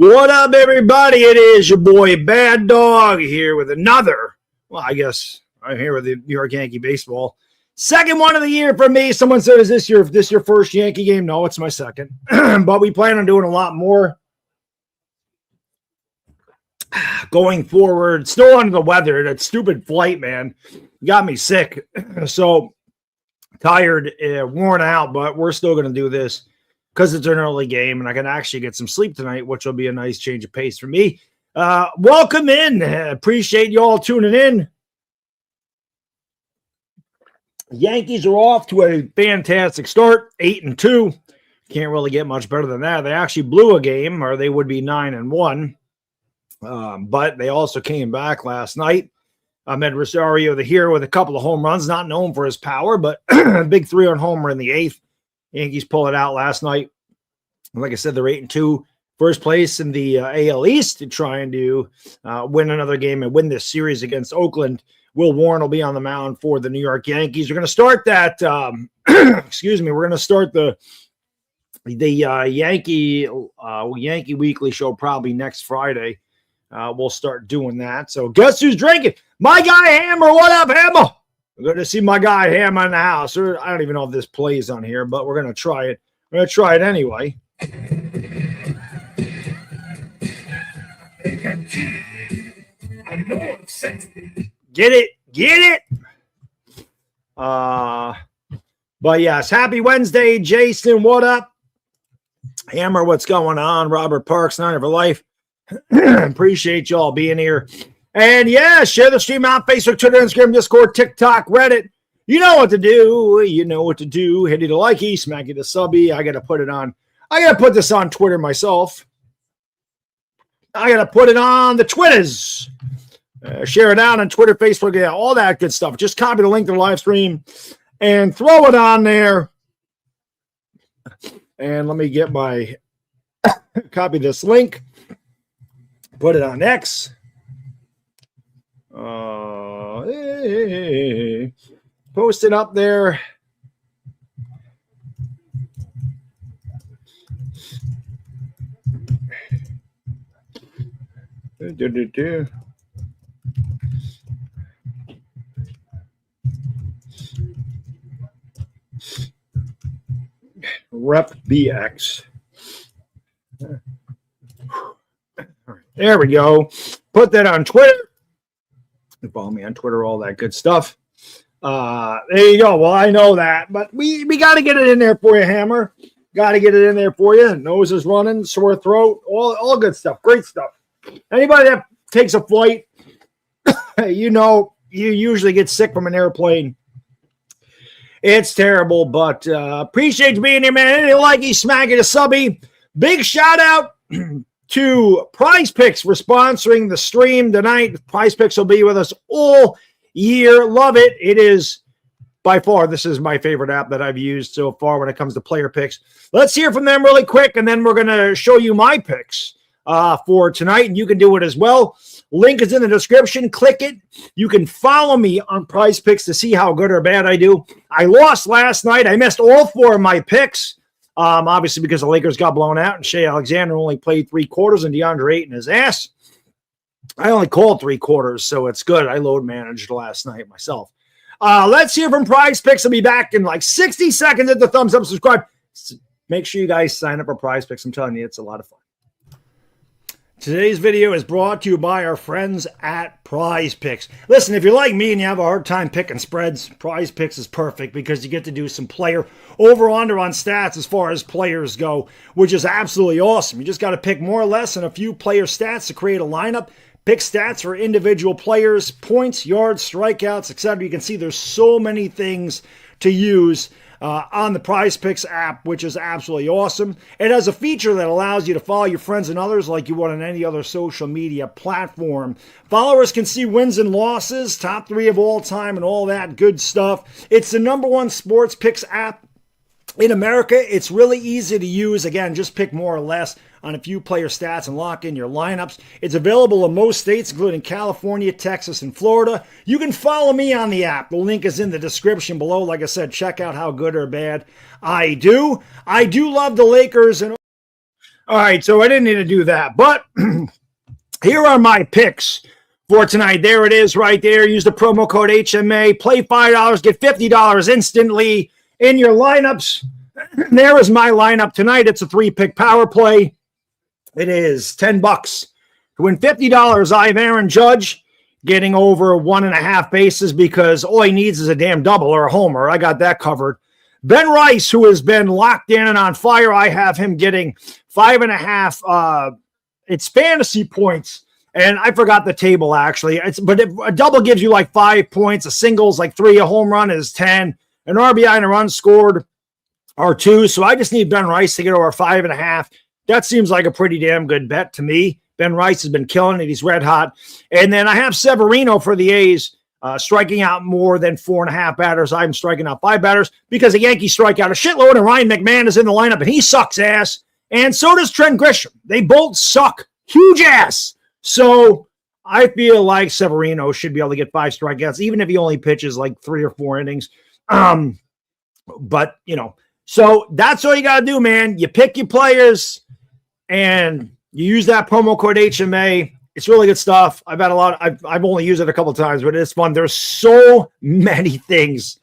What up, everybody? It is your boy Bad Dog here with another. Well, I guess I'm here with the New York Yankee baseball. Second one of the year for me. Someone said, "Is this your first Yankee game?" No, it's my second. But we plan on doing a lot more going forward. Still under the weather. That stupid flight, man, got me sick. So tired, worn out, but we're still going to do this because it's an early game and I can actually get some sleep tonight, which will be a nice change of pace for me. Welcome in. Appreciate you all tuning in. Yankees are off to a fantastic start, 8-2. Can't really get much better than that. They actually blew a game, or they would be 9-1. But they also came back last night. Ahmed Rosario, the hero, with a couple of home runs, not known for his power, but a big 3-run homer in the 8th. Yankees pull it out last night. Like I said, they're 8-2, first place in the AL East, trying to win another game and win this series against Oakland. Will Warren will be on the mound for the New York Yankees. We're going to start that. Excuse me. We're going to start the Yankee Weekly show probably next Friday. We'll start doing that. So guess who's drinking? My guy Hammer. What up, Hammer? Good to see my guy Hammer in the house. I don't even know if this plays on here, but we're going to try it. We're going to try it anyway. Get it. But yes, happy Wednesday, Jason. What up? Hammer, what's going on? Robert Parks, 9 for life. Appreciate y'all being here. And yeah, share the stream out, Facebook, Twitter, Instagram, Discord, TikTok, Reddit. You know what to do. Hit it a likey, smack it a subby. I got to put this on Twitter myself. I got to put it on the Twitters. Share it out on Twitter, Facebook, yeah, all that good stuff. Just copy the link to the live stream and throw it on there. And let me get my copy this link. Put it on X. Post it up there. Rep BX. There we go. Put that on Twitter. Follow me on Twitter, all that good stuff. There you go. Well, I know that, but we got to get it in there for you, Hammer. Got to get it in there for you. Nose is running, sore throat, all good stuff. Great stuff. Anybody that takes a flight, you usually get sick from an airplane. It's terrible, but appreciate you being here, man. Any likey, smack it, a subby. Big shout out to PrizePicks for sponsoring the stream tonight. PrizePicks will be with us all year. Love it. It is by far, this is my favorite app that I've used so far when it comes to player picks. Let's hear from them really quick, and then we're going to show you my picks for tonight, and you can do it as well. Link is in the description. Click it. You can follow me on PrizePicks to see how good or bad I do. I lost last night. I missed all 4 of my picks. Obviously, because the Lakers got blown out and Shea Alexander only played 3 quarters and DeAndre Ayton his ass. I only called 3 quarters, so it's good. I load managed last night myself. Let's hear from PrizePicks. I'll be back in like 60 seconds. Hit the thumbs up, subscribe. Make sure you guys sign up for PrizePicks. I'm telling you, it's a lot of fun. Today's video is brought to you by our friends at PrizePicks. Listen, if you're like me and you have a hard time picking spreads, PrizePicks is perfect because you get to do some player over-under on stats as far as players go, which is absolutely awesome. You just got to pick more or less than a few player stats to create a lineup. Pick stats for individual players, points, yards, strikeouts, etc. You can see there's so many things to use on the PrizePicks app, which is absolutely awesome. It has a feature that allows you to follow your friends and others like you would on any other social media platform. Followers can see wins and losses, top 3 of all time, and all that good stuff. It's the #1 sports picks app in America. It's really easy to use. Again, just pick more or less on a few player stats and lock in your lineups. It's available in most states, including California, Texas, and Florida. You can follow me on the app. The link is in the description below. Like I said, check out how good or bad I do. I do love the Lakers. And All right, so I didn't need to do that, but here are my picks for tonight. There it is right there. Use the promo code HMA. Play $5, get $50 instantly in your lineups. There is my lineup tonight. It's a 3-pick power play. It is $10 to win $50. I have Aaron Judge getting over 1.5 bases because all he needs is a damn double or a homer. I got that covered. Ben Rice, who has been locked in and on fire, I have him getting 5.5. It's fantasy points, and I forgot the table actually. But a double gives you like 5 points. A single is like 3. A home run is 10. An RBI and a run scored are 2. So I just need Ben Rice to get over 5.5. That seems like a pretty damn good bet to me. Ben Rice has been killing it. He's red hot. And then I have Severino for the A's. Striking out more than 4.5 batters. I'm striking out 5 batters because the Yankees strike out a shitload, and Ryan McMahon is in the lineup, and he sucks ass. And so does Trent Grisham. They both suck huge ass. So I feel like Severino should be able to get 5 strikeouts, even if he only pitches like 3 or 4 innings. But, so that's all you got to do, man. You pick your players, and you use that promo code HMA. It's really good stuff. I've had a lot. I've only used it a couple of times, but it's fun. There's so many things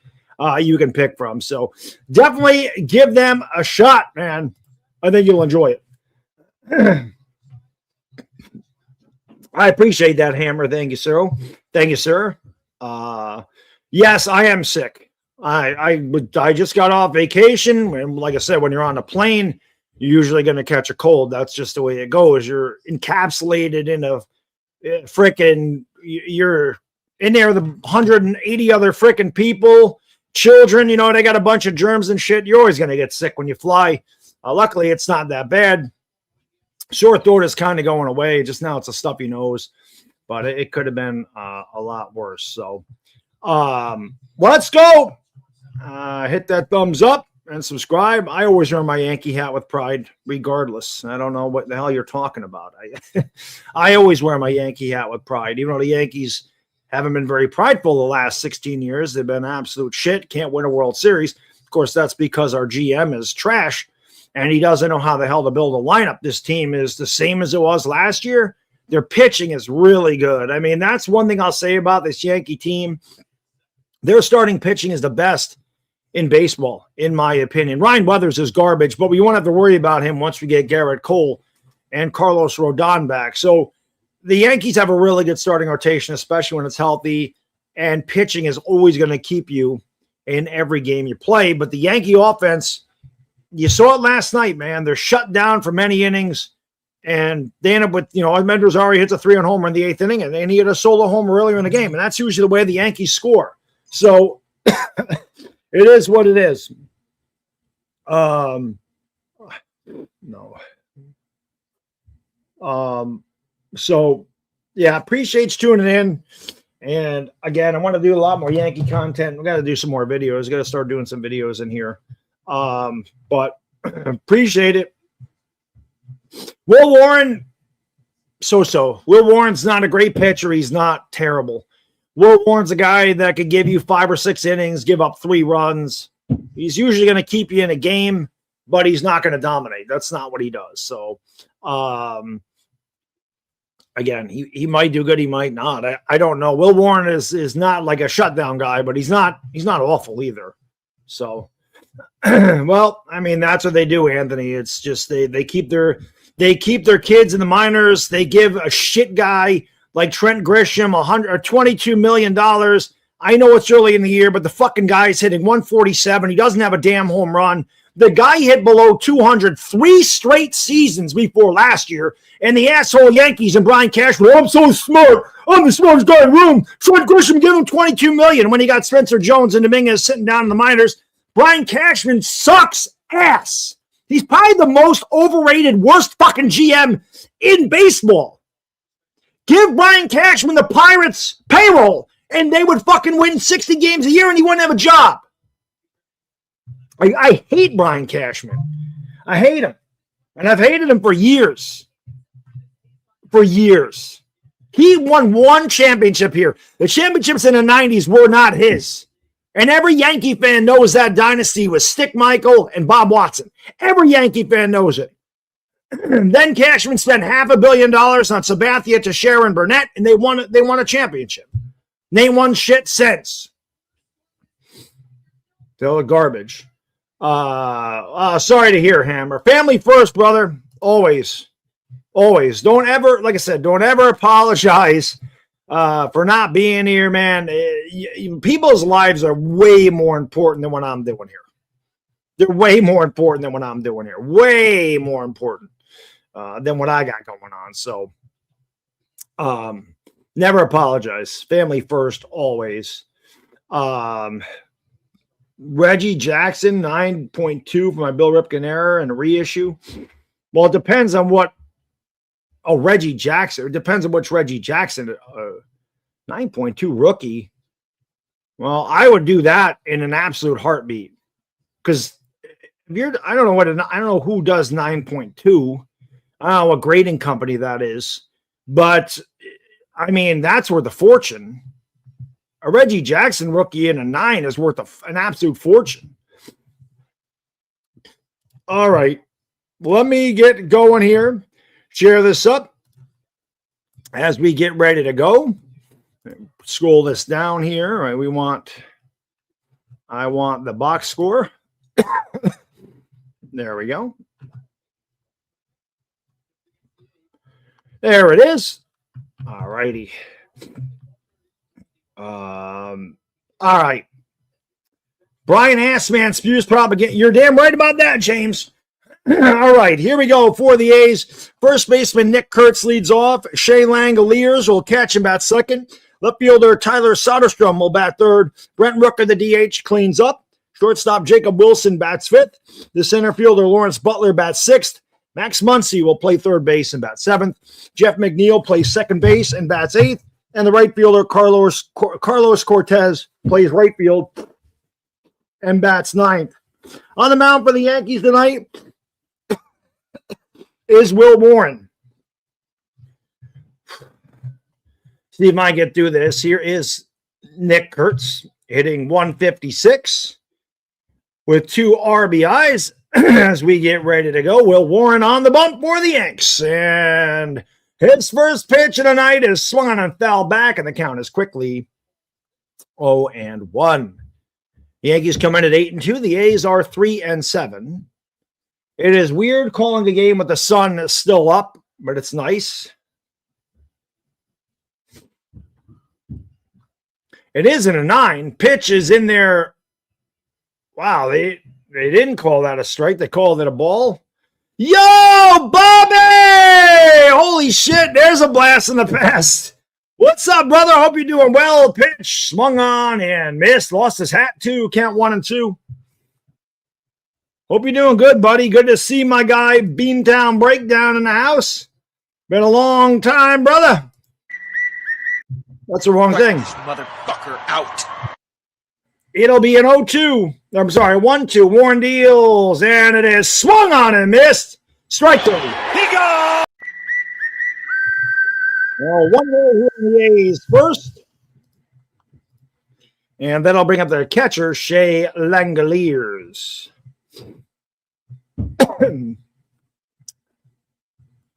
you can pick from. So definitely give them a shot, man. I think you'll enjoy it. I appreciate that, Hammer. Thank you, sir. Thank you, sir. Yes, I am sick. I just got off vacation, and like I said, when you're on a plane, you're usually going to catch a cold. That's just the way it goes. You're encapsulated in a frickin', you're in there with 180 other frickin' people, children, they got a bunch of germs and shit. You're always going to get sick when you fly. Luckily, it's not that bad. Sore throat is kind of going away. Just now it's a stuffy nose, but it could have been a lot worse. So let's go. Hit that thumbs up and subscribe. I always wear my Yankee hat with pride, regardless. I don't know what the hell you're talking about. I always wear my Yankee hat with pride, even though the Yankees haven't been very prideful the last 16 years. They've been absolute shit. Can't win a World Series. Of course, that's because our GM is trash, and he doesn't know how the hell to build a lineup. This team is the same as it was last year. Their pitching is really good. I mean, that's one thing I'll say about this Yankee team. Their starting pitching is the best in baseball, in my opinion. Ryan Weathers is garbage, but we won't have to worry about him once we get Garrett Cole and Carlos Rodon back. So the Yankees have a really good starting rotation, especially when it's healthy, and pitching is always going to keep you in every game you play. But the Yankee offense, you saw it last night, man. They're shut down for many innings, and they end up with, Mendoza already hits a 3-run homer in the 8th inning, and then he hit a solo homer earlier in the game, and that's usually the way the Yankees score. So it is what it is. No. So, yeah, appreciate you tuning in. And, again, I want to do a lot more Yankee content. We got to do some more videos. Got to start doing some videos in here. But appreciate it. Will Warren, so-so. Will Warren's not a great pitcher. He's not terrible. Will Warren's a guy that could give you 5 or 6 innings, give up 3 runs. He's usually going to keep you in a game, but he's not going to dominate. That's not what he does. So, again, he might do good, he might not. I don't know. Will Warren is not like a shutdown guy, but he's not awful either. So, well, I mean, that's what they do, Anthony. It's just they keep their kids in the minors. They give a shit guy like Trent Grisham $22 million. I know it's early in the year, but the fucking guy's hitting 147. He doesn't have a damn home run. The guy hit below 200 3 straight seasons before last year, and the asshole Yankees and Brian Cashman, I'm so smart. I'm the smartest guy in the room. Trent Grisham gave him $22 million when he got Spencer Jones and Dominguez sitting down in the minors. Brian Cashman sucks ass. He's probably the most overrated, worst fucking GM in baseball. Give Brian Cashman the Pirates payroll, and they would fucking win 60 games a year, and he wouldn't have a job. I hate Brian Cashman. I hate him. And I've hated him for years. For years. He won 1 championship here. The championships in the 90s were not his. And every Yankee fan knows that dynasty was Stick Michael and Bob Watson. Every Yankee fan knows it. Then Cashman spent $500 million on Sabathia, Teixeira, and Burnett, and they won a championship. They ain't won shit since. Still garbage. Sorry to hear, Hammer. Family first, brother. Always. Always. Don't ever, like I said, don't ever apologize for not being here, man. People's lives are way more important than what I'm doing here. They're way more important than what I'm doing here. Way more important than what I got going on. So never apologize. Family first, always. Reggie Jackson, 9.2 for my Bill Ripken error and a reissue. Well, it depends on what. Oh, Reggie Jackson. It depends on which Reggie Jackson. 9.2 rookie. Well, I would do that in an absolute heartbeat. Because I don't know who does 9.2. I don't know what grading company that is. But I mean, that's worth a fortune. A Reggie Jackson rookie in a 9 is worth an absolute fortune. All right. Let me get going here. Share this up as we get ready to go. Scroll this down here. All right, I want the box score. There we go. There it is. All righty. All right. Brian Assman spews propaganda. You're damn right about that, James. All right, here we go for the A's. First baseman Nick Kurtz leads off. Shea Langoliers will catch and bat second. Left fielder Tyler Soderstrom will bat third. Brent Rooker, the DH, cleans up. Shortstop Jacob Wilson bats fifth. The center fielder Lawrence Butler bats sixth. Max Muncy will play third base and bat seventh. Jeff McNeil plays second base and bats eighth. And the right fielder Carlos Cortez plays right field and bats ninth. On the mound for the Yankees tonight is Will Warren. See if I get through this. Here is Nick Kurtz hitting 156 with 2 RBIs as we get ready to go. Will Warren on the bump for the Yanks. And his first pitch of the night is swung on and foul back, and the count is quickly 0-1. The Yankees come in at 8-2. The A's are 3-7. It is weird calling the game with the sun still up, but it's nice. It is in a 9. Pitch is in there. Wow, they didn't call that a strike. They called it a ball. Yo, Bobby! Holy shit, there's a blast in the past. What's up, brother? Hope you're doing well. Pitch swung on and missed. Lost his hat, too. Count 1-2. Hope you're doing good, buddy. Good to see my guy Beantown Breakdown in the house. Been a long time, brother. That's the wrong thing. Motherfucker out. It'll be an 0-2. I'm sorry, 1-2. Warren deals, and it is swung on and missed. Strike three. He goes. Well, 1-0 here in the A's first. And then I'll bring up their catcher, Shea Langoliers.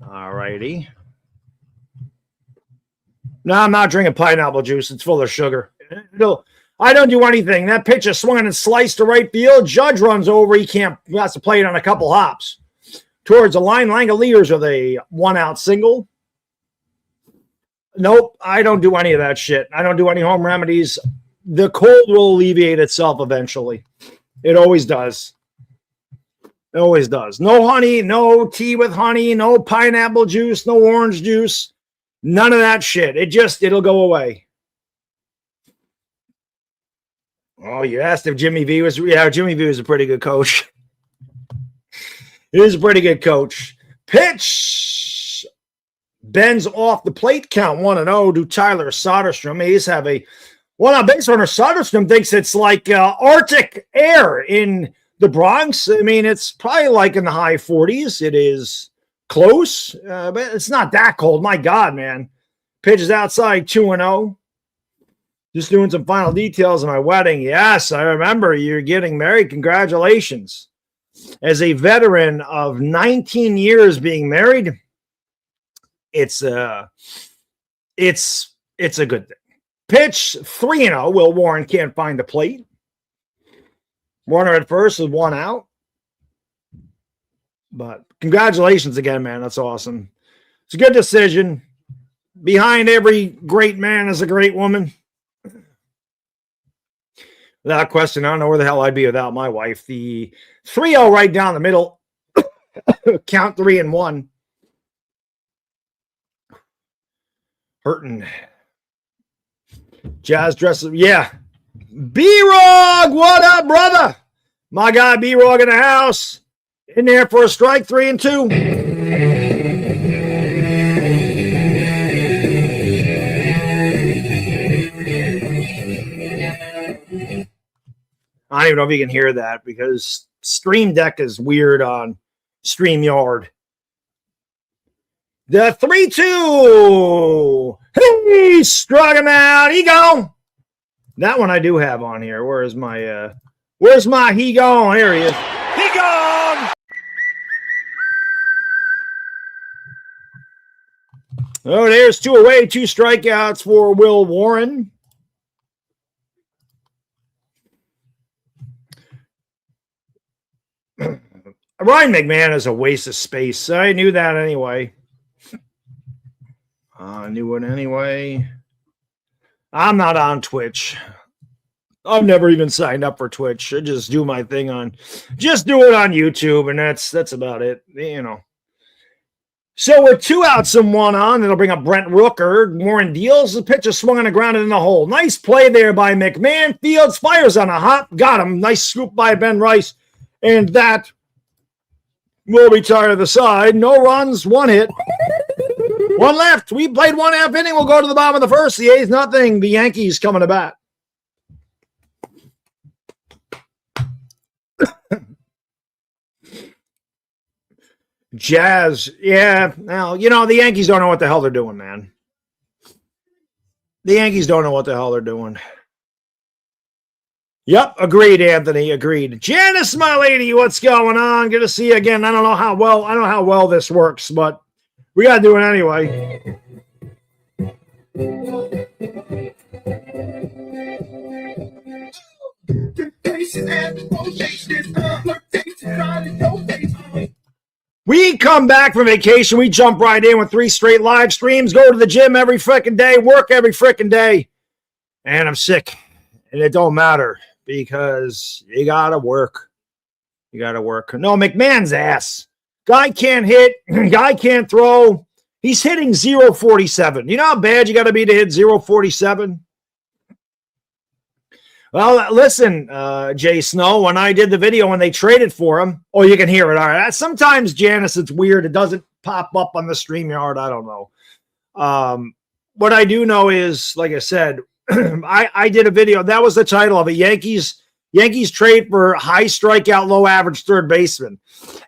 All righty. No, I'm not drinking pineapple juice. It's full of sugar. I don't do anything. That pitch is swung and sliced to right field. Judge runs over. He has to play it on a couple hops. Towards the line, Langoliers with a 1-out single. Nope, I don't do any of that shit. I don't do any home remedies. The cold will alleviate itself eventually. It always does. It always does. No honey, no tea with honey, no pineapple juice, no orange juice. None of that shit. It'll go away. Oh, you asked if Jimmy V was... Yeah, Jimmy V was a pretty good coach. He was a pretty good coach. Pitch bends off the plate, count 1-0 to Tyler Soderstrom. A's have a one-on base runner. Soderstrom thinks it's like Arctic air in the Bronx. I mean, it's probably like in the high 40s. It is close, but it's not that cold. My God, man. Pitch is outside 2-0. Just doing some final details of my wedding. Yes, I remember you're getting married. Congratulations. as a veteran of 19 years being married, it's a good thing. Pitch 3-0. Will Warren can't find the plate. Warner at first with 1 out. But congratulations again, man. That's awesome. It's a good decision. Behind every great man is a great woman. Without question, I don't know where the hell I'd be without my wife. The 3-0 right down the middle. Count 3-1. Hurting. Jazz dresses. Yeah. B-Rog, what up, brother? My guy B-Rog in the house. In there for a strike, 3-2. I don't even know if you can hear that because Stream Deck is weird on StreamYard. The 3-2. He struck him out. He gone. That one I do have on here. Where's my he gone? Here he is. He gone! Oh, there's 2 away, 2 strikeouts for Will Warren. Ryan McMahon is a waste of space. I knew that anyway. I knew it anyway. I'm not on Twitch. I've never even signed up for Twitch. I just do my thing just do it on YouTube, and that's about it, you know. So with 2 outs and 1 on, it'll bring up Brent Rooker. Warren deals. The pitch is swung on the ground and in the hole. Nice play there by McMahon. Fields fires on a hop. Got him. Nice scoop by Ben Rice. And that will retire the side. No runs, 1 hit. 1 left. We played 1/2 inning. We'll go to the bottom of the first. The A's nothing. The Yankees coming to bat. Jazz. Yeah. Now, you know, the Yankees don't know what the hell they're doing, man. The Yankees don't know what the hell they're doing. Yep, agreed, Anthony. Agreed. Janice, my lady, what's going on? Good to see you again. I don't know how well this works, but we gotta do it anyway. We come back from vacation. We jump right in with 3 straight live streams. Go to the gym every freaking day. Work every freaking day. And I'm sick. And it don't matter because you got to work. You got to work. No, McMahon's ass. Guy can't hit. Guy can't throw. He's hitting 0.47. You know how bad you got to be to hit 0.47? Well, listen, Jay Snow, when I did the video when they traded for him, oh, you can hear it. All right. Sometimes, Janice, it's weird. It doesn't pop up on the StreamYard. I don't know. What I do know is, like I said, I did a video. That was the title of it. Yankees trade for high strikeout, low average third baseman.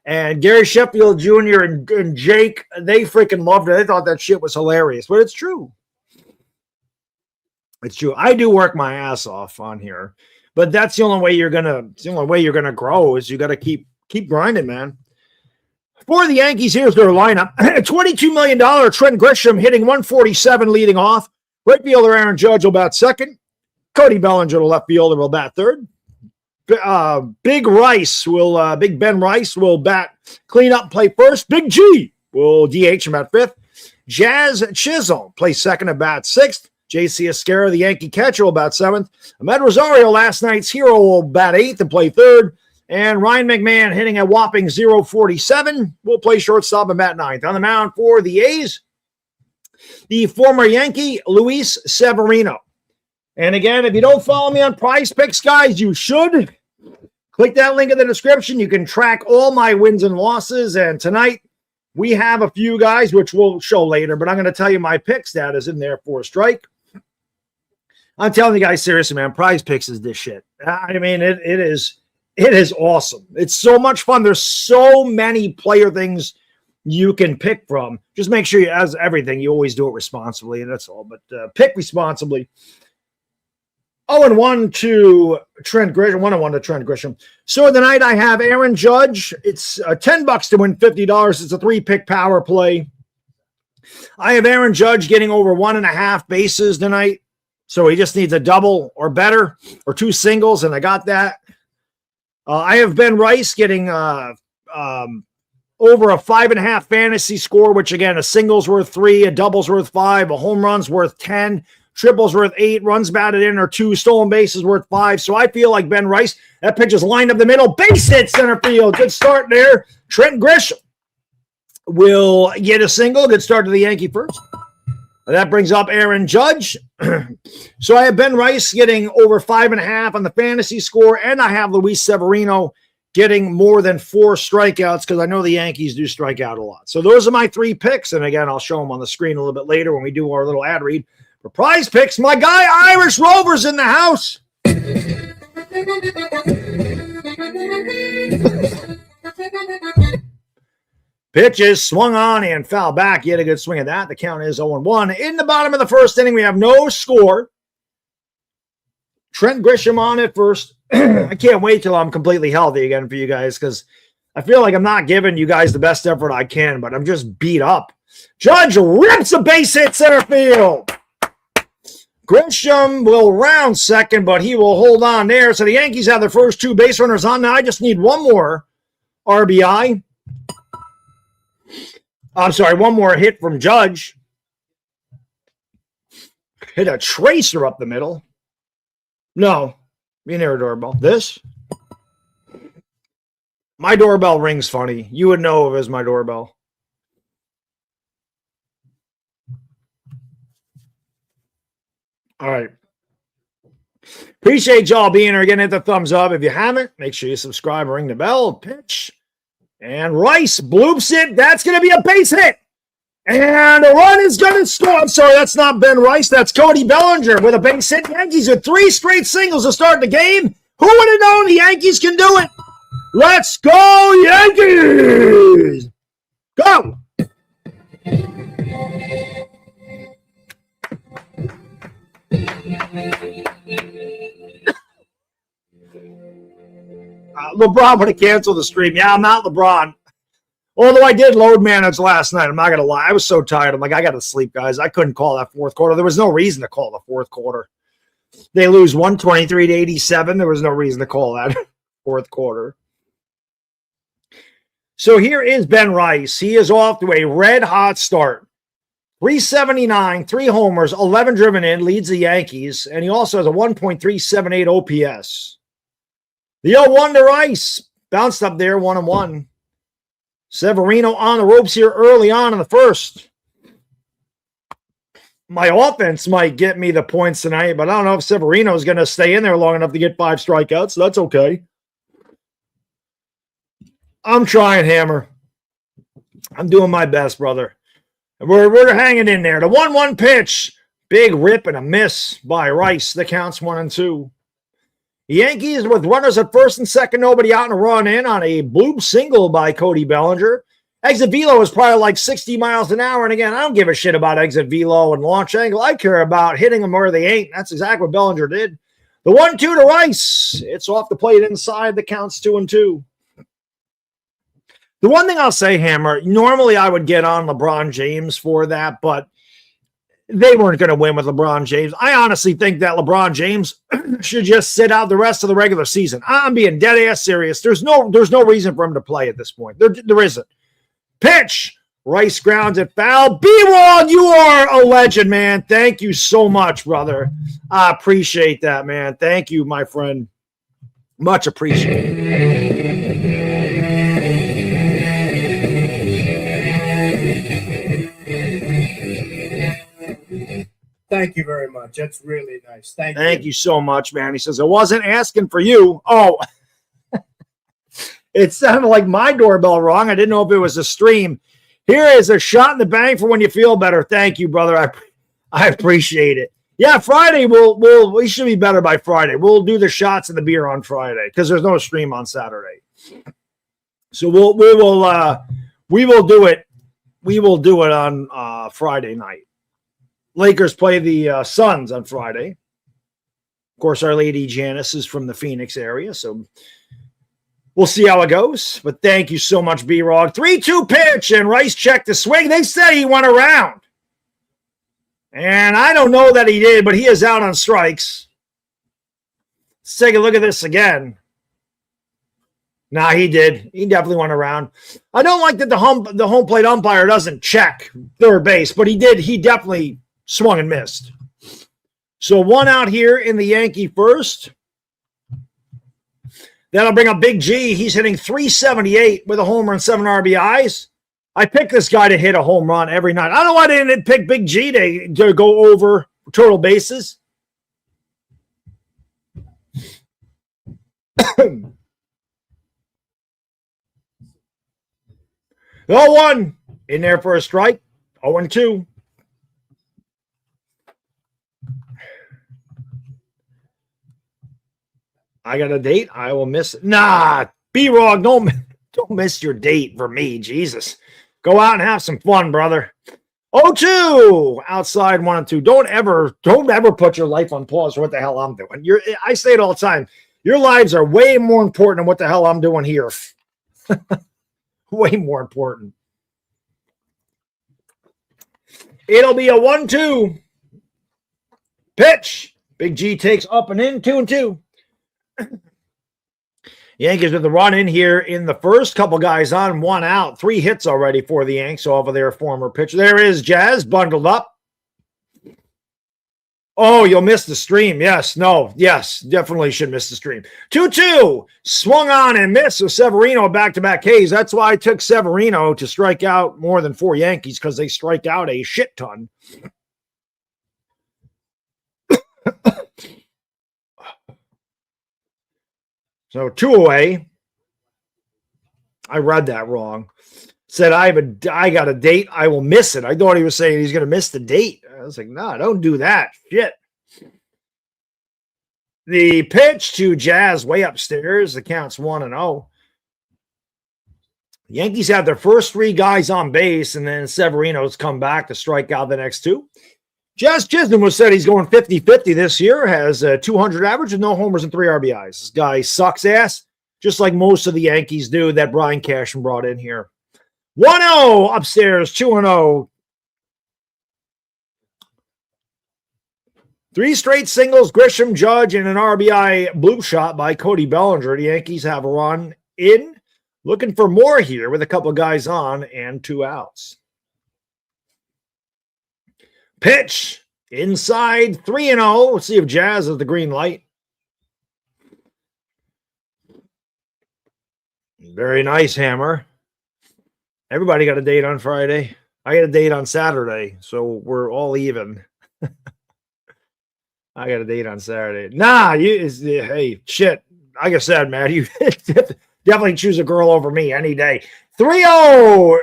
And Gary Sheffield Jr. and Jake, they freaking loved it. They thought that shit was hilarious. But it's true. It's true. I do work my ass off on here, but that's the only way you're gonna grow is you got to keep grinding, man. For the Yankees, here's their lineup: $22 million. Trent Grisham hitting 147, leading off. Right fielder Aaron Judge will bat second. Cody Bellinger, the left fielder, will bat third. Big Ben Rice will bat clean up, play first. Big G will DH and bat fifth. Jazz Chisholm play second and bat sixth. J.C. Esquera, the Yankee catcher, will bat seventh. Ahmed Rosario, last night's hero, will bat eighth and play third. And Ryan McMahon, hitting a whopping 0.47, will play shortstop and bat ninth. On the mound for the A's, the former Yankee, Luis Severino. And again, if you don't follow me on PrizePicks, guys, you should. Click that link in the description. You can track all my wins and losses. And tonight, we have a few guys, which we'll show later, but I'm going to tell you my pick status in there for a strike. I'm telling you guys, seriously, man, PrizePicks is this shit. I mean, it is awesome. It's so much fun. There's so many player things you can pick from. Just make sure, as everything, you always do it responsibly, and that's all. But pick responsibly. 0-1 to Trent Grisham. 1-1 to Trent Grisham. So tonight I have Aaron Judge. It's $10 to win $50. It's a 3-pick power play. I have Aaron Judge getting over 1.5 bases tonight. So he just needs a double or better or 2 singles, and I got that. I have Ben Rice getting over a 5.5 fantasy score, which again, a single's worth 3, a double's worth 5, a home run's worth 10, triple's worth 8, runs batted in or 2, stolen bases worth 5. So I feel like Ben Rice, that pitch is lined up the middle, base hit center field. Good start there. Trent Grisham will get a single. Good start to the Yankee first. That brings up Aaron Judge. So I have Ben Rice getting over 5.5 on the fantasy score, and I have Luis Severino getting more than 4 strikeouts because I know the Yankees do strike out a lot. So those are my 3 picks, and again, I'll show them on the screen a little bit later when we do our little ad read. For PrizePicks, my guy Irish Rover's in the house. Pitch is swung on and foul back. He had a good swing at that. The count is 0-1. In the bottom of the first inning, we have no score. Trent Grisham on it first. I can't wait till I'm completely healthy again for you guys because I feel like I'm not giving you guys the best effort I can, but I'm just beat up. Judge rips a base hit center field. Grisham will round second, but he will hold on there. So the Yankees have their first 2 base runners on. Now I just need one more RBI. I'm sorry, one more hit from Judge. Hit a tracer up the middle. No, be near a doorbell. This? My doorbell rings funny. You would know if it was my doorbell. All right. Appreciate y'all being here. Again, hit the thumbs up. If you haven't, make sure you subscribe and ring the bell. Pitch. And Rice bloops it. That's going to be a base hit. And a run is going to score. I'm sorry, that's not Ben Rice. That's Cody Bellinger with a base hit. Yankees with 3 straight singles to start the game. Who would have known the Yankees can do it? Let's go, Yankees! Go! LeBron would have canceled the stream. Yeah, I'm not LeBron. Although I did load manage last night. I'm not going to lie. I was so tired. I'm like, I got to sleep, guys. I couldn't call that fourth quarter. There was no reason to call the fourth quarter. They lose 123-87. There was no reason to call that fourth quarter. So here is Ben Rice. He is off to a red-hot start. 379, 3 homers, 11 driven in, leads the Yankees, and he also has a 1.378 OPS. The 0-1 to Rice. Bounced up there, 1-1. Severino on the ropes here early on in the first. My offense might get me the points tonight, but I don't know if Severino is going to stay in there long enough to get 5 strikeouts, so that's okay. I'm trying, Hammer. I'm doing my best, brother. We're hanging in there. The 1-1 pitch. Big rip and a miss by Rice. The count's 1-2. The Yankees with runners at first and second, nobody out and a run in on a bloop single by Cody Bellinger. Exit velo is probably like 60 miles an hour. And again, I don't give a shit about exit velo and launch angle. I care about hitting them where they ain't. That's exactly what Bellinger did. The 1-2 to Rice. It's off the plate inside. The count's 2-2. The one thing I'll say, Hammer, normally I would get on LeBron James for that, but they weren't going to win with LeBron James. I honestly think that LeBron James should just sit out the rest of the regular season. I'm being dead ass serious. There's no reason for him to play at this point. There isn't. Pitch. Rice grounds it foul. B-Wall, you are a legend, man. Thank you so much, brother. I appreciate that, man. Thank you, my friend. Much appreciated. Thank you very much. That's really nice. Thank you so much, man. He says, I wasn't asking for you. Oh, it sounded like my doorbell wrong. I didn't know if it was a stream. Here is a shot in the bank for when you feel better. Thank you, brother. I appreciate it. Yeah, Friday we should be better by Friday. We'll do the shots and the beer on Friday because there's no stream on Saturday. So we will do it. We will do it on Friday night. Lakers play the Suns on Friday. Of course, Our Lady Janice is from the Phoenix area, so we'll see how it goes. But thank you so much, B-Rog. 3-2 pitch, and Rice checked the swing. They said he went around. And I don't know that he did, but he is out on strikes. Let's take a look at this again. Nah, he did. He definitely went around. I don't like that the home plate umpire doesn't check third base, but he did. He definitely swung and missed. So 1 out here in the Yankee first. That'll bring up Big G. He's hitting .378 with a homer and 7 RBIs. I picked this guy to hit a home run every night. I don't know why they didn't pick Big G to go over total bases. The 0-1 in there for a strike. 0-2. I got a date. I will miss it. Nah, B-Rog, don't miss your date for me. Jesus. Go out and have some fun, brother. 0-2. Outside 1-2. Don't ever put your life on pause for what the hell I'm doing. I say it all the time. Your lives are way more important than what the hell I'm doing here. Way more important. It'll be a 1-2. Pitch. Big G takes up and in. 2-2. Yankees with the run in here in the first. Couple guys on, 1 out. 3 hits already for the Yanks over their former pitcher. There is Jazz bundled up. Oh, you'll miss the stream. Yes, no, yes, definitely should miss the stream. 2-2. Swung on and missed. So Severino back-to-back Ks. That's why I took Severino to strike out more than 4 Yankees, because they strike out a shit ton. So 2 away. I read that wrong. Said I got a date. I will miss it. I thought he was saying he's going to miss the date. I was like, no, don't do that. Shit. The pitch to Jazz way upstairs. The count's 1-0. The Yankees have their first 3 guys on base, and then Severino's come back to strike out the next 2. Jazz Chisholm was said he's going 50-50 this year, has a 200 average with no homers and 3 RBIs. This guy sucks ass, just like most of the Yankees do that Brian Cashman brought in here. 1-0 upstairs, 2-0. 3 straight singles, Grisham, Judge, and an RBI bloop shot by Cody Bellinger. The Yankees have a run in. Looking for more here with a couple of guys on and 2 outs. Pitch inside 3-0. Let's see if Jazz has the green light. Very nice, Hammer. Everybody got a date on Friday. I got a date on Saturday, so we're all even. I got a date on Saturday. Nah, hey, shit. Like I said, man, you definitely choose a girl over me any day. 3-0.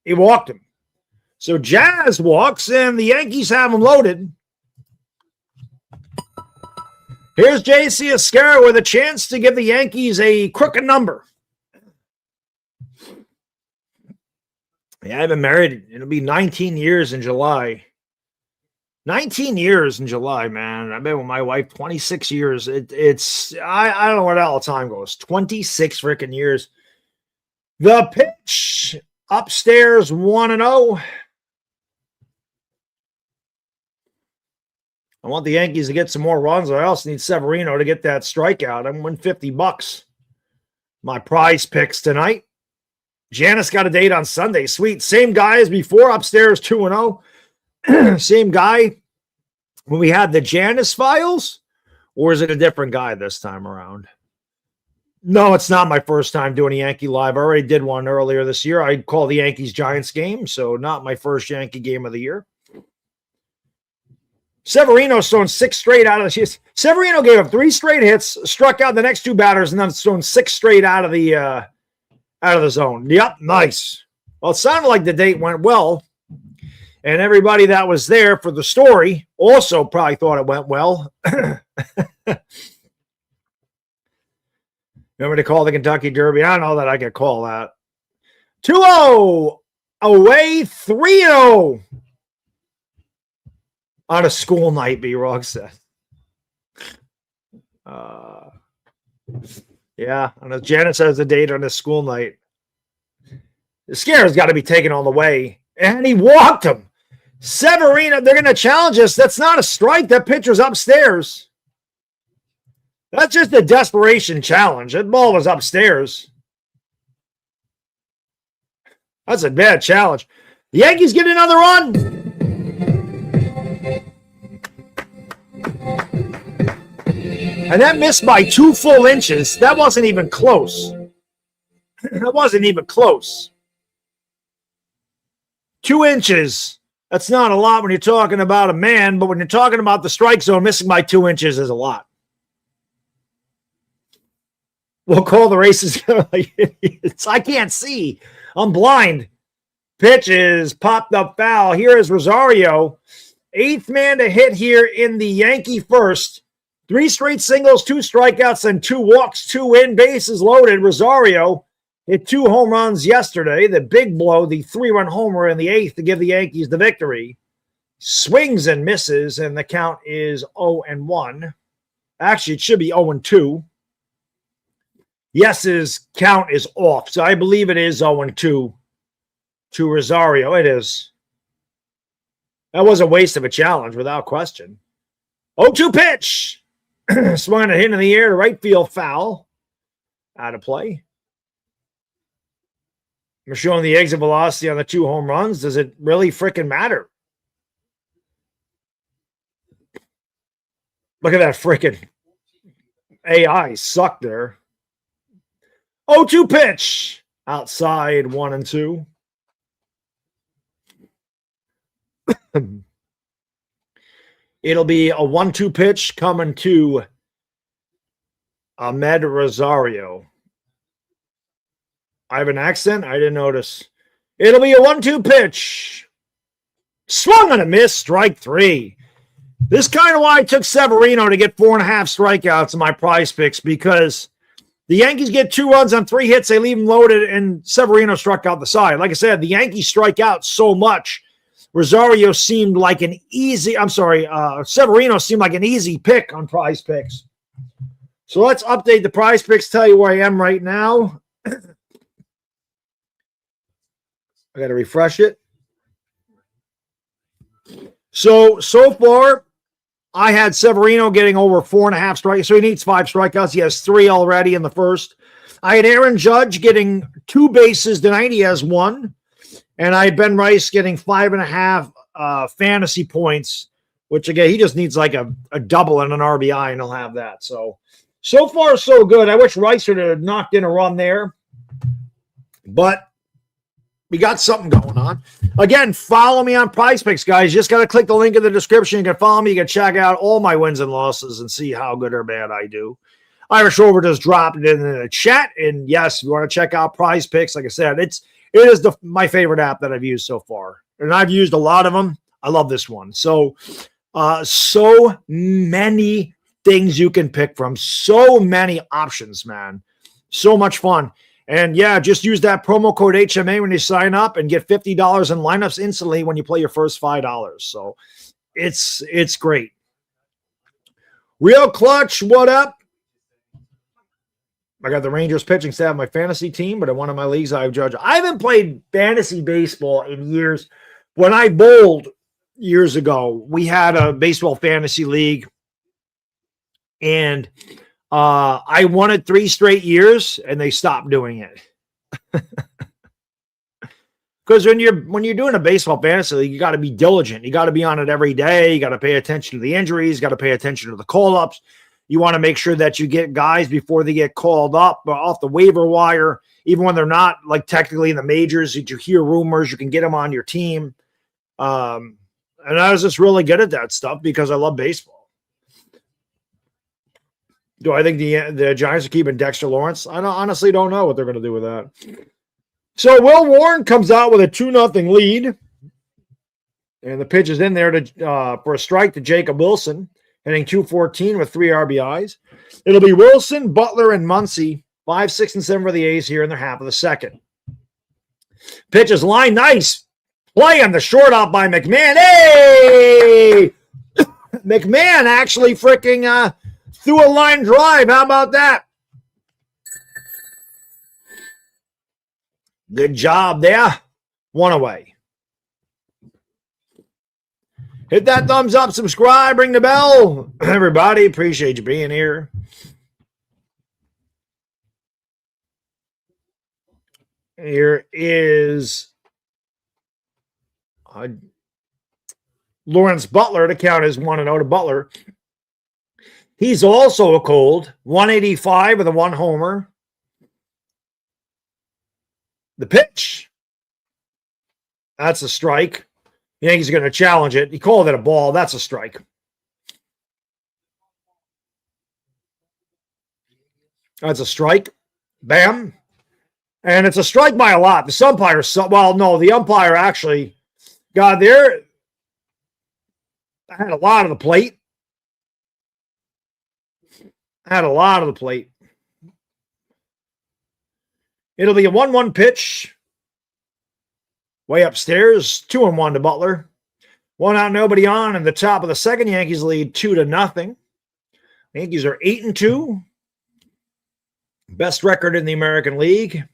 He walked him. So Jazz walks, and the Yankees have him loaded. Here's J.C. Esquerra with a chance to give the Yankees a crooked number. Yeah, I've been married. It'll be 19 years in July. 19 years in July, man. I've been with my wife 26 years. I don't know where the hell time goes. 26 freaking years. The pitch upstairs 1-0. I want the Yankees to get some more runs. I also need Severino to get that strikeout. I'm win $50. My prize picks tonight. Janice got a date on Sunday. Sweet. Same guy as before. Upstairs 2-0. Same guy when we had the Janice files, or is it a different guy this time around? No, it's not my first time doing a Yankee Live. I already did one earlier this year. I called the Yankees-Giants game, so not my first Yankee game of the year. Severino's thrown 6 straight out of the. Severino gave up 3 straight hits, struck out the next 2 batters, and then thrown 6 straight out of the zone. Yep, nice. Well, it sounded like the date went well, and everybody that was there for the story also probably thought it went well. Remember to call the Kentucky Derby? I don't know that I could call that. 2-0 away, 3-0 on a school night, B-Rog said. Yeah, I know Janet says the date on his school night. The scare's got to be taken all the way. And he walked him. Severino, they're going to challenge us. That's not a strike. That pitcher's upstairs. That's just a desperation challenge. That ball was upstairs. That's a bad challenge. The Yankees get another run. And that missed by 2 full inches. That wasn't even close. That wasn't even close. 2 inches. That's not a lot when you're talking about a man, but when you're talking about the strike zone, missing by 2 inches is a lot. We'll call the races. I can't see. I'm blind. Pitch is popped up foul. Here is Rosario. 8th man to hit here in the Yankee first. 3 straight singles, 2 strikeouts, and 2 walks, 2 in, bases loaded. Rosario hit 2 home runs yesterday. The big blow, the 3-run homer in the 8th to give the Yankees the victory. Swings and misses, and the count is 0-1. Actually, it should be 0-2. Yes's count is off, so I believe it is 0-2 to Rosario. It is. That was a waste of a challenge, without question. 0-2 pitch. Swung a hit in the air to right field, foul. Out of play. We're showing the exit velocity on the 2 home runs. Does it really freaking matter? Look at that freaking AI suck there. 0-2 pitch. Outside 1-2. It'll be a 1-2 pitch coming to Ahmed Rosario. I have an accent? I didn't notice. It'll be a 1-2 pitch. Swung and a miss, strike 3. This is kind of why I took Severino to get 4.5 strikeouts in my prize picks, because the Yankees get 2 runs on 3 hits. They leave them loaded, and Severino struck out the side. Like I said, the Yankees strike out so much. Rosario seemed like an easy, Severino seemed like an easy pick on prize picks. So let's update the prize picks, tell you where I am right now. I got to refresh it. So far, I had Severino getting over 4.5 strikes. So he needs 5 strikeouts. He has 3 already in the first. I had Aaron Judge getting 2 bases tonight. He has 1. And I had Ben Rice getting 5.5 fantasy points, which, again, he just needs like a double and an RBI, and he'll have that. So far, so good. I wish Rice would have knocked in a run there. But we got something going on. Again, follow me on PrizePicks, guys. You just got to click the link in the description. You can follow me. You can check out all my wins and losses and see how good or bad I do. Irish Rover just dropped it in the chat. And, yes, you want to check out PrizePicks. Like I said, it is my favorite app that I've used so far. And I've used a lot of them. I love this one. So many things you can pick from. So many options, man. So much fun. And, yeah, just use that promo code HMA when you sign up and get $50 in lineups instantly when you play your first $5. So it's great. Real Clutch, what up? I got the Rangers pitching staff of my fantasy team, but in one of my leagues, I have Judge. I haven't played fantasy baseball in years. When I bowled years ago, we had a baseball fantasy league, and I won it 3 straight years, and they stopped doing it. Because when you're doing a baseball fantasy league, you got to be diligent. You got to be on it every day. You got to pay attention to the injuries. You got to pay attention to the call-ups. You want to make sure that you get guys before they get called up or off the waiver wire, even when they're not like technically in the majors. Did you hear rumors? You can get them on your team. And I was just really good at that stuff because I love baseball. Do I think the Giants are keeping Dexter Lawrence? I honestly don't know what they're going to do with that. So Will Warren comes out with a 2-0 lead. And the pitch is in there for a strike to Jacob Wilson. Hitting .214 with 3 RBIs. It'll be Wilson, Butler, and Muncy. 5, 6, and 7 for the A's here in their half of the second. Pitch is line. Nice play on the short out by McMahon. Hey! McMahon actually freaking through a line drive. How about that? Good job there. One away. Hit that thumbs up, subscribe, ring the bell. Everybody, appreciate you being here. Here is Lawrence Butler to count as 1-0 to Butler. He's also a cold. 185 with a 1 homer. The pitch. That's a strike. The Yankees are going to challenge it. He called it a ball. That's a strike. That's a strike. Bam. And it's a strike by a lot. The umpire, well, no, the umpire actually got there. I had a lot of the plate. It'll be a 1-1 pitch. Way upstairs. 2-1 to Butler. 1 out, nobody on. In the top of the second, Yankees lead 2-0. Yankees are 8-2. Best record in the American League.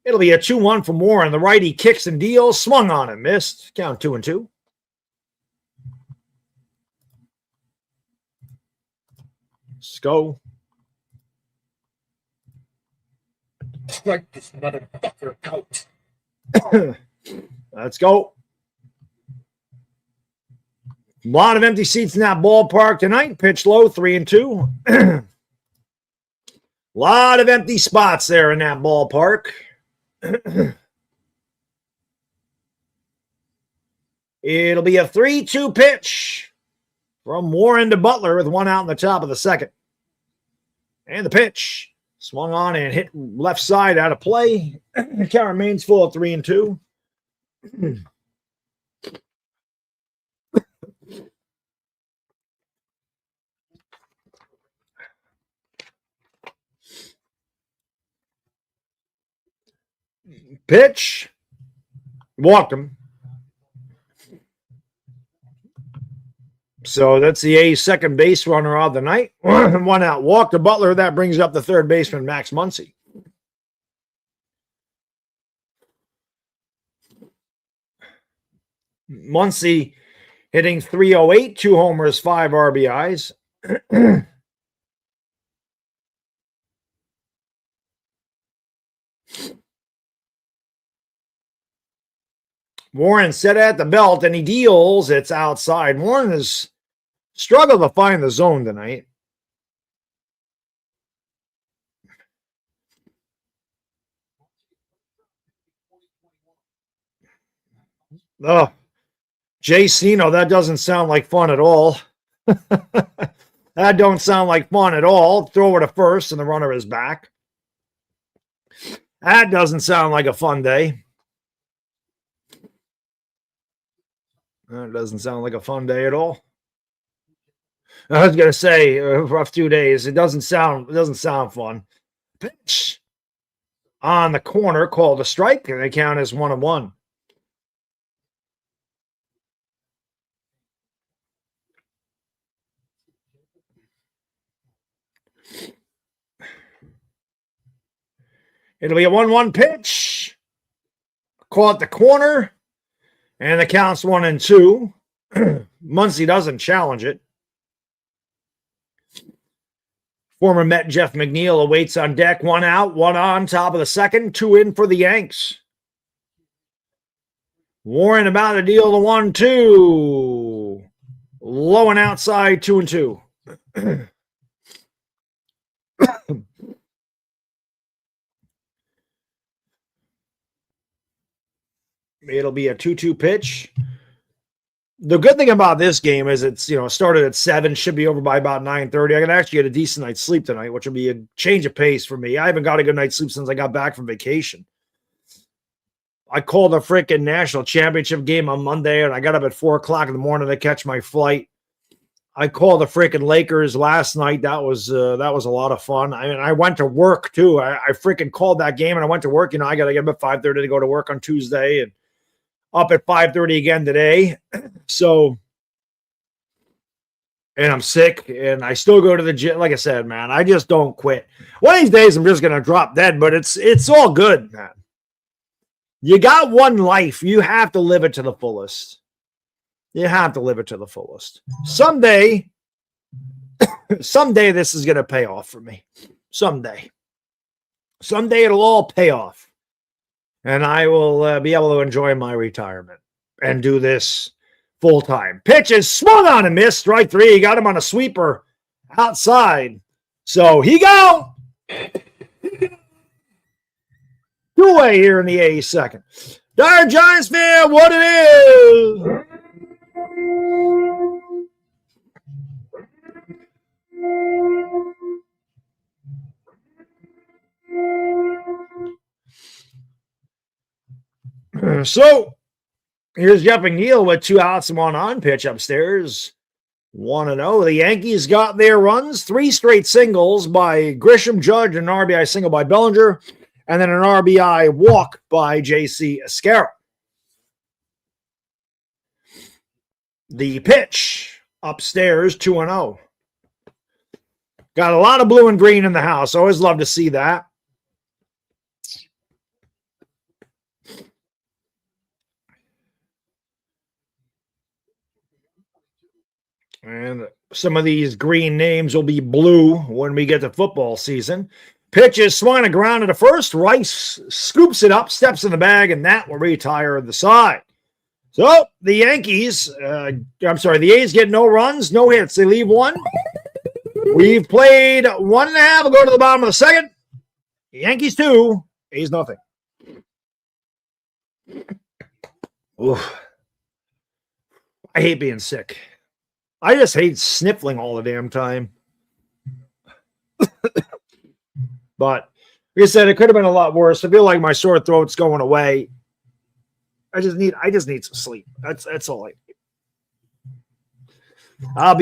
It'll be a 2-1 for Warren. The righty kicks and deals. Swung on and missed. Count 2-2. Let's go. Strike this motherfucker out. Let's go. A lot of empty seats in that ballpark tonight. Pitch low, 3-2. A lot of empty spots there in that ballpark. It'll be a 3-2 pitch from Warren to Butler with 1 out in the top of the second. And the pitch swung on and hit left side out of play. Count remains full of 3-2. Pitch. Walked him. So that's the A's second base runner of the night. 1 out. Walk to Butler. That brings up the third baseman, Max Muncy. Muncy hitting .308, 2 homers, 5 RBIs. Warren set at the belt, and he deals. It's outside. Warren has struggled to find the zone tonight. Oh, Jay Cino, that doesn't sound like fun at all. That don't sound like fun at all. Throw it to first, and the runner is back. That doesn't sound like a fun day. That doesn't sound like a fun day at all. I was gonna say rough 2 days. It doesn't sound fun. Pitch on the corner called a strike, and they count as 1-1. It'll be a 1-1 pitch. Caught the corner. And the count's 1-2. Muncy doesn't challenge it. Former Met Jeff McNeil awaits on deck. 1 out, 1 on, top of the second. 2 in for the Yanks. Warren about to deal the 1-2. Low and outside, 2-2. It'll be a 2-2 pitch. The good thing about this game is it's, started at 7, should be over by about 9:30. I can actually get a decent night's sleep tonight, which will be a change of pace for me. I haven't got a good night's sleep since I got back from vacation. I called a freaking national championship game on Monday, and I got up at 4 o'clock in the morning to catch my flight. I called the freaking Lakers last night. That was a lot of fun. I mean, I went to work too. I freaking called that game, and I went to work. I got to get up at 5:30 to go to work on Tuesday, and up at 5:30 again today. So and I'm sick, and I still go to the gym. Like I said, man, I just don't quit. One of these days, I'm just going to drop dead, but it's all good, man. You got one life. You have to live it to the fullest. You have to live it to the fullest. Someday this is going to pay off for me. Someday it'll all pay off. And I will be able to enjoy my retirement and do this full time. Pitch is swung on and missed. Strike three. He got him on a sweeper outside. So he go. Two-way here in the 82nd. Dire Giants fan, what it is. So here's Jeff McNeil with 2 outs and 1 on. Pitch upstairs. 1-0. The Yankees got their runs. 3 straight singles by Grisham, Judge, and an RBI single by Bellinger, and then an RBI walk by J.C. Escarra. The pitch upstairs, 2-0. Got a lot of blue and green in the house. Always love to see that. And some of these green names will be blue when we get to football season. Pitch is swung and grounded to first. Rice scoops it up, steps in the bag, and that will retire the side. So the Yankees, the A's get no runs, no hits. They leave 1. We've played 1.5. We'll go to the bottom of the second. Yankees 2, A's nothing. Oof. I hate being sick. I just hate sniffling all the damn time. But like I said, it could have been a lot worse. I feel like my sore throat's going away. I just need some sleep. That's all I need. I'll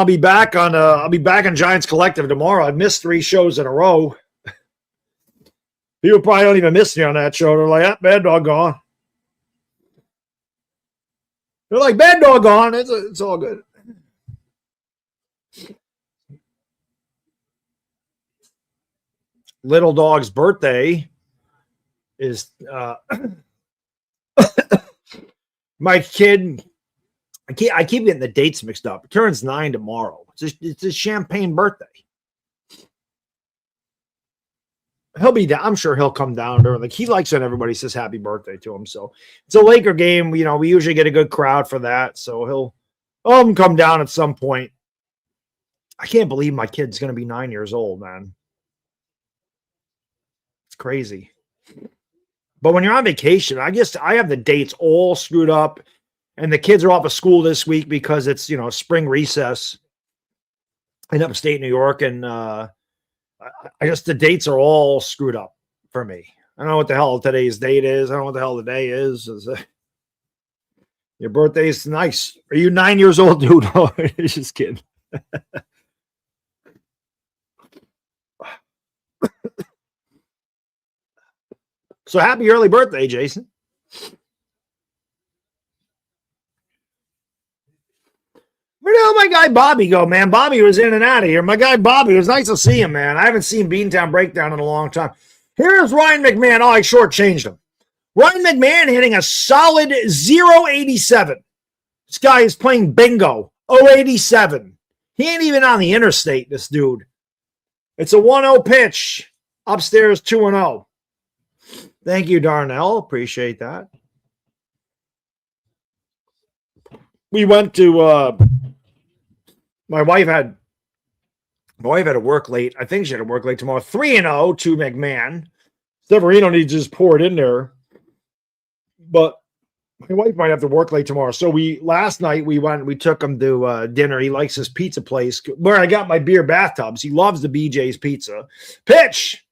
be back on Giants Collective tomorrow. I missed 3 shows in a row. People probably don't even miss me on that show. They're like, bad dog gone. They're like, bad dog gone. It's all good. Little dog's birthday is my kid. I keep getting the dates mixed up. It turns 9 tomorrow. It's a champagne birthday. He'll be down. I'm sure he'll come down there. Like, he likes when everybody says happy birthday to him. So it's a Laker game. You know, we usually get a good crowd for that. So he'll come down at some point. I can't believe my kid's going to be 9 years old, man. It's crazy. But when you're on vacation, I have the dates all screwed up, and the kids are off of school this week because it's, spring recess in upstate New York, and the dates are all screwed up for me. I don't know what the hell today's date is. I don't know what the hell the day is. Your birthday's nice. Are you 9 years old, dude? Oh, just kidding. So happy early birthday, Jason. Where the hell my guy Bobby go, man? Bobby was in and out of here. My guy Bobby, it was nice to see him, man. I haven't seen Beantown Breakdown in a long time. Here's Ryan McMahon. Oh, I shortchanged him. Ryan McMahon hitting a solid 0.87. This guy is playing bingo. 0.87. He ain't even on the interstate, this dude. It's a 1-0 pitch. Upstairs 2-0. Thank you, Darnell. Appreciate that. We went to my wife had to work late. I think she had to work late tomorrow. 3-0 to McMahon. Severino needs to just pour it in there. But my wife might have to work late tomorrow. So last night we took him to dinner. He likes his pizza place where I got my beer bathtubs. He loves the BJ's pizza. Pitch.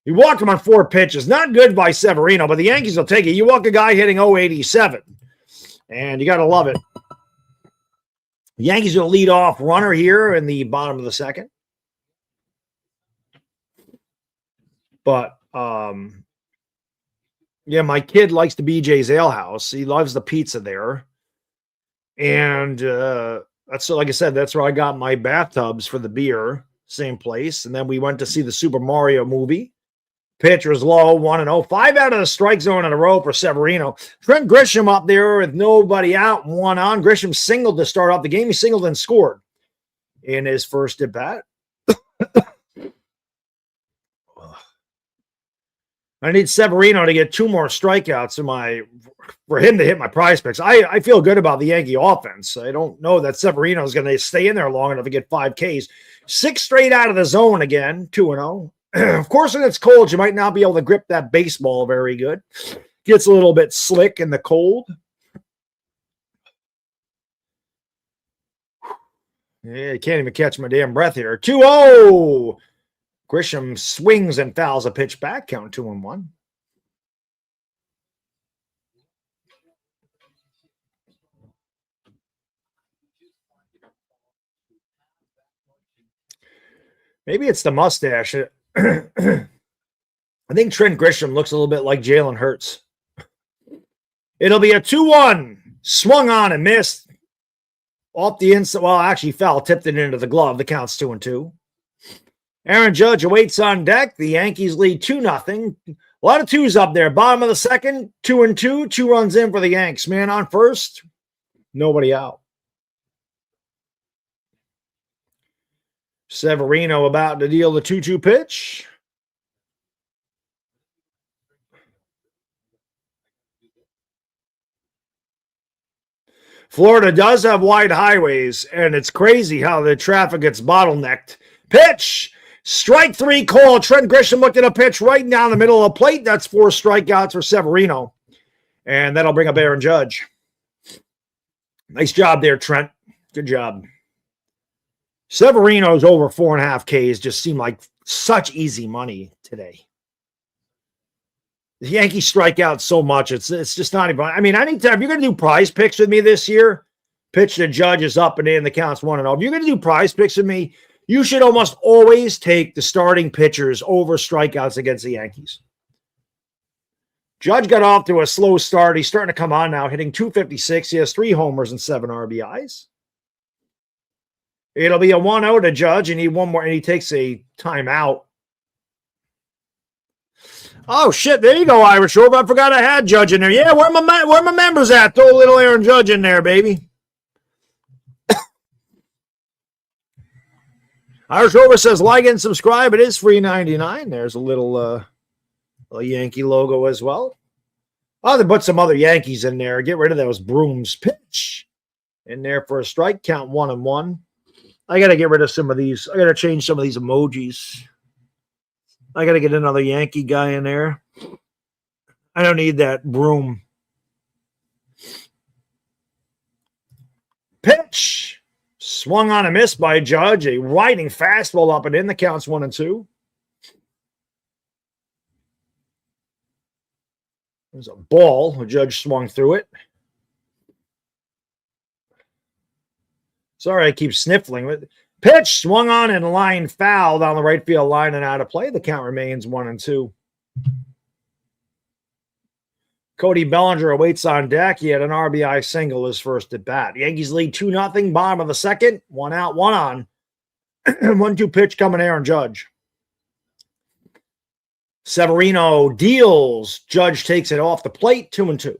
He walked him on 4 pitches. Not good by Severino, but the Yankees will take it. You walk a guy hitting 0.87, and you got to love it. The Yankees will lead off runner here in the bottom of the second. But, my kid likes the BJ's Ale House. He loves the pizza there. And That's like I said, that's where I got my bathtubs for the beer. Same place. And then we went to see the Super Mario movie. Pitch was low, 1-0. 5 out of the strike zone in a row for Severino. Trent Grisham up there with nobody out and 1 on. Grisham singled to start off the game. He singled and scored in his first at bat. I need Severino to get 2 more strikeouts for him to hit my prize picks. I feel good about the Yankee offense. I don't know that Severino is going to stay in there long enough to get 5 Ks. 6 straight out of the zone again, 2-0. Of course, when it's cold, you might not be able to grip that baseball very good. Gets a little bit slick in the cold. Yeah, you can't even catch my damn breath here. 2-0. Grisham swings and fouls a pitch back. Count 2-1. Maybe it's the mustache. I think Trent Grisham looks a little bit like Jalen Hurts. It'll be a 2-1. Swung on and missed. Off the inside. Well, actually, foul tipped it into the glove. The count's 2-2. Aaron Judge awaits on deck. The Yankees lead 2-0. A lot of twos up there. Bottom of the second, 2-2. 2 runs in for the Yanks. Man on first. Nobody out. Severino about to deal the 2-2 pitch. Florida does have wide highways, and it's crazy how the traffic gets bottlenecked. Pitch! Strike 3 call. Trent Grisham looked at a pitch right down the middle of the plate. That's 4 strikeouts for Severino. And that'll bring up Aaron Judge. Nice job there, Trent. Good job. Severino's over 4.5 Ks just seemed like such easy money today. The Yankees strike out so much. It's just not even. I mean, if you're going to do prize picks with me this year, pitch to Judge is up and in, the count's 1-0. If you're going to do prize picks with me, you should almost always take the starting pitchers over strikeouts against the Yankees. Judge got off to a slow start. He's starting to come on now, hitting .256. He has 3 homers and 7 RBIs. It'll be a 1-0 to Judge, and he one more, and he takes a timeout. Oh shit! There you go, Irish Rover. I forgot I had Judge in there. Yeah, where my members at? Throw a little Aaron Judge in there, baby. Irish Rover says like and subscribe. It is free $99. There's a little Yankee logo as well. Oh, they put some other Yankees in there. Get rid of those brooms. Pitch in there for a strike. Count 1-1. I got to get rid of some of these. I got to change some of these emojis. I got to get another Yankee guy in there. I don't need that broom. Pitch. Swung on a miss by Judge. A riding fastball up and in. The count's 1-2. There's a ball. The Judge swung through it. Sorry, I keep sniffling. Pitch swung on and line foul down the right field line and out of play. The count remains 1-2. Cody Bellinger awaits on deck. He had an RBI single his first at bat. Yankees lead 2-0. Bottom of the second. 1 out, 1 on. 1-2 pitch coming Aaron Judge. Severino deals. Judge takes it off the plate. 2-2.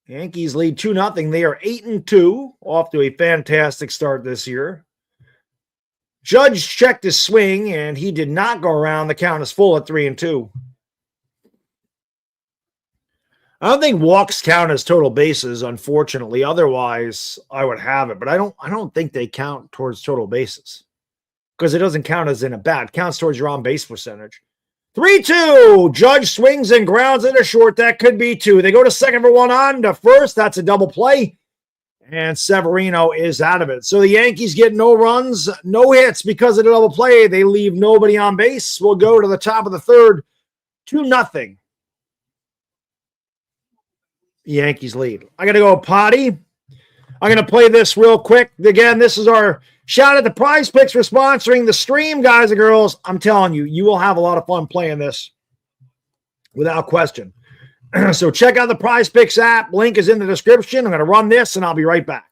Yankees lead 2-0. They are 8-2, off to a fantastic start this year. Judge checked his swing, and he did not go around. The count is full at 3-2. I don't think walks count as total bases, unfortunately. Otherwise, I would have it, but I don't think they count towards total bases because it doesn't count as in a bat. It counts towards your on base percentage. 3-2. Judge swings and grounds into short. That could be 2. They go to second for 1 on to first. That's a double play. And Severino is out of it. So the Yankees get no runs, no hits because of the double play. They leave nobody on base. We'll go to the top of the third. 2-0. Yankees lead. I got to go potty. I'm going to play this real quick. Again, this is our Shout out to PrizePicks for sponsoring the stream, guys and girls. I'm telling you, you will have a lot of fun playing this without question. So check out the PrizePicks app. Link is in the description. I'm going to run this, and I'll be right back.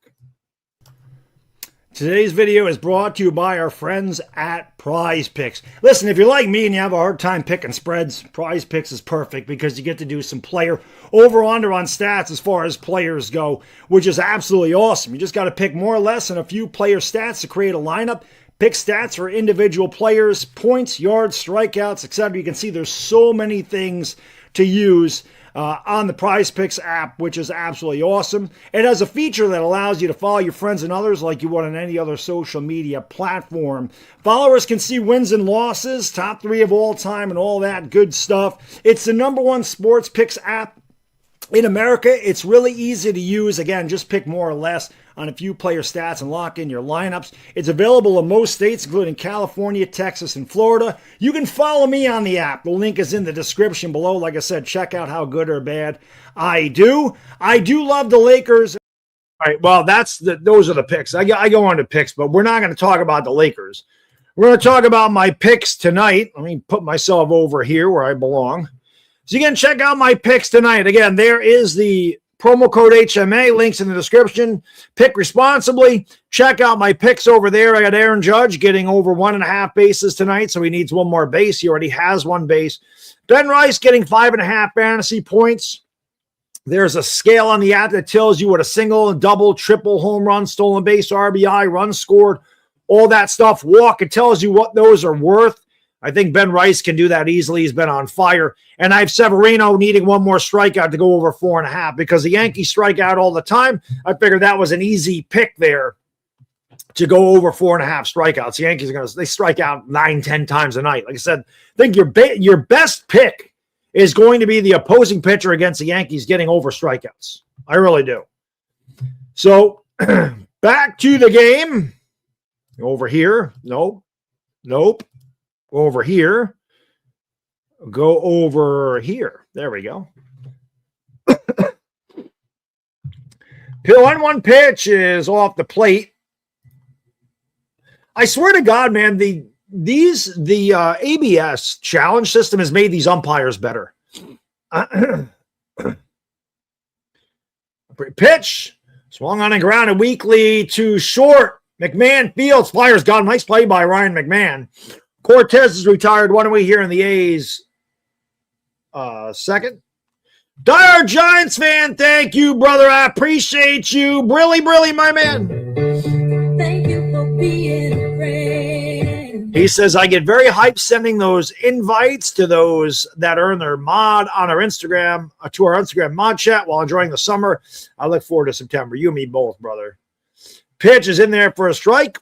Today's video is brought to you by our friends at PrizePicks. Listen, if you're like me and you have a hard time picking spreads, PrizePicks is perfect because you get to do some player over-under on stats as far as players go, which is absolutely awesome. You just got to pick more or less than a few player stats to create a lineup. Pick stats for individual players, points, yards, strikeouts, etc. You can see there's so many things to use on the PrizePicks app, which is absolutely awesome. It has a feature that allows you to follow your friends and others like you would on any other social media platform. Followers can see wins and losses, top 3 of all time, and all that good stuff. It's the #1 sports picks app in America. It's really easy to use. Again, just pick more or less on a few player stats and lock in your lineups. It's available in most states, including California, Texas, and Florida. You can follow me on the app. The link is in the description below. Like I said, check out how good or bad I do. I do love the Lakers. All right, well, those are the picks. I go on to picks, but we're not going to talk about the Lakers. We're going to talk about my picks tonight. Let me put myself over here where I belong. So you can check out my picks tonight. Again, there is the promo code HMA, links in the description. Pick responsibly. Check out my picks over there. I got Aaron Judge getting over 1.5 bases tonight, so he needs one more base. He already has 1 base. Ben Rice getting 5.5 fantasy points. There's a scale on the app that tells you what a single, double, triple, home run, stolen base, RBI, runs scored, all that stuff. Walk, it tells you what those are worth. I think Ben Rice can do that easily. He's been on fire. And I have Severino needing 1 more strikeout to go over 4.5 because the Yankees strike out all the time. I figured that was an easy pick there to go over 4.5 strikeouts. The Yankees they strike out 9-10 times a night. Like I said, I think your best pick is going to be the opposing pitcher against the Yankees getting over strikeouts. I really do. So back to the game. Over here. Nope. Over here. Go over here. There we go. Pill 1-1 pitch is off the plate. I swear to God, man, the ABS challenge system has made these umpires better. Pitch swung on and grounded weakly to short. McMahon fields, fires gone. Nice play by Ryan McMahon. Cortez is retired. One away here in the A's second. Dire Giants fan, thank you, brother. I appreciate you. Brilly, my man. Thank you for being a friend. He says, I get very hyped sending those invites to those that earn their mod on our Instagram, to our Instagram mod chat while enjoying the summer. I look forward to September. You and me both, brother. Pitch is in there for a strike.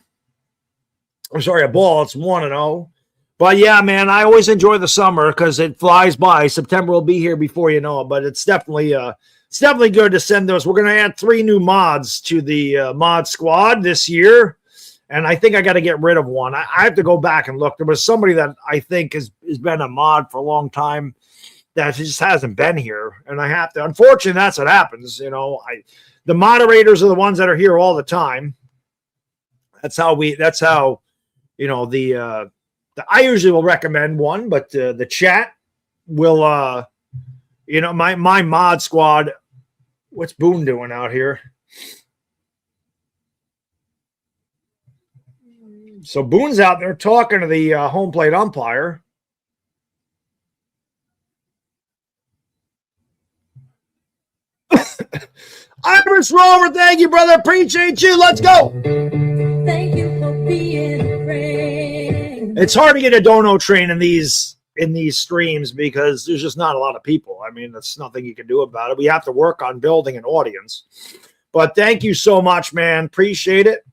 I'm sorry, a ball. It's 1-0. But yeah, man, I always enjoy the summer because it flies by. September will be here before you know it. But it's definitely good to send those. We're going to add 3 new mods to the mod squad this year, and I think I got to get rid of one. I have to go back and look. There was somebody that I think has been a mod for a long time that just hasn't been here, and I have to. Unfortunately, that's what happens. You know, the moderators are the ones that are here all the time. That's how you know, I usually will recommend one, but the chat will, you know, my mod squad. What's Boone doing out here? So Boone's out there talking to the home plate umpire. Irish Rover, thank you, brother. Appreciate you. Let's go. Thank you for being a friend. It's hard to get a dono train in these streams because there's just not a lot of people. I mean, that's nothing you can do about it. We have to work on building an audience. But thank you so much, man. Appreciate it.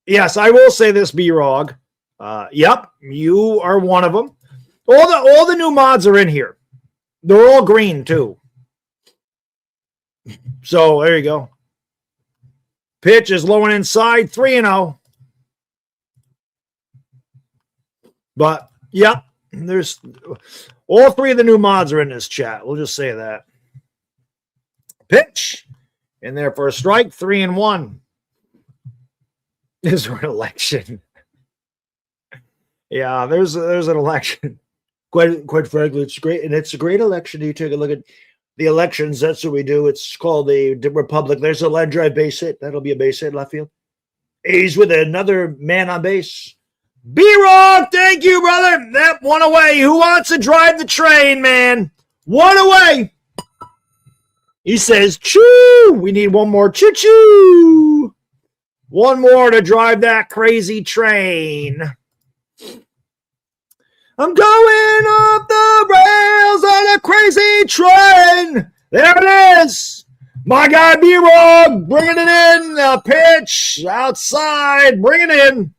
Yes, I will say this, B-Rog. Yep, you are one of them. All the new mods are in here. They're all green, too. So, there you go. Pitch is low and inside, 3-0. But, yep, there's all 3 of the new mods are in this chat. We'll just say that. Pitch In there for a strike, 3-1. Is there an election? Yeah, there's an election. Quite frankly, it's great, and it's a great election. You take a look at the elections. That's what we do. It's called the Republic. There's a line drive base hit. That'll be a base hit left field. A's with another man on base. B-Rock, thank you, brother. That one away. Who wants to drive the train, man? One away. He says, choo. We need one more. Choo-choo. One more to drive that crazy train. I'm going up the rails on a crazy train. There it is. My guy B-Rock bringing it in. A pitch outside. Bring it in.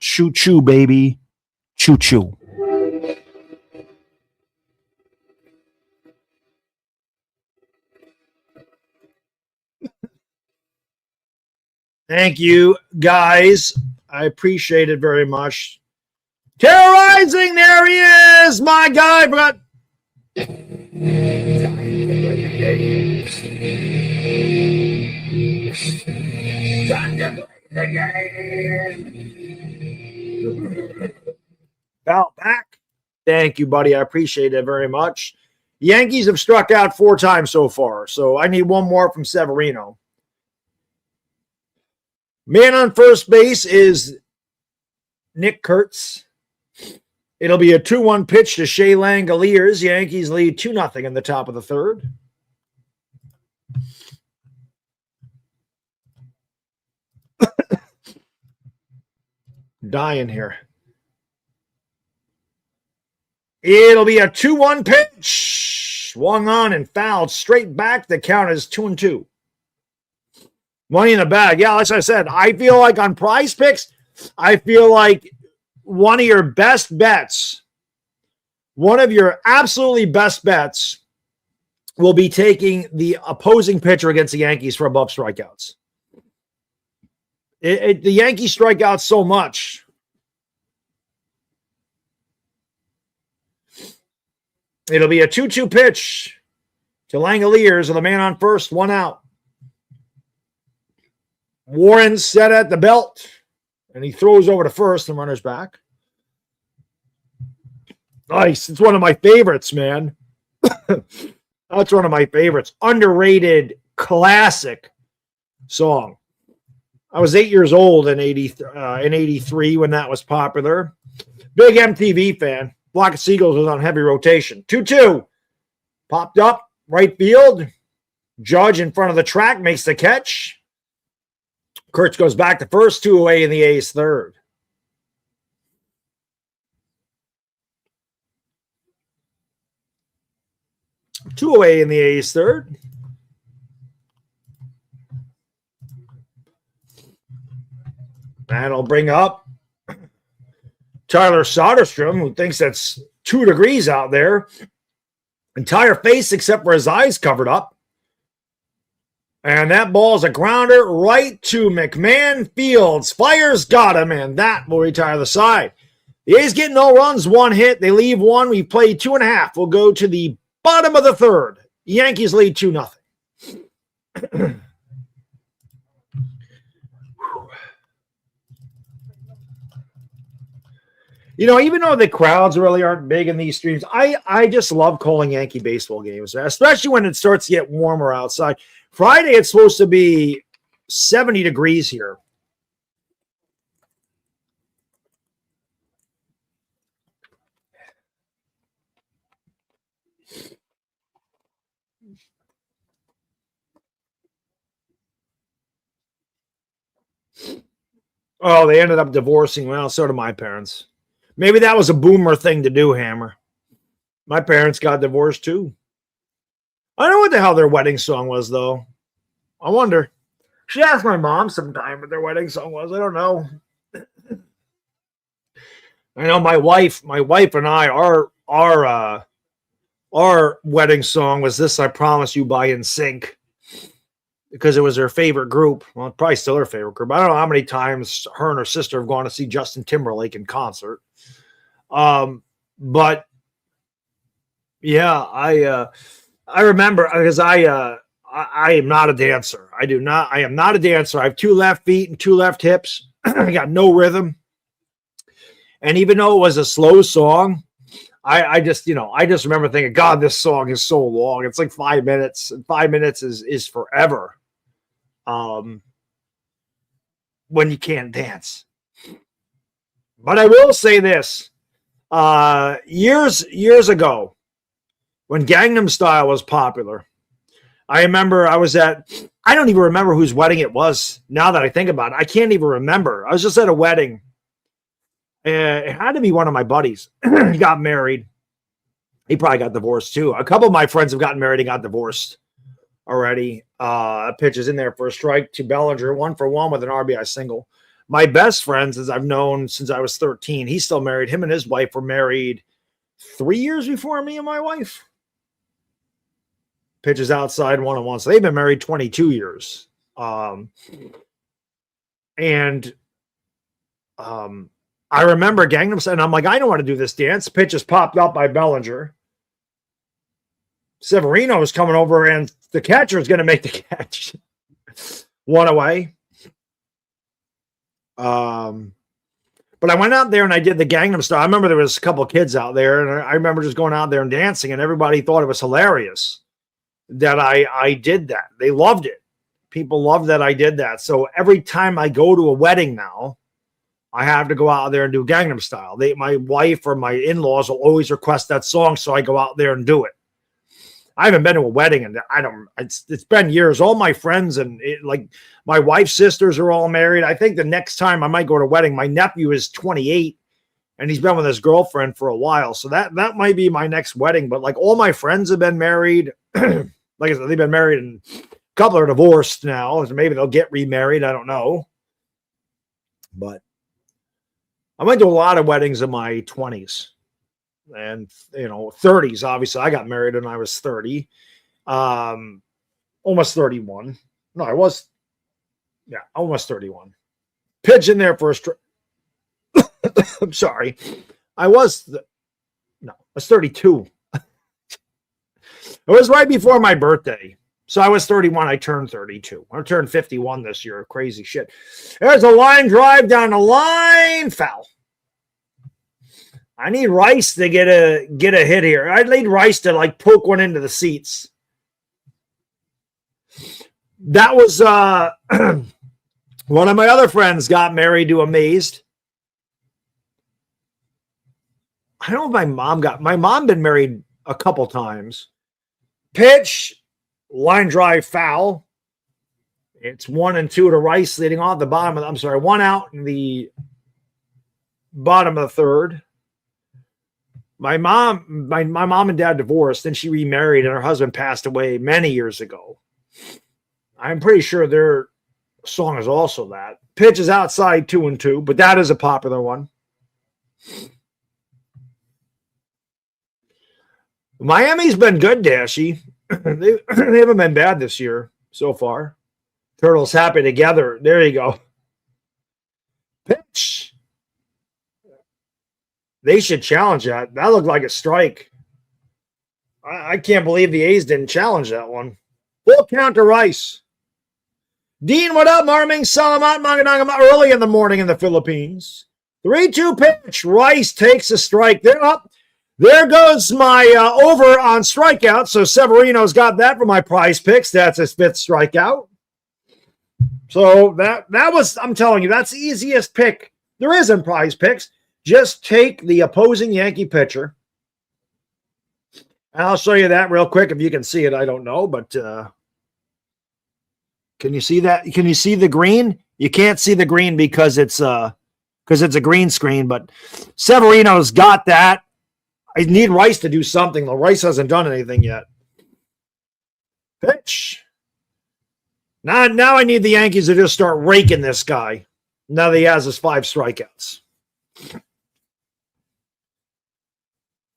Choo-choo, baby. Choo-choo. Thank you, guys. I appreciate it very much. Terrorizing, there he is, my guy. But Foul back. Thank you, buddy. I appreciate it very much. Yankees have struck out 4 times so far, so I need one more from Severino. Man on first base is Nick Kurtz. It'll be a 2-1 pitch to Shea Langoliers. Yankees lead 2-0 in the top of the third. Dying here. It'll be a 2-1 pitch. Swung on and fouled straight back. The count is 2-2. Money in the bag. Yeah, like I said, I feel like on PrizePicks, I feel like one of your best bets, one of your absolutely best bets will be taking the opposing pitcher against the Yankees for above strikeouts. The Yankees strike out so much. It'll be a 2-2 pitch to Langoliers with a man on first, 1 out. Warren set at the belt, and he throws over to first and runners back. Nice. It's one of my favorites, man. That's one of my favorites. Underrated, classic song. I was 8 years old in 83 when that was popular. Big MTV fan. Flock of Seagulls was on heavy rotation. 2-2. Popped up, right field. Judge in front of the track makes the catch. Kurtz goes back to first, 2 away in the A's third. Two away in the A's third. That'll bring up Tyler Soderstrom, who thinks that's 2 degrees out there. Entire face except for his eyes covered up. And that ball's a grounder right to McMahon Fields. Fires got him, and that will retire the side. The A's get no runs, 1 hit. They leave 1. We play 2.5. We'll go to the bottom of the third. Yankees lead 2-0. You know, even though the crowds really aren't big in these streams, I just love calling Yankee baseball games, especially when it starts to get warmer outside. Friday, it's supposed to be 70 degrees here. Oh, they ended up divorcing. Well, so did my parents. Maybe that was a boomer thing to do, Hammer. My parents got divorced too. I don't know what the hell their wedding song was, though. I wonder. She asked my mom sometime what their wedding song was. I don't know. I know my wife and I, our wedding song was This I Promise You by NSYNC, because it was her favorite group. Well, probably still her favorite group. I don't know how many times her and her sister have gone to see Justin Timberlake in concert. But yeah, I remember because I am not a dancer. I am not a dancer. I have 2 left feet and 2 left hips. I got no rhythm. And even though it was a slow song, I just remember thinking, God, this song is so long. It's like 5 minutes, and 5 minutes is forever. When you can't dance. But I will say this. Years ago, when Gangnam Style was popular, I remember I don't even remember whose wedding it was now that I think about it. I can't even remember. I was just at a wedding. It had to be one of my buddies. He got married. He probably got divorced too. A couple of my friends have gotten married and got divorced already. Pitches in there for a strike to Bellinger, 1-for-1 with an RBI single. My best friends, as I've known since I was 13, he's still married. Him and his wife were married 3 years before me and my wife. Pitches outside 1-1. So they've been married 22 years. I remember Gangnam Style, and I'm like, I don't want to do this dance. Pitch is popped up by Bellinger. Severino is coming over, and the catcher is going to make the catch. 1 away. But I went out there and I did the Gangnam Style. I remember there was a couple of kids out there, and I remember just going out there and dancing, and everybody thought it was hilarious that I did that. They loved it. People loved that I did that. So every time I go to a wedding now, I have to go out there and do Gangnam Style. My wife or my in-laws will always request that song, so I go out there and do it. I haven't been to a wedding, and it's been years. All my friends and like my wife's sisters are all married. I think the next time I might go to a wedding, my nephew is 28, and he's been with his girlfriend for a while. So that might be my next wedding. But like all my friends have been married. Like I said, they've been married, and a couple are divorced now. So maybe they'll get remarried. I don't know. But I went to a lot of weddings in my 20s. And 30s. Obviously, I got married when I was 30, almost 31. No, I was, almost 31. Pitch in there for a strike. I'm sorry, I was 32. It was right before my birthday, so I was 31. I turned 32. I turned 51 this year. Crazy shit. There's a line drive down the line, foul. I need Rice to get a hit here. I'd need Rice to like poke one into the seats. That was one of my other friends got married to Amazed. I don't know if my mom been married a couple times. Pitch, line drive, foul. It's 1-2 to Rice leading off the bottom of one out in the bottom of the third. My mom and dad divorced, and she remarried, and her husband passed away many years ago. I'm pretty sure their song is also that. Pitch is outside 2-2, but that is a popular one. Miami's been good, Dashy. They haven't been bad this year so far. Turtles happy together. There you go. Pitch. They should challenge that. That looked like a strike. I can't believe the A's didn't challenge that one. Full count to Rice. Dean, what up? Marming, Salamat, Manganangama, early in the morning in the Philippines. 3-2 pitch. Rice takes a strike. They're up. There goes my over on strikeout. So Severino's got that for my prize picks. That's his 5th strikeout. So that was, I'm telling you, that's the easiest pick there is in prize picks. Just take the opposing Yankee pitcher. And I'll show you that real quick if you can see it. I don't know, but can you see that? Can you see the green? You can't see the green because it's a green screen, but Severino's got that. I need Rice to do something, though. Rice hasn't done anything yet. Pitch. Now I need the Yankees to just start raking this guy. Now that he has his 5 strikeouts.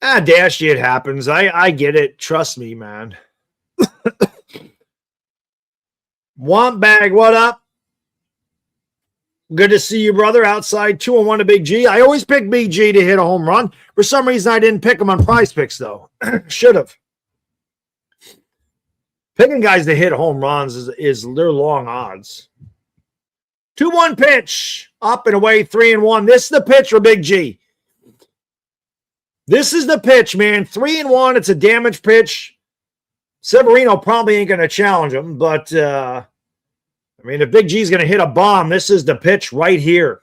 Dashy, it happens. I get it. Trust me, man. Womp bag, what up? Good to see you, brother. Outside 2-1 to Big G. I always pick Big G to hit a home run. For some reason, I didn't pick him on PrizePicks, though. Should have. Picking guys to hit home runs is they're long odds. 2-1 pitch. Up and away, 3-1. This is the pitch for Big G. This is the pitch, man. 3-1. It's a damage pitch. Severino probably ain't going to challenge him, but if Big G's going to hit a bomb, this is the pitch right here.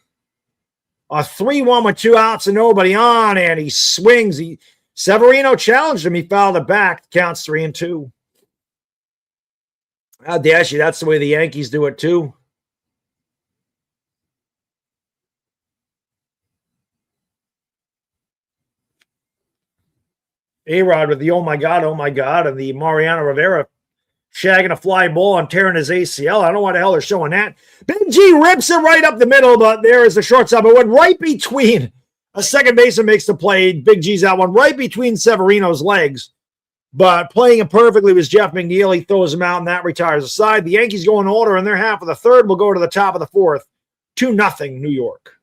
A 3-1 with 2 outs and nobody on, and he swings. Severino challenged him. He fouled it back. Counts 3-2. I'll dash you. That's the way the Yankees do it, too. A-Rod with the oh my God, and the Mariano Rivera shagging a fly ball and tearing his ACL. I don't know why the hell they're showing that. Big G rips it right up the middle, but there is the shortstop. It went right between. A second baseman makes the play. Big G's out one right between Severino's legs. But playing it perfectly was Jeff McNeil. He throws him out, and that retires the side. The Yankees go in order, and their half of the third will go to the top of the fourth. 2-0 New York.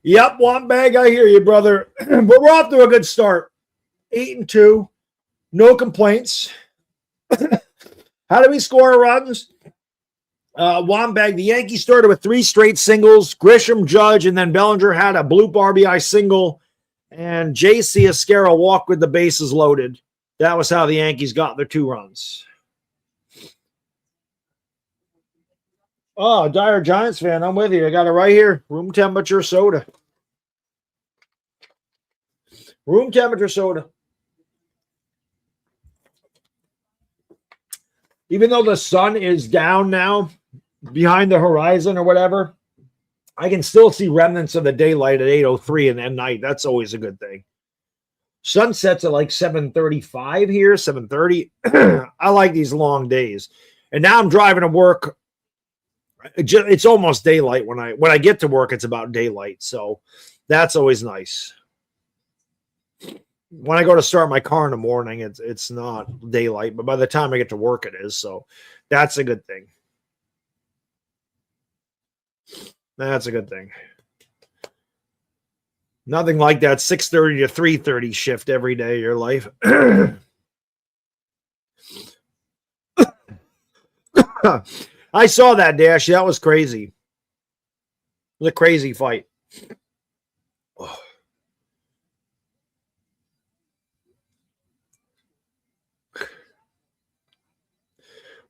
Yep, one bag. I hear you, brother. But we're off to a good start. 8-2. No complaints. How do we score runs? Wambag, the Yankees started with 3 straight singles. Grisham, Judge, and then Bellinger had a bloop RBI single. And J.C. Esquero walked with the bases loaded. That was how the Yankees got their 2 runs. Oh, Dire Giants fan, I'm with you. I got it right here. Room temperature soda. Room temperature soda. Even though the sun is down now, behind the horizon or whatever, I can still see remnants of the daylight at 8:03 and at night. That's always a good thing. Sunsets at like 7:35 here, 7:30. I like these long days. And now I'm driving to work. It's almost daylight when I get to work. It's about daylight, so that's always nice. When I go to start my car in the morning, it's not daylight, but by the time I get to work, it is. So that's a good thing. That's a good thing. Nothing like that 6:30 to 3:30 shift every day of your life. I saw that, Dash. That was crazy. It was a crazy fight. Oh.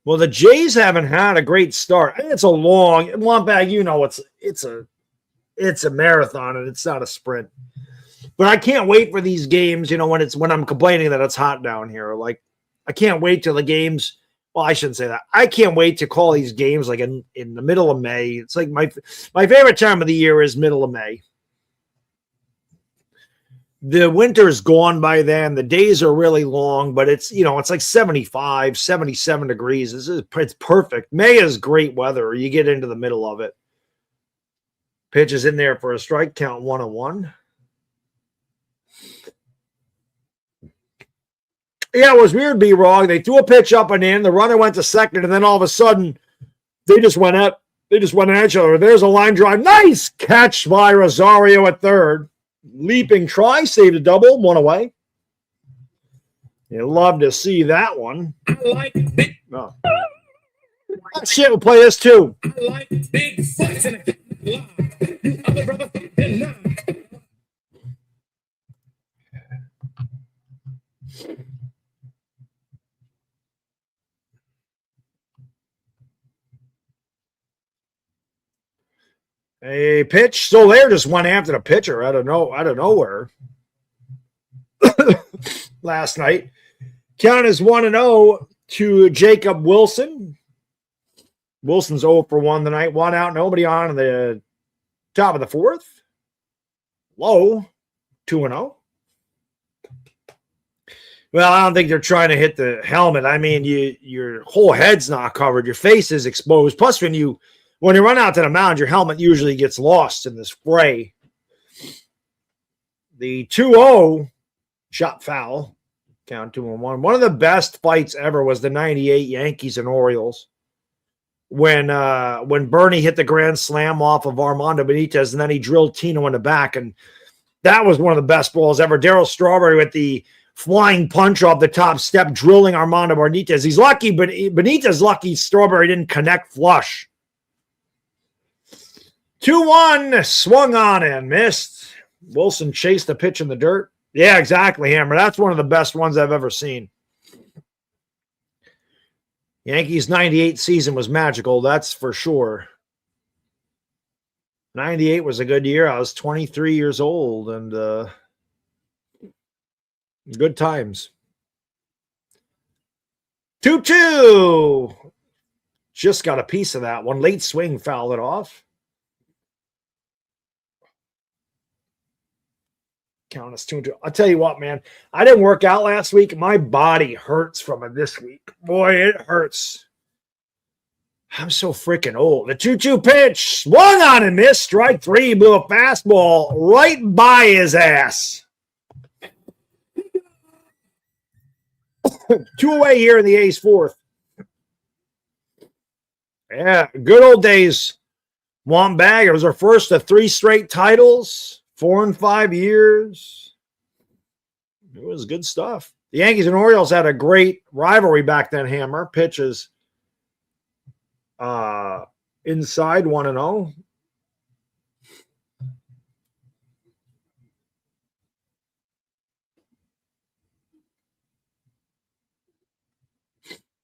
Well, the Jays haven't had a great start. It's a long Wambag, you know, it's a marathon and it's not a sprint. But I can't wait for these games, you know, when I'm complaining that it's hot down here. Like, I can't wait till the games. Well, I shouldn't say that. I can't wait to call these games like in the middle of May. It's like my favorite time of the year is middle of May. The winter's gone by then. The days are really long, but it's like 75, 77 degrees. It's perfect. May is great weather. You get into the middle of it. Pitch is in there for a strike, count 1-1. Yeah, it was weird, B-Rog. They threw a pitch up and in. The runner went to second, and then all of a sudden, they just went at each other. There's a line drive. Nice catch by Rosario at third. Leaping try, saved a double, 1 away. You'd love to see that one. I like big. Oh. Shit, we'll play this too. I like big fights and other brother did A pitch. So there just went after the pitcher. I don't know. Out of nowhere. Last night. Count is 1-0 to Jacob Wilson. Wilson's 0 for 1 tonight. 1 out, nobody on in the top of the fourth. Low. 2-0. Well, I don't think they're trying to hit the helmet. I mean, your whole head's not covered. Your face is exposed. Plus, when you run out to the mound, your helmet usually gets lost in this fray. The 2-0 shot foul. Count 2-1. One of the best fights ever was the 98 Yankees and Orioles. when Bernie hit the grand slam off of Armando Benitez, and then he drilled Tino in the back, and that was one of the best balls ever. Darryl Strawberry with the flying punch off the top step, drilling Armando Benitez. He's lucky, but Benitez lucky Strawberry didn't connect flush. 2-1, swung on and missed. Wilson chased the pitch in the dirt. Yeah, exactly, Hammer. That's one of the best ones I've ever seen. Yankees 98 season was magical, that's for sure. 98 was a good year. I was 23 years old, and good times. 2-2. Just got a piece of that one. Late swing, fouled it off. Count us 2-2. I'll tell you what, man. I didn't work out last week. My body hurts from it this week. Boy, it hurts. I'm so freaking old. The 2-2 pitch. Swung on and missed. Strike three. Blew a fastball right by his ass. 2 away here in the A's fourth. Yeah, good old days. Wambag. It was our first of 3 straight titles. 4 and 5 years. It was good stuff. The Yankees and Orioles had a great rivalry back then, Hammer. Pitches inside 1-0.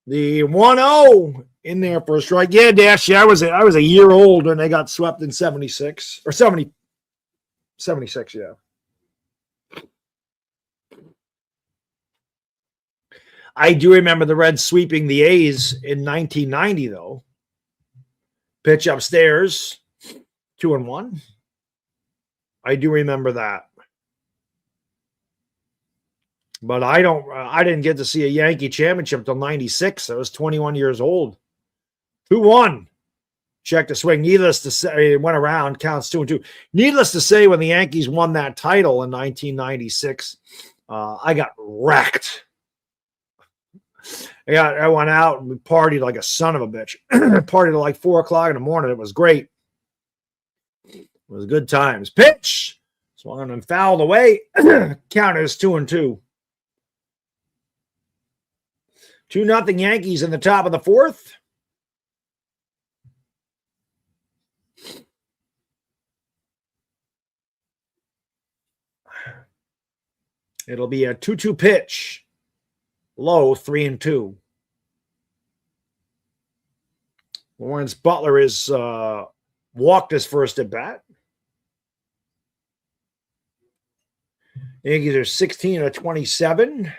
The 1-0 in there for a strike. Yeah, Dash. Yeah, I was a year old when they got swept in 76 or 76, yeah. I do remember the Reds sweeping the A's in 1990, though. Pitch upstairs, 2-1. I do remember that. But I didn't get to see a Yankee championship till 96. I was 21 years old. 2-1. Check the swing. Needless to say, it went around, counts 2-2. Needless to say, when the Yankees won that title in 1996, I got wrecked. I went out and we partied like a son of a bitch. Partied at like 4 o'clock in the morning. It was great. It was good times. Pitch. Swung and fouled away. Count is 2-2. 2-0 Yankees in the top of the fourth. It'll be a 2-2 pitch. Low, 3-2. Lawrence Butler is walked his first at bat. Yankees are 16 of 27.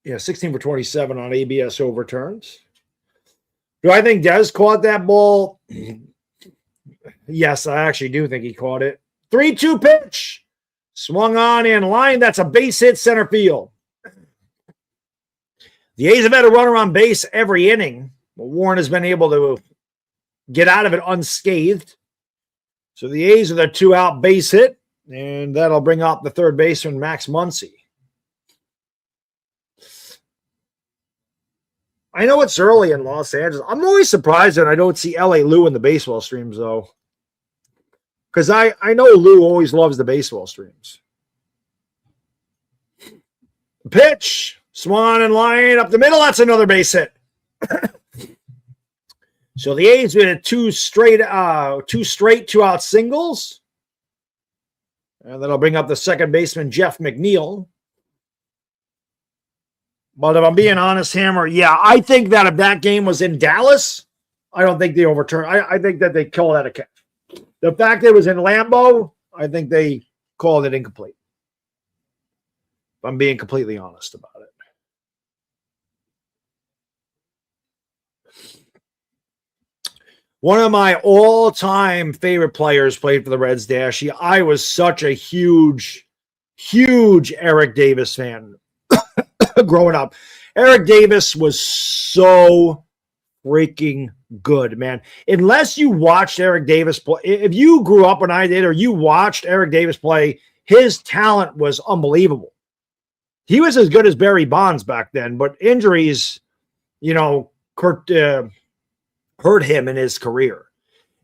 Yeah, 16 for 27 on ABS overturns. Do I think Dez caught that ball? Yes, I actually do think he caught it. 3-2 pitch. Swung on in line. That's a base hit center field. The A's have had a runner on base every inning, but Warren has been able to get out of it unscathed. So the A's are the 2-out base hit, and that'll bring up the third baseman, Max Muncy. I know it's early in Los Angeles. I'm always surprised that I don't see L.A. Lou in the baseball streams, though. Because I know Lou always loves the baseball streams. Pitch. Swung in line up the middle. That's another base hit. So the A's with 2 straight 2-out singles. And that'll bring up the second baseman, Jeff McNeil. But if I'm being honest, Hammer, yeah, I think that if that game was in Dallas, I don't think they overturn. I think that they call that a catch. The fact that it was in Lambeau, I think they called it incomplete. If I'm being completely honest about it. One of my all-time favorite players played for the Reds, Dashy. I was such a huge Eric Davis fan growing up. Eric Davis was so freaking good, man. Unless you watched Eric Davis play, if you grew up when I did or you watched Eric Davis play, his talent was unbelievable. He was as good as Barry Bonds back then, but injuries, hurt him in his career.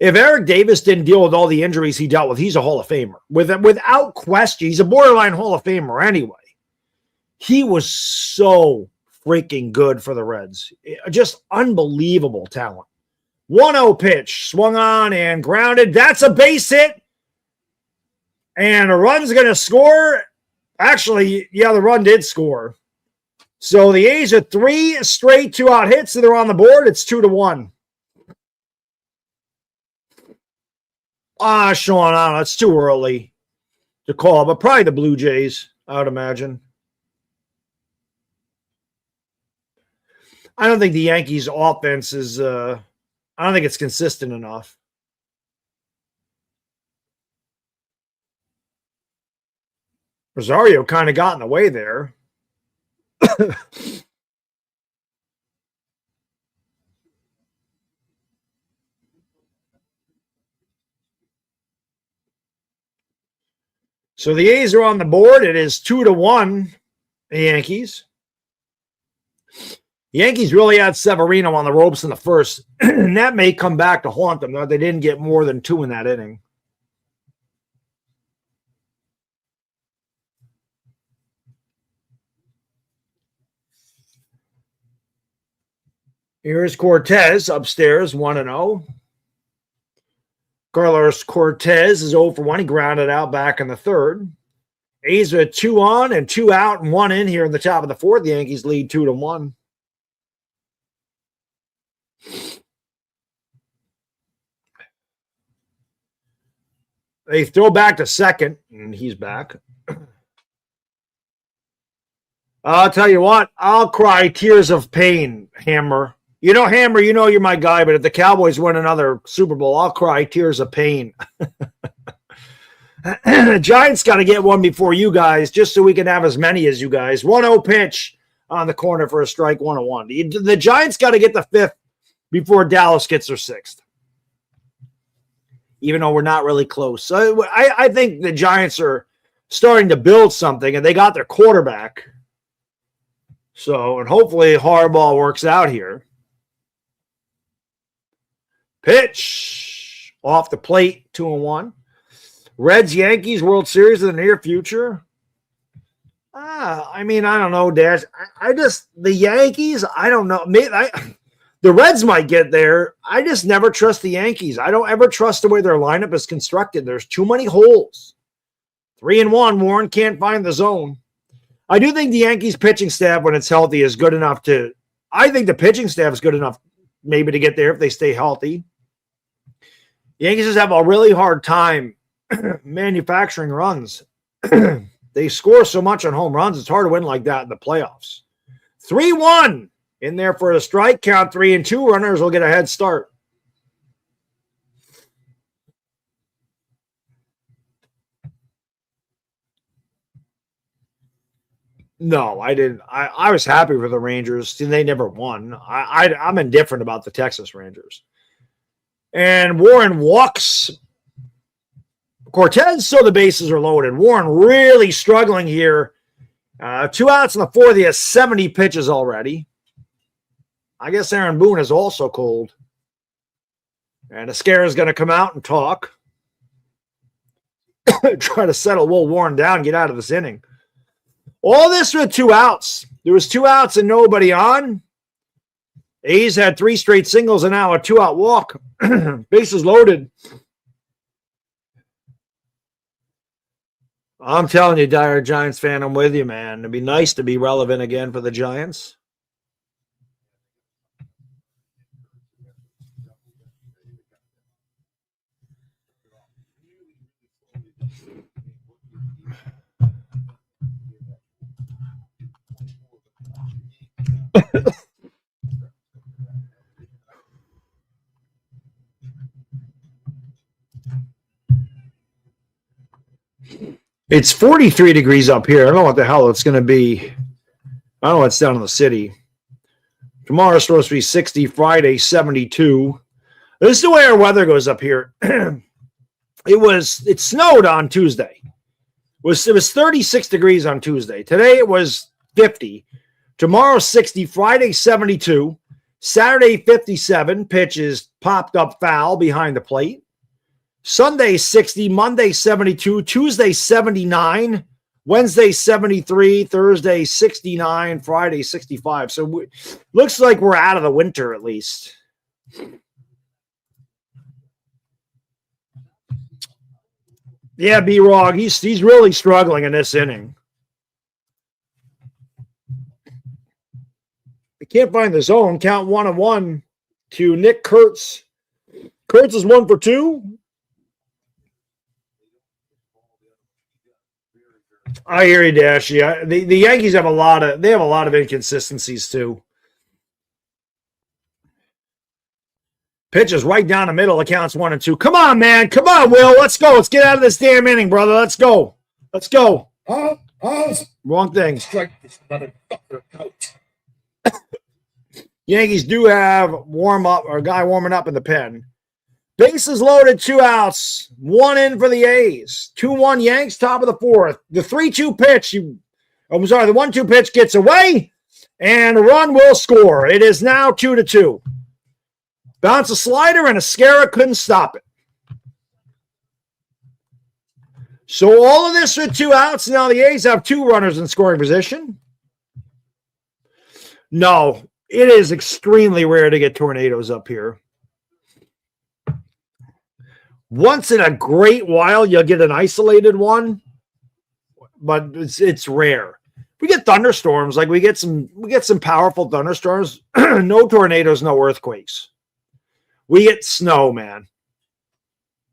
If Eric Davis didn't deal with all the injuries he dealt with, he's a Hall of Famer. Without question, he's a borderline Hall of Famer anyway. He was so freaking good for the Reds. Just unbelievable talent. 1-0 pitch, swung on and grounded. That's a base hit. And a run's going to score. Actually, yeah, the run did score. So the A's are 3 straight 2-out hits, and they're on the board. It's 2-1. Sean, I don't know. It's too early to call, but probably the Blue Jays, I would imagine. I don't think the Yankees' offense is I don't think it's consistent enough. Rosario kind of got in the way there. So the A's are on the board. It is 2-1, the Yankees. The Yankees really had Severino on the ropes in the first, and that may come back to haunt them. They didn't get more than 2 in that inning. Here's Cortez upstairs, 1-0. Carlos Cortez is 0 for 1. He grounded out back in the third. A's are 2 on and 2 out and 1 in here in the top of the fourth. The Yankees lead 2-1. They throw back to second, and he's back. I'll tell you what, I'll cry tears of pain, Hammer. Hammer, you're my guy, but if the Cowboys win another Super Bowl, I'll cry tears of pain. The Giants got to get one before you guys, just so we can have as many as you guys. 1-0 pitch on the corner for a strike, 1-1. The Giants got to get the 5th before Dallas gets their 6th. Even though we're not really close. So I think the Giants are starting to build something, and they got their quarterback. So, and hopefully Harbaugh works out here. Pitch off the plate, 2-1. Reds, Yankees, World Series in the near future. I don't know, Dash. The Yankees, I don't know. The Reds might get there. I just never trust the Yankees. I don't ever trust the way their lineup is constructed. There's too many holes. 3-1, Warren can't find the zone. I do think the Yankees pitching staff, when it's healthy, is good enough to – I think the pitching staff is good enough maybe to get there if they stay healthy. The Yankees just have a really hard time manufacturing runs. They score so much on home runs, it's hard to win like that in the playoffs. 3-1 in there for a strike count, 3-2. Runners will get a head start. No, I didn't. I was happy for the Rangers. They never won. I'm indifferent about the Texas Rangers. And Warren walks Cortez, so the bases are loaded. Warren really struggling here. 2 outs in the fourth. He has 70 pitches already. I guess Aaron Boone is also cold. And Esquerra is going to come out and talk. Try to settle Will Warren down, get out of this inning. All this with 2 outs. There was 2 outs and nobody on. A's had 3 straight singles and now a 2-out walk. Bases loaded. I'm telling you, dire Giants fan, I'm with you, man. It'd be nice to be relevant again for the Giants. It's 43 degrees up here. I don't know what the hell it's going to be. I don't know what's down in the city. Tomorrow's supposed to be 60, Friday 72. This is the way our weather goes up here. It snowed on Tuesday. It was 36 degrees on Tuesday. Today it was 50. Tomorrow, 60. Friday, 72. Saturday, 57. Pitch is popped up foul behind the plate. Sunday, 60. Monday, 72. Tuesday, 79. Wednesday, 73. Thursday, 69. Friday, 65. So looks like we're out of the winter at least. Yeah, B-Rog, he's really struggling in this inning. I can't find the zone. Count 1-1 to Nick Kurtz. Kurtz is 1 for 2. I hear you, Dash. Yeah, the Yankees have a lot of inconsistencies too. Pitch is right down the middle. It counts 1 and 2. Come on, man. Come on, Will. Let's go. Let's get out of this damn inning, brother. Let's go. Let's go. Wrong thing. Strike this motherfucker out. Yankees do have a guy warming up in the pen. Bases loaded, 2 outs, 1 in for the A's. 2-1 Yanks, top of the 4th. The 3-2 pitch, the 1-2 pitch gets away, and a run will score. It is now 2-2. Bounce a slider, and Escara couldn't stop it. So all of this with 2 outs. Now the A's have 2 runners in scoring position. No, it is extremely rare to get tornadoes up here. Once in a great while, you'll get an isolated one, but it's rare. We get thunderstorms, like we get some powerful thunderstorms. No tornadoes, no earthquakes. We get snow, man.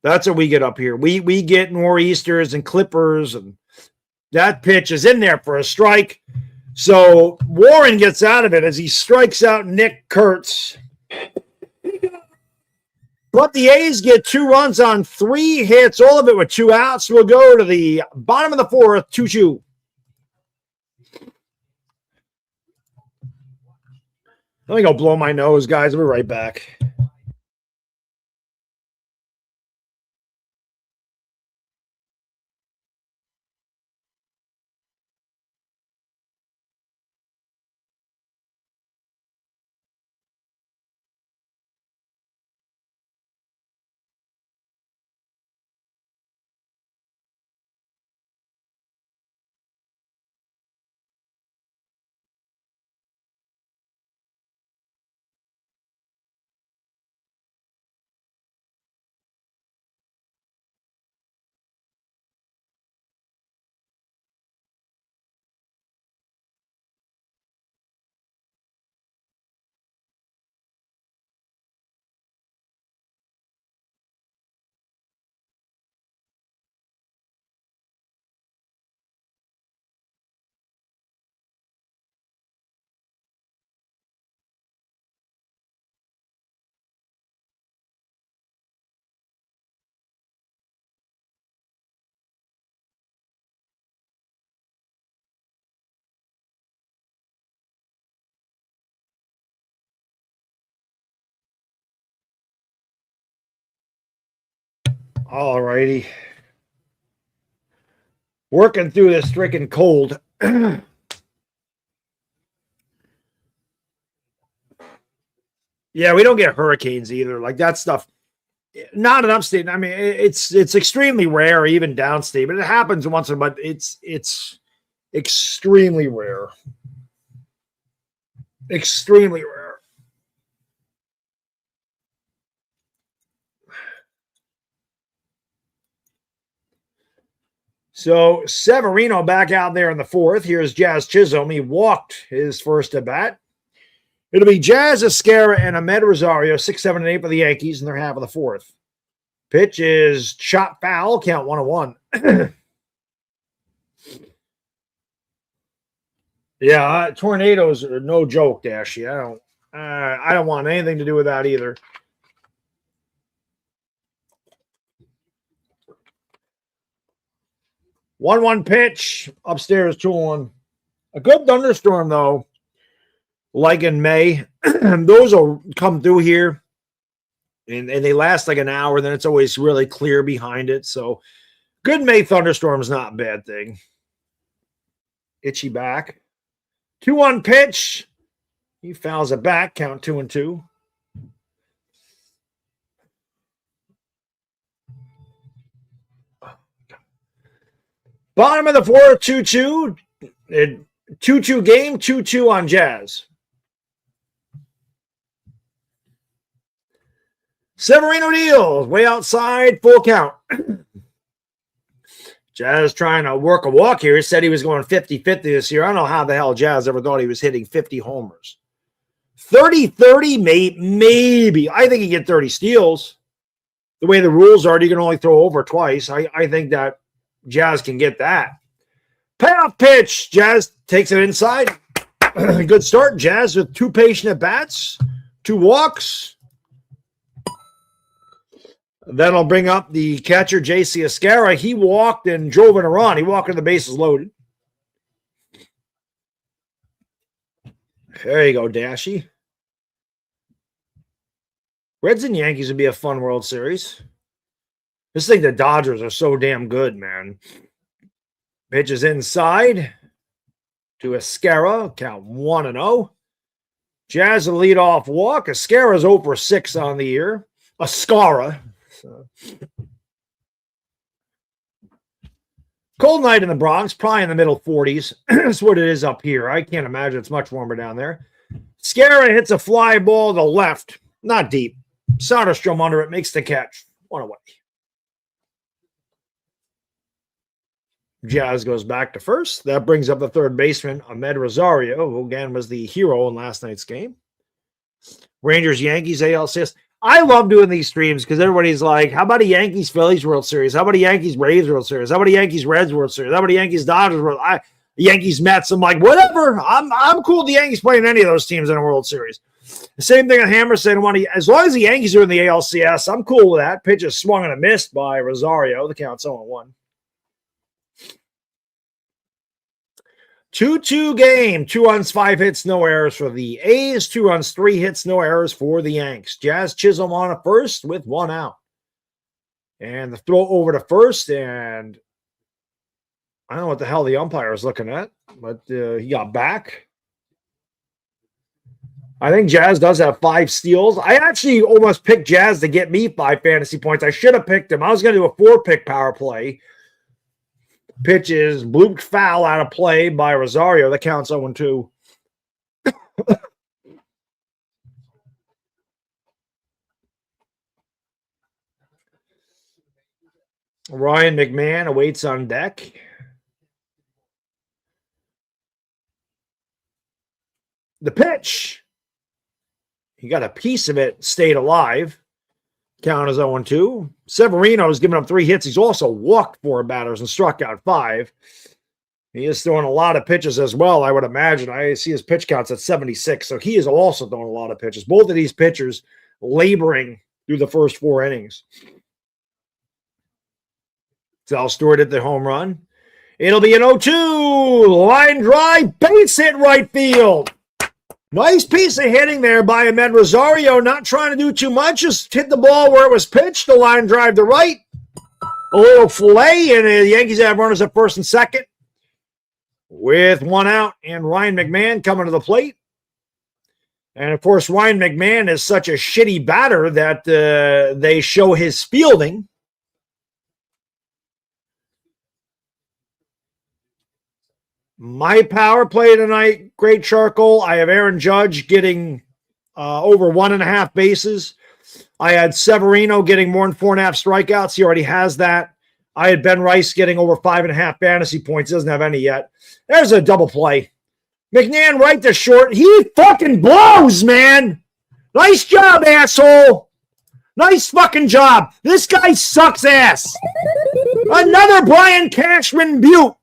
That's what we get up here. We get nor'easters and clippers, and that pitch is in there for a strike. So Warren gets out of it as he strikes out Nick Kurtz. But the A's get 2 runs on 3 hits, all of it with 2 outs. We'll go to the bottom of the 4th, 2-2. Let me go blow my nose, guys. I'll be right back. All righty. Working through this freaking cold. Yeah, we don't get hurricanes either. Like that stuff, not in upstate. I mean, it's extremely rare, even downstate, but it happens once in a while. It's extremely rare. Extremely rare. So Severino back out there in the 4th. Here's Jazz Chisholm. He walked his first at bat. It'll be Jazz, Escara, and Ahmed Rosario, 6, 7, and 8 for the Yankees in their half of the 4th. Pitch is shot foul, count 1-1. Yeah, tornadoes are no joke, Dashy. I don't want anything to do with that either. One pitch upstairs, 2-1. A good thunderstorm though, like in May. Those will come through here, and they last like an hour. Then it's always really clear behind it. So, good May thunderstorm is not a bad thing. Itchy back. 2-1 pitch. He fouls it back. Count 2-2. Bottom of the fourth, 2-2. 2-2 game, 2-2 on Jazz. Severino deals. Way outside, full count. Jazz trying to work a walk here. He said he was going 50-50 this year. I don't know how the hell Jazz ever thought he was hitting 50 homers. 30-30, maybe. I think he get 30 steals. The way the rules are, you can only throw over twice. I think that Jazz can get that. Payoff pitch. Jazz takes it inside. Good start. Jazz with 2 patient at bats, 2 walks. That'll bring up the catcher, J.C. Escara. He walked and drove in a run. He walked and the bases loaded. There you go, Dashy. Reds and Yankees would be a fun World Series. Just think the Dodgers are so damn good, man. Pitches inside to Escara. Count 1-0. Jazz will lead off walk. Escara's 0 for 6 on the year. Escara. So. Cold night in the Bronx, probably in the middle 40s. That's what it is up here. I can't imagine it's much warmer down there. Escara hits a fly ball to the left. Not deep. Soderstrom under it, makes the catch. 1 away. Jazz goes back to first. That brings up the third baseman, Ahmed Rosario, who again was the hero in last night's game. Rangers, Yankees, ALCS. I love doing these streams because everybody's like, how about a Yankees Phillies World Series? How about a Yankees Braves World Series? How about a Yankees Reds World Series? How about a Yankees Dodgers World? Yankees Mets. I'm like, whatever. I'm cool with the Yankees playing any of those teams in a World Series. The same thing with Hammer saying, as long as the Yankees are in the ALCS, I'm cool with that. Pitch is swung and a missed by Rosario. The count's 0-1. 2-2 game. 2 runs, 5 hits, no errors for the A's. 2 runs, 3 hits, no errors for the Yanks. Jazz Chisholm on a first with 1 out. And the throw over to first, and I don't know what the hell the umpire is looking at, but he got back. I think Jazz does have 5 steals. I actually almost picked Jazz to get me 5 fantasy points. I should have picked him. I was going to do a 4-pick power play. Pitch is blooped foul out of play by Rosario. That counts 0-2. Ryan McMahon awaits on deck. The pitch. He got a piece of it, stayed alive. Count is 0-2. Severino has given up 3 hits. He's also walked 4 batters and struck out 5. He is throwing a lot of pitches as well, I would imagine. I see his pitch counts at 76, so he is also throwing a lot of pitches. Both of these pitchers laboring through the first 4 innings. Sal Stewart hit the home run. It'll be an 0-2. Line drive, base hit right field. Nice piece of hitting there by Ahmed Rosario. Not trying to do too much. Just hit the ball where it was pitched. The line drive to right. A little fillet, and the Yankees have runners at first and second with 1 out, and Ryan McMahon coming to the plate. And, of course, Ryan McMahon is such a shitty batter that they show his fielding. My power play tonight, great charcoal. I have Aaron Judge getting over 1.5 bases. I had Severino getting more than 4.5 strikeouts. He already has that. I had Ben Rice getting over 5.5 fantasy points. Doesn't have any yet. There's a double play. McNair right to short. He fucking blows, man. Nice job, asshole. Nice fucking job. This guy sucks ass. Another Brian Cashman Butte.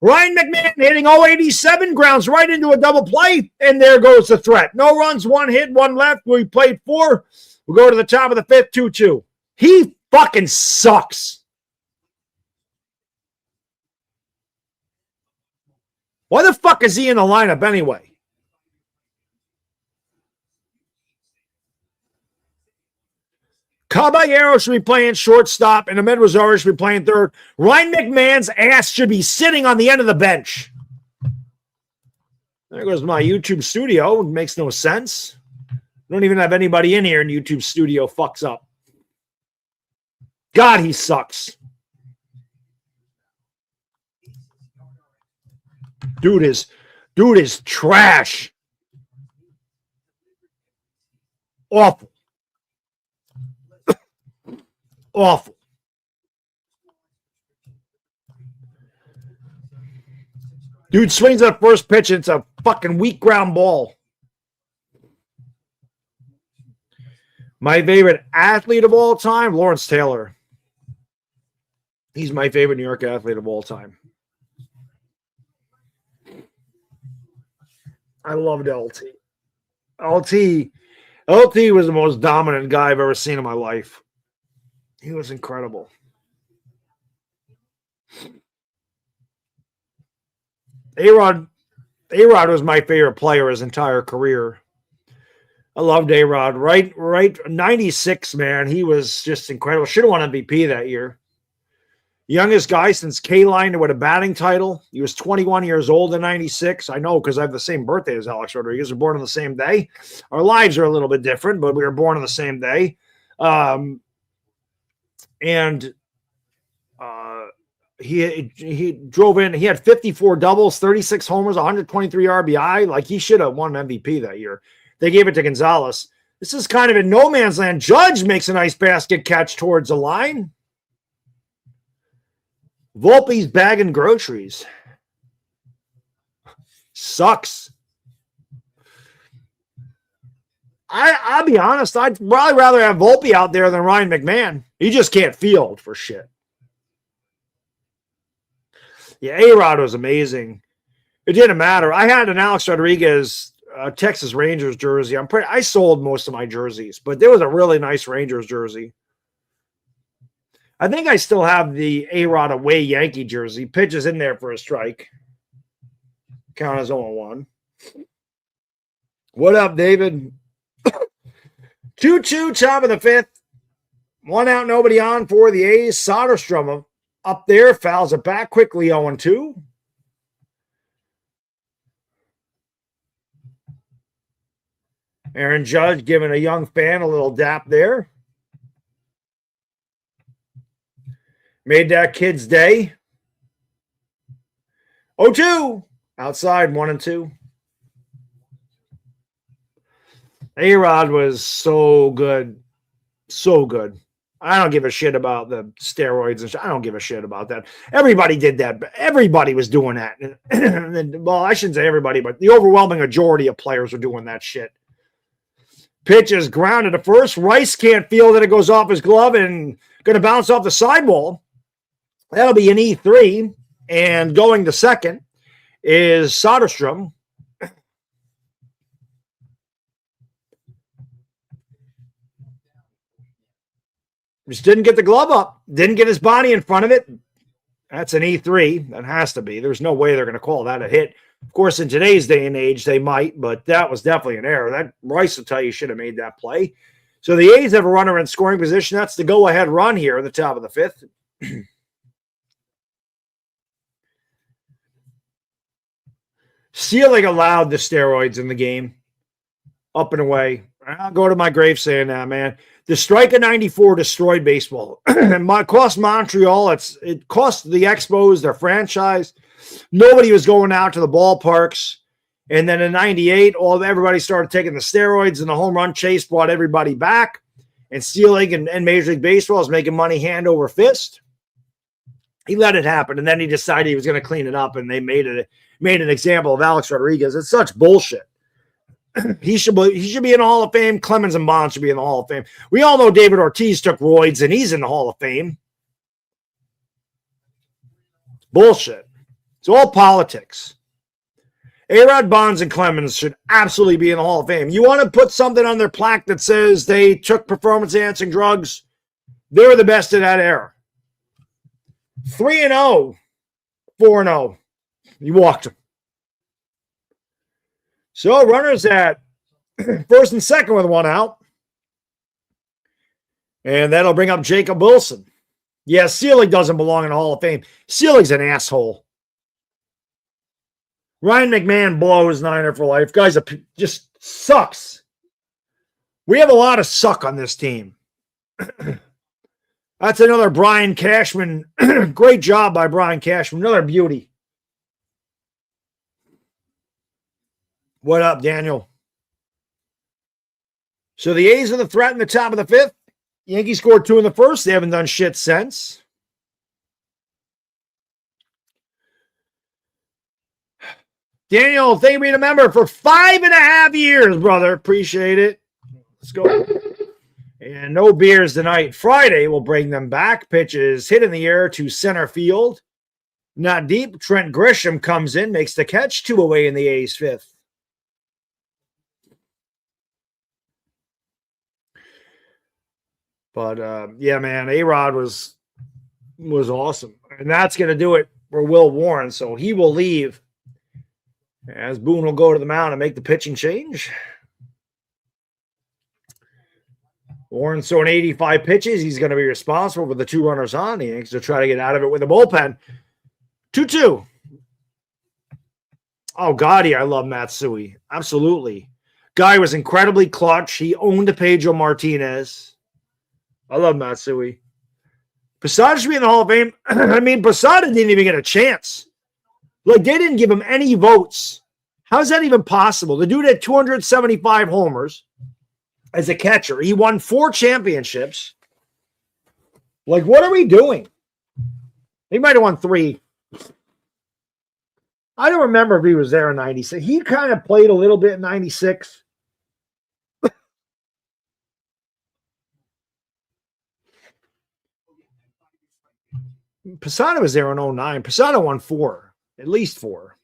Ryan McMahon hitting 087, grounds right into a double play, and there goes the threat. No runs, 1 hit, 1 left. We played 4. We'll go to the top of the 5th, 2-2. He fucking sucks. Why the fuck is he in the lineup anyway? Caballero should be playing shortstop, and Ahmed Rosario should be playing third. Ryan McMahon's ass should be sitting on the end of the bench. There goes my YouTube studio. It makes no sense. I don't even have anybody in here, and YouTube studio fucks up. God, he sucks. Dude is trash. Awful. Awful. Dude swings that first pitch. It's a fucking weak ground ball. My favorite athlete of all time, Lawrence Taylor. He's my favorite New York athlete of all time. I loved LT. LT was the most dominant guy I've ever seen in my life. He was incredible. A-Rod was my favorite player his entire career. I loved A-Rod. Right, 96, man. He was just incredible. Should have won MVP that year. Youngest guy since K-Line to win a batting title. He was 21 years old in 96. I know because I have the same birthday as Alex Rodriguez. We're born on the same day. Our lives are a little bit different, but we were born on the same day. He drove in. He had 54 doubles, 36 homers, 123 RBI. Like, he should have won MVP that year. They gave it to Gonzalez. This is kind of in no man's land. Judge makes a nice basket catch towards the line. Volpe's bagging groceries. Sucks. I'll be honest. I'd probably rather have Volpe out there than Ryan McMahon. He just can't field for shit. Yeah, A-Rod was amazing. It didn't matter. I had an Alex Rodriguez Texas Rangers jersey. I sold most of my jerseys, but there was a really nice Rangers jersey. I think I still have the A-Rod away Yankee jersey. Pitches in there for a strike. Count as 0-1. What up, David? 2-2, top of the fifth. 1 out, nobody on for the A's. Soderstrom up there, fouls it back quickly, 0-2. Aaron Judge giving a young fan a little dap there. Made that kid's day. 0-2. Outside, 1-2. A-Rod was so good. So good. I don't give a shit about the steroids and shit. I don't give a shit about that. Everybody did that. Everybody was doing that. Well, I shouldn't say everybody, but the overwhelming majority of players were doing that shit. Pitch is grounded to first. Rice can't field it. It goes off his glove and going to bounce off the sidewall. That'll be an E3. And going to second is Soderstrom. Just didn't get the glove up. Didn't get his body in front of it. That's an E3. That has to be. There's no way they're going to call that a hit. Of course, in today's day and age, they might, but that was definitely an error. That Rice will tell you should have made that play. So the A's have a runner in scoring position. That's the go-ahead run here at the top of the fifth. Sealing allowed the steroids in the game. Up and away. I'll go to my grave saying that, man. The strike of 94 destroyed baseball. It cost Montreal. It cost the Expos, their franchise. Nobody was going out to the ballparks. And then in 98, everybody started taking the steroids, and the home run chase brought everybody back. And Sealing and Major League Baseball is making money hand over fist. He let it happen, and then he decided he was going to clean it up, and they made an example of Alex Rodriguez. It's such bullshit. He should be in the Hall of Fame. Clemens and Bond should be in the Hall of Fame. We all know David Ortiz took roids, and he's in the Hall of Fame. Bullshit. It's all politics. A-Rod, Bonds, and Clemens should absolutely be in the Hall of Fame. You want to put something on their plaque that says they took performance-enhancing drugs? They were the best in that era. 3-0, 4-0. You walked them. So runners at first and second with 1 out. And that'll bring up Jacob Wilson. Yeah, Sealing doesn't belong in the Hall of Fame. Sealing's an asshole. Ryan McMahon blows Niner for life. Guys, just sucks. We have a lot of suck on this team. That's another Brian Cashman. Great job by Brian Cashman. Another beauty. What up, Daniel? So the A's are the threat in the top of the fifth. Yankees scored 2 in the first. They haven't done shit since. Daniel, thank you for being a member for 5.5 years, brother. Appreciate it. Let's go. And no beers tonight. Friday, we'll bring them back. Pitches hit in the air to center field. Not deep. Trent Grisham comes in, makes the catch. 2 away in the A's fifth. But, yeah, man, A-Rod was awesome. And that's going to do it for Will Warren. So he will leave as Boone will go to the mound and make the pitching change. Warren's throwing 85 pitches. He's going to be responsible for the 2 runners on. The Yankees will try to get out of it with a bullpen. 2-2. Oh, God, I love Matsui. Absolutely. Guy was incredibly clutch. He owned Pedro Martinez. I love Matsui. Posada should be in the Hall of Fame. I mean, Posada didn't even get a chance. Like, they didn't give him any votes. How is that even possible? The dude had 275 homers as a catcher. He won 4 championships. Like, what are we doing? He might have won 3. I don't remember if he was there in 96. He kind of played a little bit in 96. Posada was there in 09. Posada won 4. At least 4.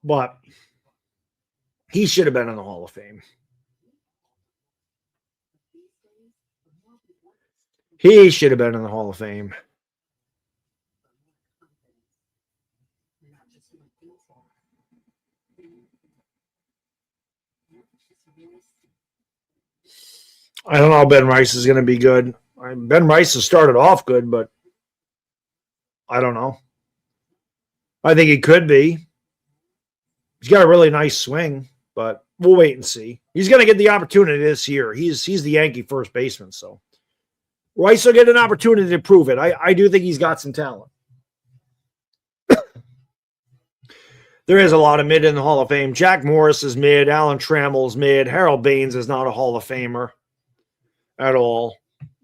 But he should have been in the Hall of Fame. He should have been in the Hall of Fame. I don't know. Ben Rice is going to be good. Ben Rice has started off good, but I don't know. I think he could be. He's got a really nice swing, but we'll wait and see. He's going to get the opportunity this year. He's the Yankee first baseman, so Rice will get an opportunity to prove it. I do think he's got some talent. There is a lot of mid in the Hall of Fame. Jack Morris is mid. Alan Trammell's mid. Harold Baines is not a Hall of Famer at all.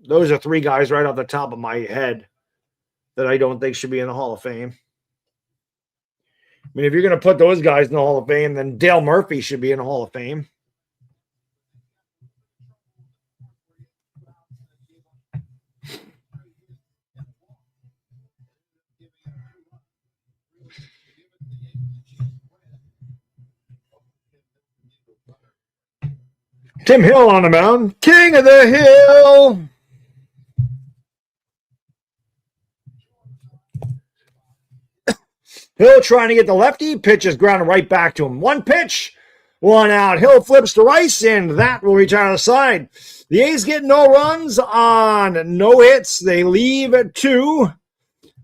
Those are 3 guys right off the top of my head that I don't think should be in the Hall of Fame. I mean, if you're going to put those guys in the Hall of Fame, then Dale Murphy should be in the Hall of Fame. Tim Hill on the mound. King of the Hill. Hill trying to get the lefty. Pitch is grounded right back to him. 1 pitch, 1 out. Hill flips to Rice, and that will retire the side. The A's get no runs on no hits. They leave at 2.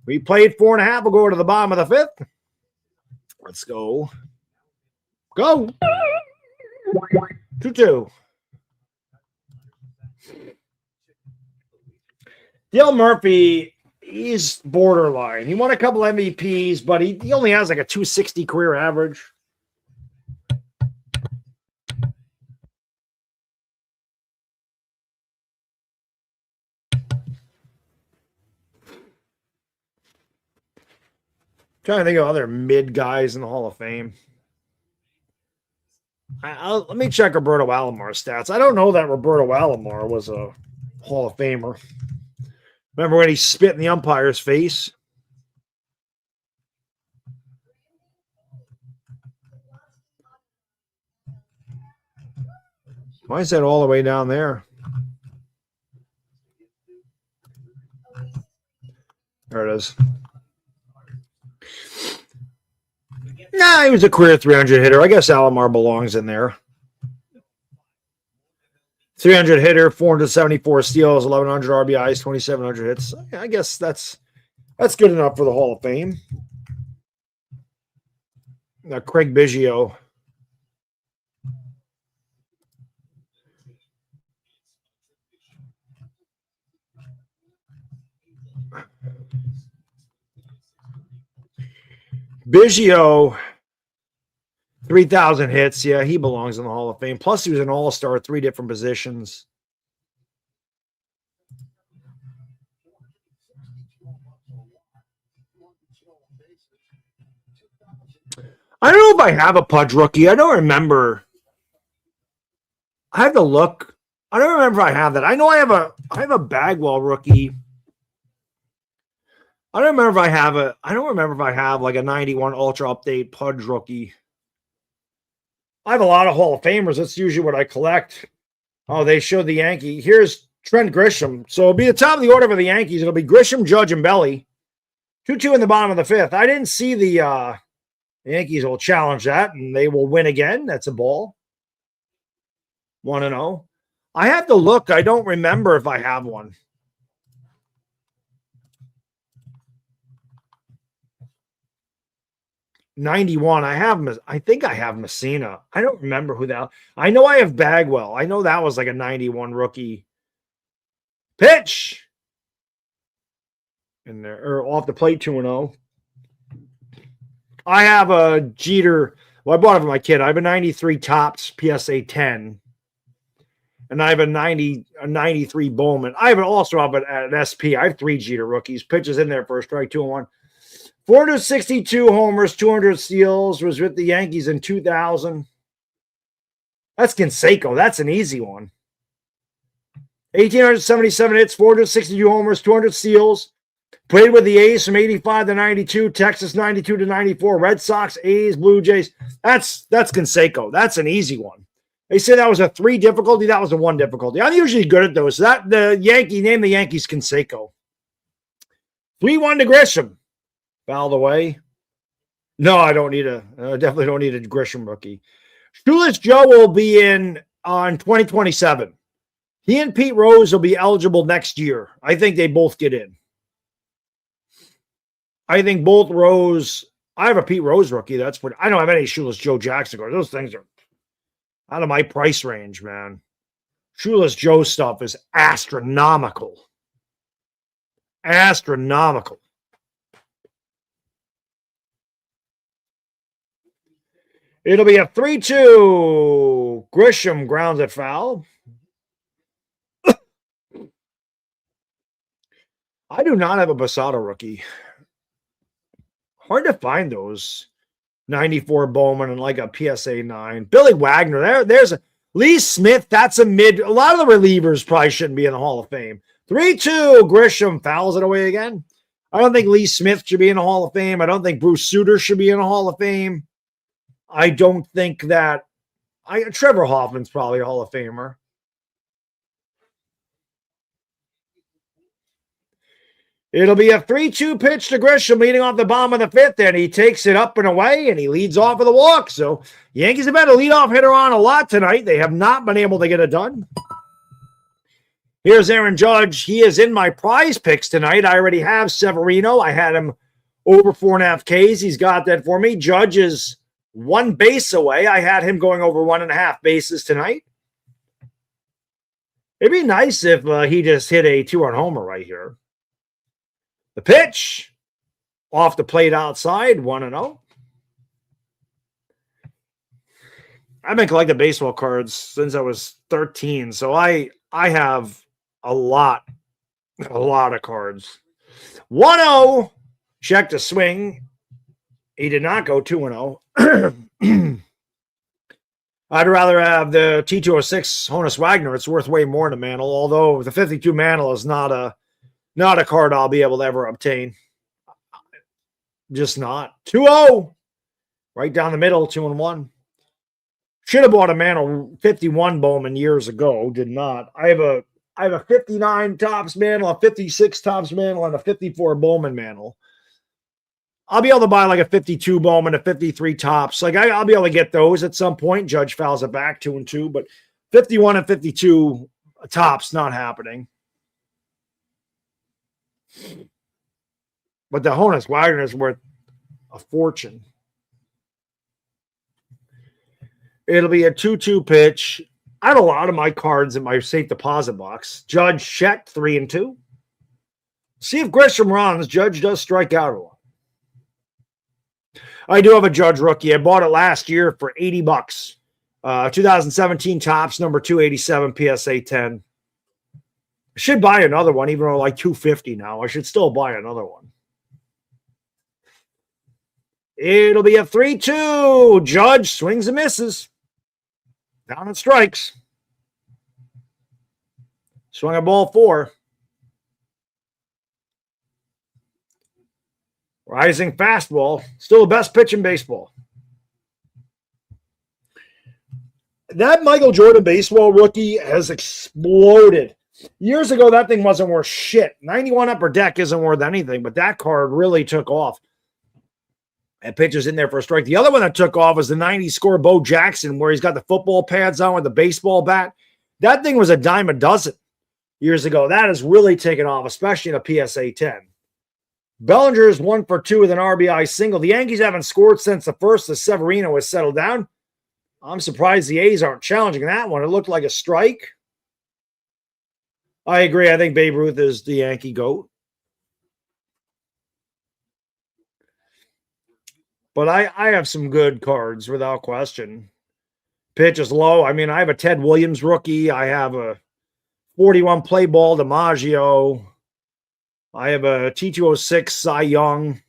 We played 4.5. We'll go to the bottom of the 5th. Let's go. Go. 2-2. Dale Murphy, he's borderline. He won a couple MVPs, but he only has like a 260 career average. Trying to think of other mid guys in the Hall of Fame. Let me check Roberto Alomar's stats. I don't know that Roberto Alomar was a Hall of Famer. Remember when he spit in the umpire's face? Why is that all the way down there? There it is. Nah, he was a career 300 hitter. I guess Alomar belongs in there. 300 hitter, 474 steals, 1,100 RBIs, 2,700 hits. I guess that's good enough for the Hall of Fame. Craig Biggio. Biggio, 3,000 hits. Yeah, he belongs in the Hall of Fame. Plus, he was an all-star, 3 different positions. I don't know if I have a Pudge rookie. I don't remember. I have to look. I don't remember if I have that. I know I have a Bagwell rookie. I don't remember if I have like a 91 Ultra Update Pudge rookie. I have a lot of Hall of Famers. That's usually what I collect. Oh, they showed the Yankee. Here's Trent Grisham. So it'll be the top of the order for the Yankees. It'll be Grisham, Judge, and Belly. 2-2 in the bottom of the 5th. I didn't see the Yankees will challenge that, and they will win again. That's a ball. 1-0. I have to look. I don't remember if I have one. '91. I think I have Messina. I don't remember who that. I know I have Bagwell. I know that was like a 91 rookie. Pitch. In there, or off the plate, 2-0. I have a Jeter. Well, I bought it for my kid. I have a 93 Topps PSA 10. And I have a 93 Bowman. I have an also have an SP. I have 3 Jeter rookies. Pitches in there for a strike, 2-1. 462 homers, 200 steals, was with the Yankees in 2000. That's Canseco. That's an easy one. 1,877 hits, 462 homers, 200 steals. Played with the A's from 85 to 92, Texas 92 to 94, Red Sox, A's, Blue Jays. That's Canseco. That's an easy one. They say that was a 3 difficulty. That was a 1 difficulty. I'm usually good at those. Name the Yankees Canseco. 3-1 to Grisham. Fouled away. No, I don't need definitely don't need a Grisham rookie. Shoeless Joe will be in on 2027. He and Pete Rose will be eligible next year. I think they both get in. I think both Rose. I have a Pete Rose rookie. That's what I don't have any Shoeless Joe Jackson cards. Those things are out of my price range, man. Shoeless Joe stuff is astronomical. Astronomical. It'll be a 3-2. Grisham grounds it foul. I do not have a Basada rookie. Hard to find those. 94 Bowman and like a PSA 9. Billy Wagner. There's a Lee Smith. That's a mid. A lot of the relievers probably shouldn't be in the Hall of Fame. 3-2. Grisham fouls it away again. I don't think Lee Smith should be in the Hall of Fame. I don't think Bruce Sutter should be in the Hall of Fame. I don't think that Trevor Hoffman's probably a Hall of Famer. It'll be a 3-2 pitch to Grisham leading off the bottom of the 5th, and he takes it up and away, and he leads off with a walk. So Yankees have had a leadoff hitter on a lot tonight. They have not been able to get it done. Here's Aaron Judge. He is in my prize picks tonight. I already have Severino. I had him over 4.5 Ks. He's got that for me. Judge is 1 base away. I had him going over 1.5 bases tonight. It'd be nice if he just hit a 2-run homer right here. The pitch off the plate outside, 1-0. I've been collecting baseball cards since I was 13, so I have a lot of cards. 1-0. Check the swing. He did not go 2-0. I'd rather have the T206 Honus Wagner. It's worth way more than Mantle, although the 52 Mantle is not a card I'll be able to ever obtain. Just not. 2-0. Right down the middle, 2-1. Should have bought a Mantle 51 Bowman years ago. Did not. I have a 59 Topps Mantle, a 56 Topps Mantle, and a 54 Bowman Mantle. I'll be able to buy like a 52 Bowman, a 53 Topps. Like I'll be able to get those at some point. Judge fouls it back 2-2, but 51 and 52 Topps not happening. But the Honus Wagner is worth a fortune. It'll be a 2-2 pitch. I have a lot of my cards in my safe deposit box. Judge checked 3 and 2. See if Grisham runs. Judge does strike out a lot. I do have a Judge rookie. I bought it last year for $80. 2017 Topps, number 287, PSA 10. I should buy another one, even though like $250 now. I should still buy another one. It'll be a 3-2. Judge swings and misses. Down and strikes. Swung a ball 4. Rising fastball. Still the best pitch in baseball. That Michael Jordan baseball rookie has exploded. Years ago, that thing wasn't worth shit. 91 upper deck isn't worth anything, but that card really took off. And pitcher's in there for a strike. The other one that took off was the 90 score Bo Jackson, where he's got the football pads on with the baseball bat. That thing was a dime a dozen years ago. That has really taken off, especially in a PSA 10. Bellinger is 1 for 2 with an RBI single. The Yankees haven't scored since the first as Severino has settled down. I'm surprised the A's aren't challenging that one. It looked like a strike. I agree. I think Babe Ruth is the Yankee GOAT. But I have some good cards without question. Pitch is low. I mean, I have a Ted Williams rookie. I have a 41 play ball DiMaggio. I have a T206 Cy Young.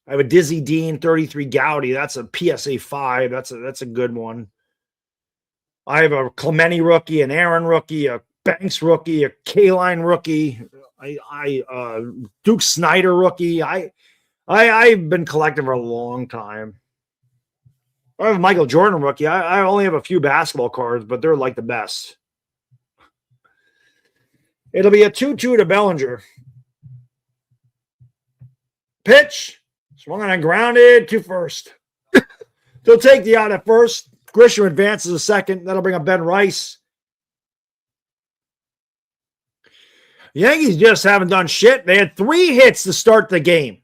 I have a Dizzy Dean 33 Gowdy. That's a PSA 5. That's a good one. I have a Clemente rookie, an Aaron rookie, a Banks rookie, a K-Line rookie. Duke Snyder rookie. I've been collecting for a long time. I have a Michael Jordan rookie. I only have a few basketball cards, but they're like the best. It'll be a 2-2 to Bellinger. Pitch. Swung on and grounded to first. They'll take the out at first. Grisham advances a second. That'll bring up Ben Rice. The Yankees just haven't done shit. They had 3 hits to start the game.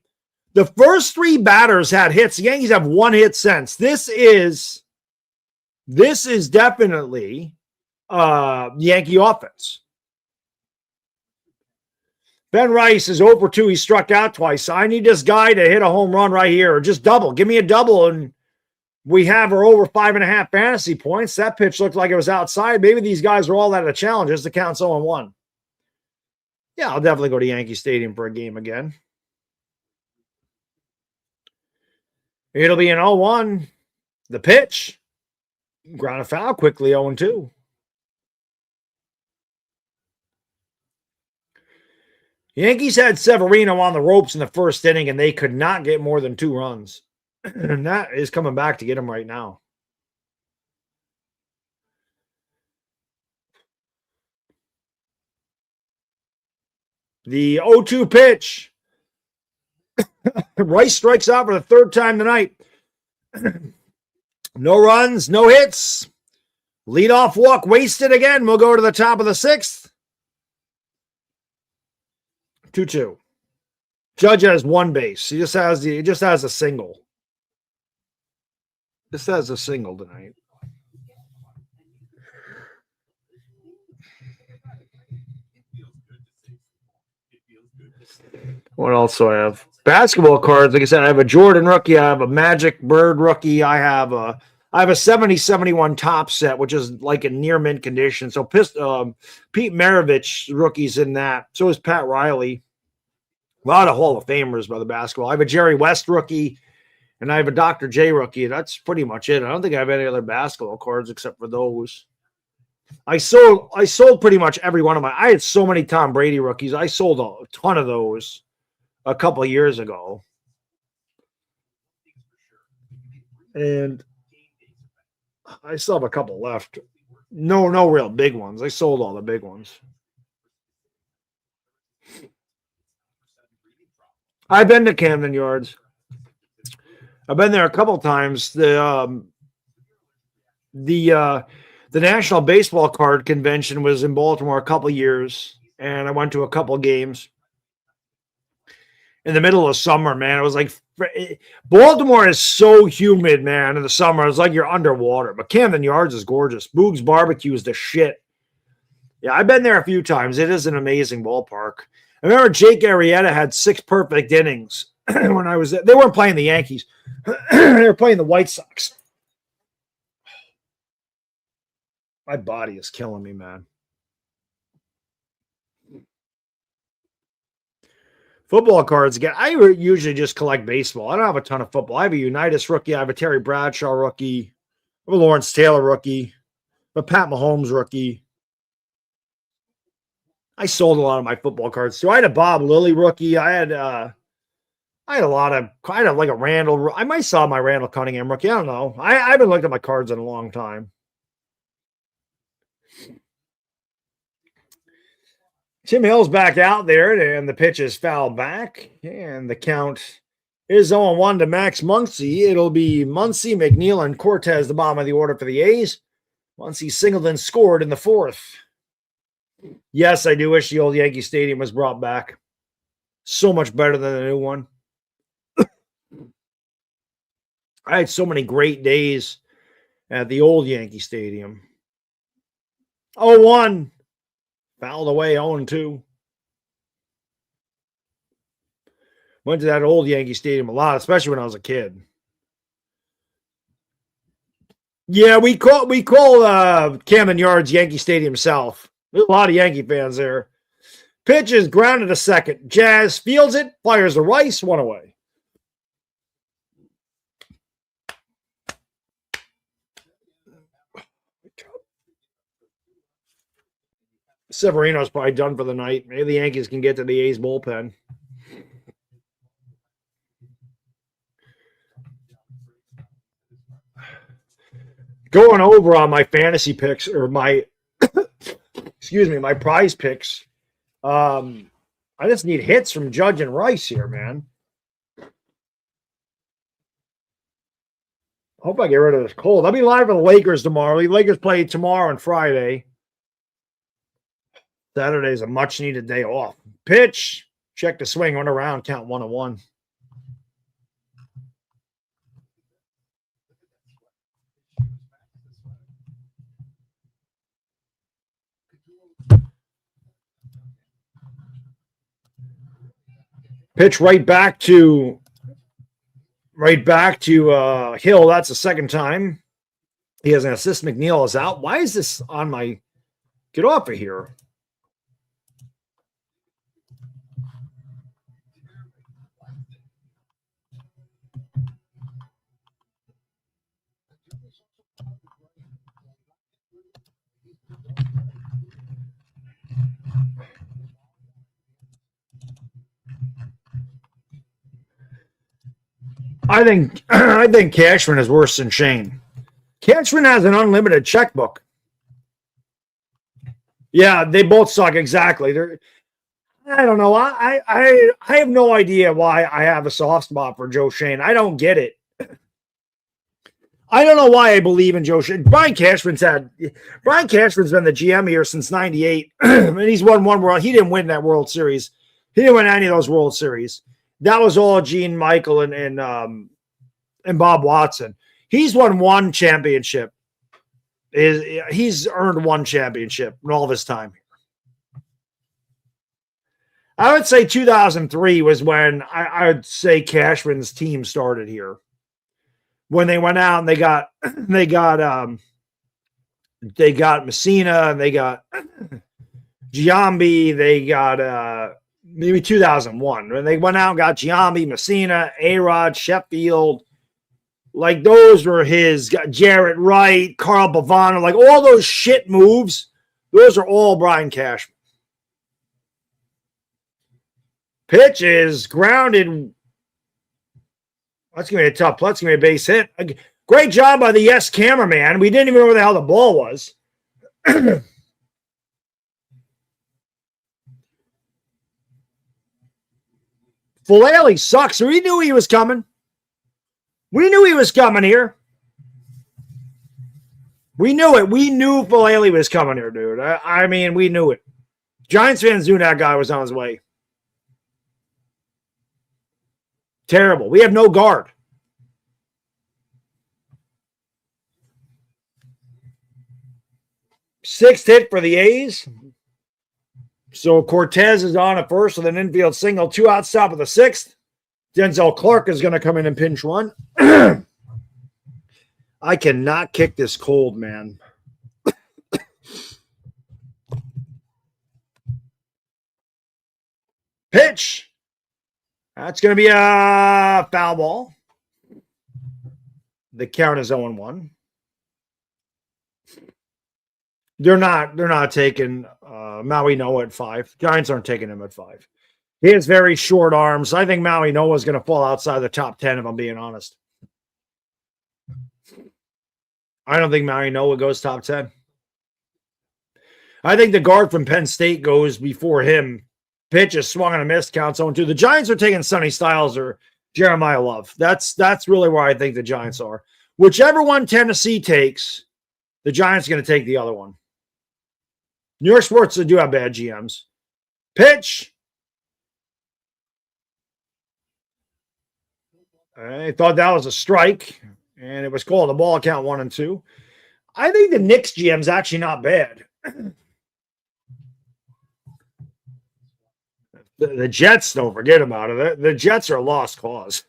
The first 3 batters had hits. The Yankees have 1 hit since. This is definitely Yankee offense. Ben Rice is 0 for 2. He struck out twice. I need this guy to hit a home run right here, or just double. Give me a double, and we have her over 5.5 fantasy points. That pitch looked like it was outside. Maybe these guys are all out of challenges to count 0-1. Yeah, I'll definitely go to Yankee Stadium for a game again. It'll be an 0-1. The pitch. Ground a foul quickly, 0-2. Yankees had Severino on the ropes in the first inning, and they could not get more than 2 runs. And that is coming back to get him right now. The 0-2 pitch. Rice strikes out for the 3rd time tonight. No runs, no hits. Leadoff walk wasted again. We'll go to the top of the 6th. 2-2. Judge has 1 base. He just has a single. This has a single tonight. What else do I have? Basketball cards. Like I said, I have a Jordan rookie. I have a Magic Bird rookie. I have a 70-71 top set, which is like a near mint condition. So Pete Maravich rookies in that. So is Pat Riley. A lot of Hall of Famers by the basketball. I have a Jerry West rookie, and I have a Dr. J rookie. That's pretty much it. I don't think I have any other basketball cards except for those. I sold pretty much every one of my. I had so many Tom Brady rookies. I sold a ton of those a couple of years ago. And I still have a couple left. No real big ones. I sold all the big ones. I've been to Camden Yards. I've been there a couple times. The National Baseball Card Convention was in Baltimore a couple years, and I went to a couple games. in the middle of summer, man. It was like Baltimore is so humid, man, in the summer. It's like you're underwater. But Camden Yards is gorgeous. Boog's Barbecue is the shit. Yeah, I've been there a few times. It is an amazing ballpark. I remember Jake Arrieta had 6 perfect innings when I was there. They weren't playing the Yankees. They were playing the White Sox. My body is killing me, man. Football cards again. I usually just collect baseball. I don't have a ton of football. I have a Unitas rookie. I have a Terry Bradshaw rookie. I have a Lawrence Taylor rookie. A Pat Mahomes rookie. I sold a lot of my football cards too. I had a Bob Lilly rookie. I had a lot of kind of like a Randall. I might sell my Randall Cunningham rookie. I don't know. I haven't looked at my cards in a long time. Tim Hill's back out there, and the pitch is fouled back, and the count is 0-1 to Max Muncy. It'll be Muncy, McNeil, and Cortez, the bottom of the order for the A's. Muncy singled and scored in the 4th. Yes, I do wish the old Yankee Stadium was brought back. So much better than the new one. I had so many great days at the old Yankee Stadium. 0-1. Fouled away 0-2. Went to that old Yankee Stadium a lot, especially when I was a kid. Yeah, we call Camden Yards Yankee Stadium South. There's a lot of Yankee fans there. Pitch is grounded to second. Jazz fields it, fires the Rice, 1 away. Severino's probably done for the night. Maybe the Yankees can get to the A's bullpen. Going over on my fantasy picks or my my prize picks. I just need hits from Judge and Rice here, man. Hope I get rid of this cold. I'll be live for the Lakers tomorrow. The Lakers play tomorrow and Friday. Saturday is a much-needed day off. Pitch. Check the swing. Went around. Count 1-1. Pitch right back to Hill. That's the second time. He has an assist. McNeil is out. Why is this on my... Get off of here. I think Cashman is worse than Shane. Cashman has an unlimited checkbook. Yeah, they both suck. Exactly. I don't know. I have no idea why I have a soft spot for Joe Shane. I don't get it. I don't know why I believe in Joe Shane. Brian Cashman's been the GM here since '98, and he's won one World. He didn't win that World Series. He didn't win any of those World Series. That was all Gene Michael and Bob Watson. He's won one championship. He's earned one championship in all of his time. I would say 2003 was when I would say Cashman's team started here. When they went out and they got Messina and they got Giambi, they got maybe 2001 when they went out and got Giambi, Messina, A-Rod, Sheffield. Like those were his. Jarrett Wright, Carl Bavano, like all those shit moves. Those are all Brian Cashman. Pitch is grounded. That's going to be a tough. That's going to be a base hit. Great job by the Yes cameraman. We didn't even know where the hell the ball was. Filelli sucks. We knew he was coming. We knew he was coming here. We knew it. We knew Filelli was coming here, dude. I mean, we knew it. Giants fans knew that guy was on his way. Terrible. We have no guard. Sixth hit for the A's. So Cortez is on at first with an infield single, 2 outs, top of the 6th. Denzel Clark is going to come in and pinch run. I cannot kick this cold, man. Pitch. That's going to be a foul ball. The count is 0-1. They're not taking Maui Noah at 5. Giants aren't taking him at 5. He has very short arms. I think Maui Noah is going to fall outside the top 10, if I'm being honest. I don't think Maui Noah goes top 10. I think the guard from Penn State goes before him. Pitch is swung on a miss, counts 0-2. The Giants are taking Sonny Styles or Jeremiah Love. That's really where I think the Giants are. Whichever one Tennessee takes, the Giants are going to take the other one. New York sports do have bad GMs. Pitch. I thought that was a strike, and it was called a ball, count 1-2. I think the Knicks GM's actually not bad. The Jets, don't forget about it. The Jets are a lost cause.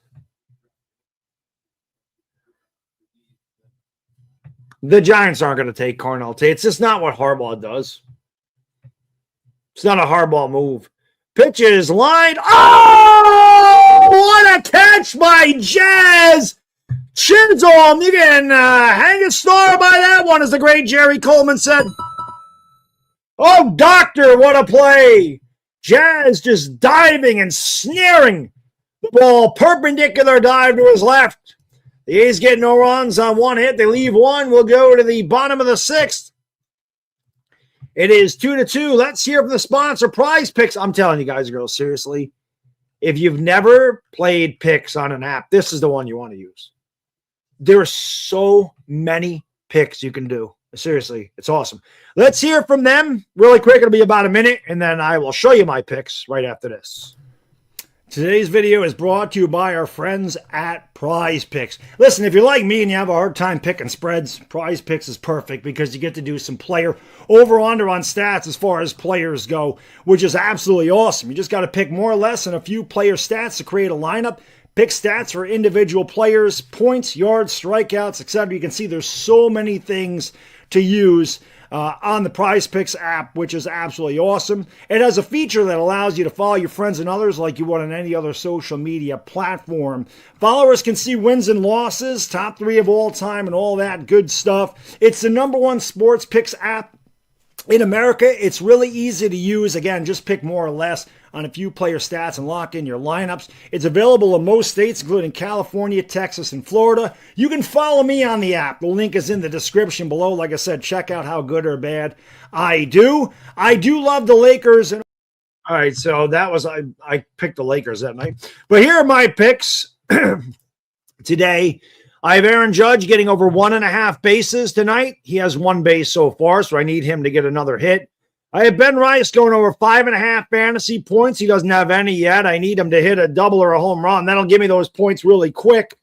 The Giants aren't going to take Carnell Tate. It's just not what Harbaugh does. It's not a Harbaugh move. Pitch is lined. Oh, what a catch by Jazz Chisholm. You can hang a star by that one, as the great Jerry Coleman said. Oh, doctor, what a play. Jazz just diving and snaring the ball. Perpendicular dive to his left. The A's get no runs on one hit. They leave one. We'll go to the bottom of the 6th. It is 2-2. Let's hear from the sponsor, PrizePicks. I'm telling you guys and girls, seriously, if you've never played picks on an app, this is the one you want to use. There are so many picks you can do. Seriously, it's awesome. Let's hear from them really quick. It'll be about a minute, and then I will show you my picks right after this. Today's video is brought to you by our friends at PrizePicks. Listen, if you're like me and you have a hard time picking spreads, PrizePicks is perfect because you get to do some player over-under on stats as far as players go, which is absolutely awesome. You just got to pick more or less than a few player stats to create a lineup. Pick stats for individual players, points, yards, strikeouts, etc. You can see there's so many things to use on the PrizePicks app, which is absolutely awesome. It has a feature that allows you to follow your friends and others like you would on any other social media platform. Followers can see wins and losses, top 3 of all time, and all that good stuff. It's the #1 sports picks app in America. It's really easy to use. Again, just pick more or less on a few player stats and lock in your lineups. It's available in most states, including California, Texas, and Florida. You can follow me on the app. The link is in the description below. Like I said, check out how good or bad I do. I do love the Lakers. All right, so that was, I picked the Lakers that night. But here are my picks today. I have Aaron Judge getting over 1.5 bases tonight. He has 1 base so far, so I need him to get another hit. I have Ben Rice going over 5.5 fantasy points. He doesn't have any yet. I need him to hit a double or a home run. That'll give me those points really quick,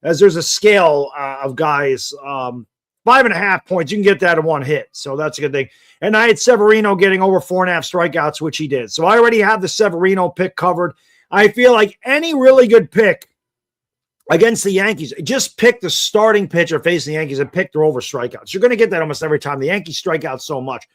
as there's a scale of guys. 5.5 points, you can get that in 1 hit, so that's a good thing. And I had Severino getting over 4.5 strikeouts, which he did. So I already have the Severino pick covered. I feel like any really good pick against the Yankees, just pick the starting pitcher facing the Yankees and pick their over strikeouts. You're going to get that almost every time. The Yankees strike out so much.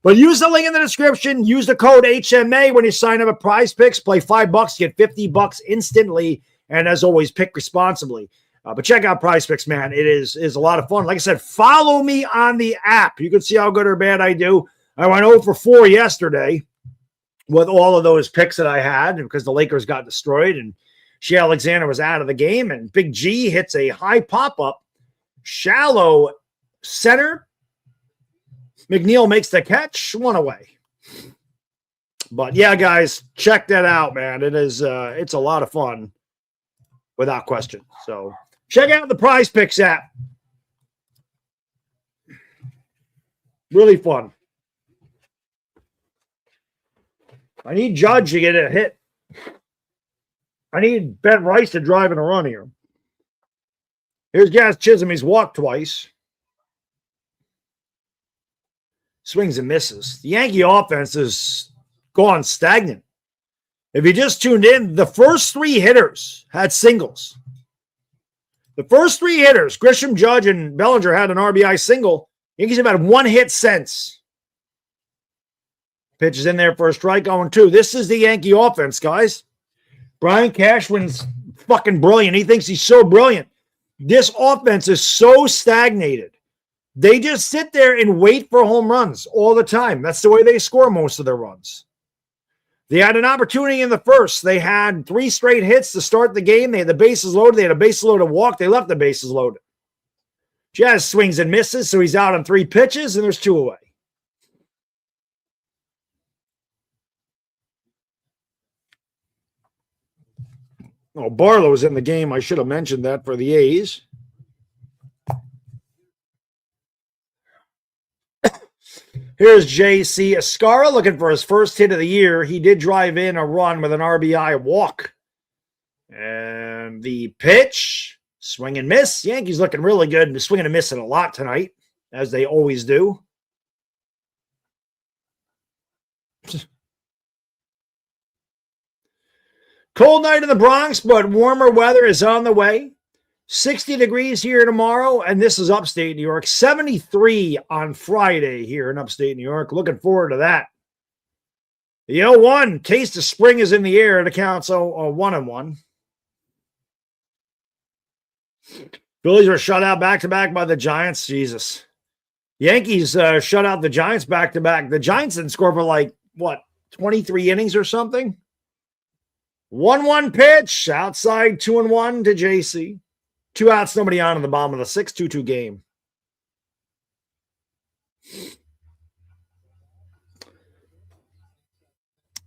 But use the link in the description. Use the code HMA when you sign up at PrizePicks. Play $5, get $50 instantly. And as always, pick responsibly. But check out PrizePicks, man. It is a lot of fun. Like I said, follow me on the app. You can see how good or bad I do. I went 0 for 4 yesterday with all of those picks that I had because the Lakers got destroyed and Shea Alexander was out of the game. And Big G hits a high pop-up, shallow center. McNeil makes the catch, 1 away. But yeah, guys, check that out, man. It is it's a lot of fun without question. So check out the PrizePicks app. Really fun. I need Judge to get a hit. I need Ben Rice to drive in a run here. Here's Jazz Chisholm. He's walked twice. Swings and misses. The Yankee offense is gone stagnant. If you just tuned in, the first three hitters had singles. The first three hitters, Grisham, Judge, and Bellinger, had an RBI single. Yankees have had one hit since. Pitch is in there for a strike, 0-2. This is the Yankee offense, guys. Brian Cashman's fucking brilliant. He thinks he's so brilliant. This offense is so stagnated. They just sit there and wait for home runs all the time. That's the way they score most of their runs. They had an opportunity in the first. They had 3 straight hits to start the game. They had the bases loaded. They had a bases loaded walk. They left the bases loaded. Jazz swings and misses, so he's out on 3 pitches, and there's 2 away. Oh, Barlow's in the game. I should have mentioned that for the A's. Here's J.C. Escara looking for his first hit of the year. He did drive in a run with an RBI walk. And the pitch, swing and miss. Yankees looking really good and swinging and missing a lot tonight, as they always do. Cold night in the Bronx, but warmer weather is on the way. 60 degrees here tomorrow, and this is upstate New York. 73 on Friday here in upstate New York. Looking forward to that. The 0-1, taste of spring is in the air. It accounts 1-1. Phillies were shut out back-to-back by the Giants. Jesus. Yankees shut out the Giants back-to-back. The Giants didn't score for 23 innings or something? 1-1 pitch, outside 2-1 to JC. 2 outs, nobody on in the bottom of the 6th, 2-2 game.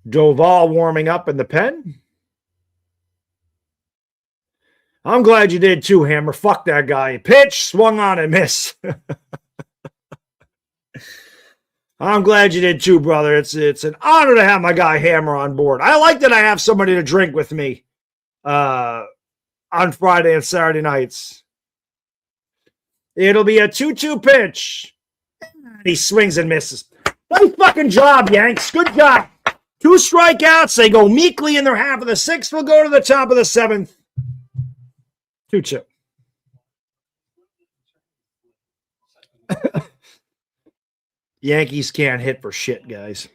Doval warming up in the pen. I'm glad you did too, Hammer. Fuck that guy. Pitch, swung on and miss. I'm glad you did too, brother. It's an honor to have my guy Hammer on board. I like that I have somebody to drink with me on Friday and Saturday nights. It'll be a 2-2 pitch. And he swings and misses. Nice fucking job, Yanks. Good job. 2 strikeouts. They go meekly in their half of the 6th. We'll go to the top of the 7th. 2-2. Yankees can't hit for shit, guys.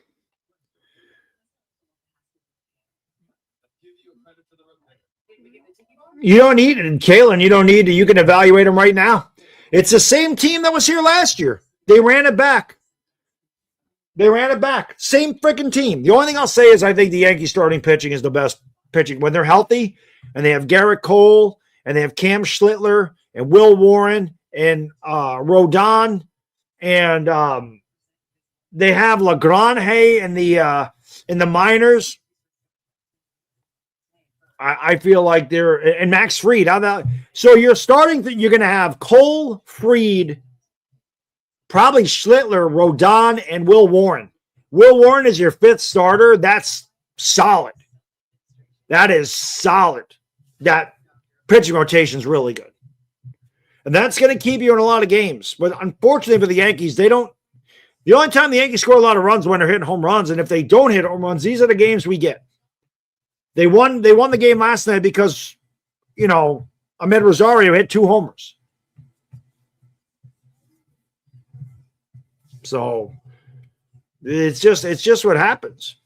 You don't need it. And Kalen, you don't need to. You can evaluate them right now. It's the same team that was here last year. They ran it back. Same freaking team. The only thing I'll say is I think the Yankee starting pitching is the best pitching. When they're healthy and they have Garrett Cole and they have Cam Schlittler and Will Warren and Rodon and they have LaGrange in the minors. I feel like they're – and Max Fried. So you're starting – you're going to have Cole, Fried, probably Schlittler, Rodon, and Will Warren. Will Warren is your 5th starter. That's solid. That is solid. That pitching rotation is really good. And that's going to keep you in a lot of games. But unfortunately for the Yankees, they don't – the only time the Yankees score a lot of runs when they're hitting home runs. And if they don't hit home runs, these are the games we get. They won the game last night because, Ahmed Rosario hit 2 homers. So it's just what happens.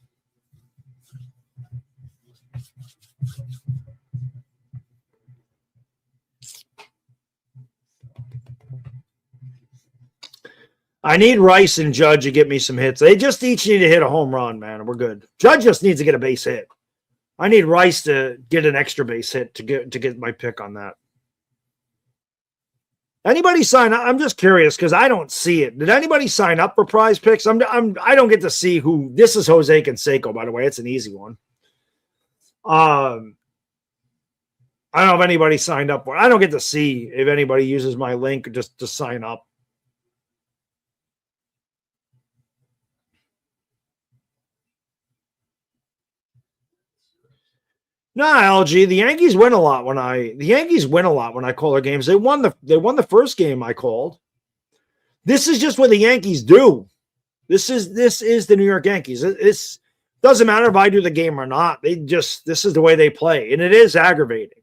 I need Rice and Judge to get me some hits. They just each need to hit a home run, man, and we're good. Judge just needs to get a base hit. I need Rice to get an extra base hit to get my pick on that. Anybody sign up? I'm just curious because I don't see it. Did anybody sign up for PrizePicks? I don't get to see who. This is Jose Canseco, by the way. It's an easy one. I don't know if anybody signed up for it. I don't get to see if anybody uses my link just to sign up. No, LG, the Yankees win a lot when I call their games. They won the first game I called. This is just what the Yankees do. This is the New York Yankees. It doesn't matter if I do the game or not. This is the way they play, and it is aggravating.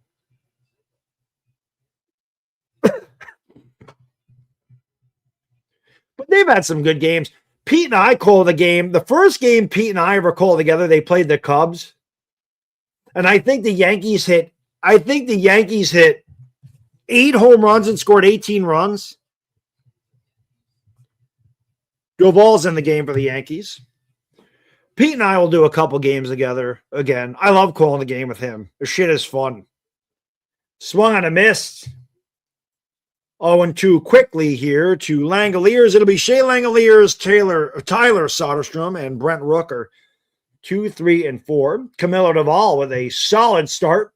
But they've had some good games. Pete and I called the game. The first game Pete and I ever called together, they played the Cubs. And I think the Yankees hit 8 home runs and scored 18 runs. Duvall's in the game for the Yankees. Pete and I will do a couple games together again. I love calling the game with him. The shit is fun. Swung on a miss. 0-2 quickly here to Langoliers. It'll be Shea Langoliers, Tyler Soderstrom, and Brent Rooker. 2, 3, and 4. Camilo Duvall with a solid start.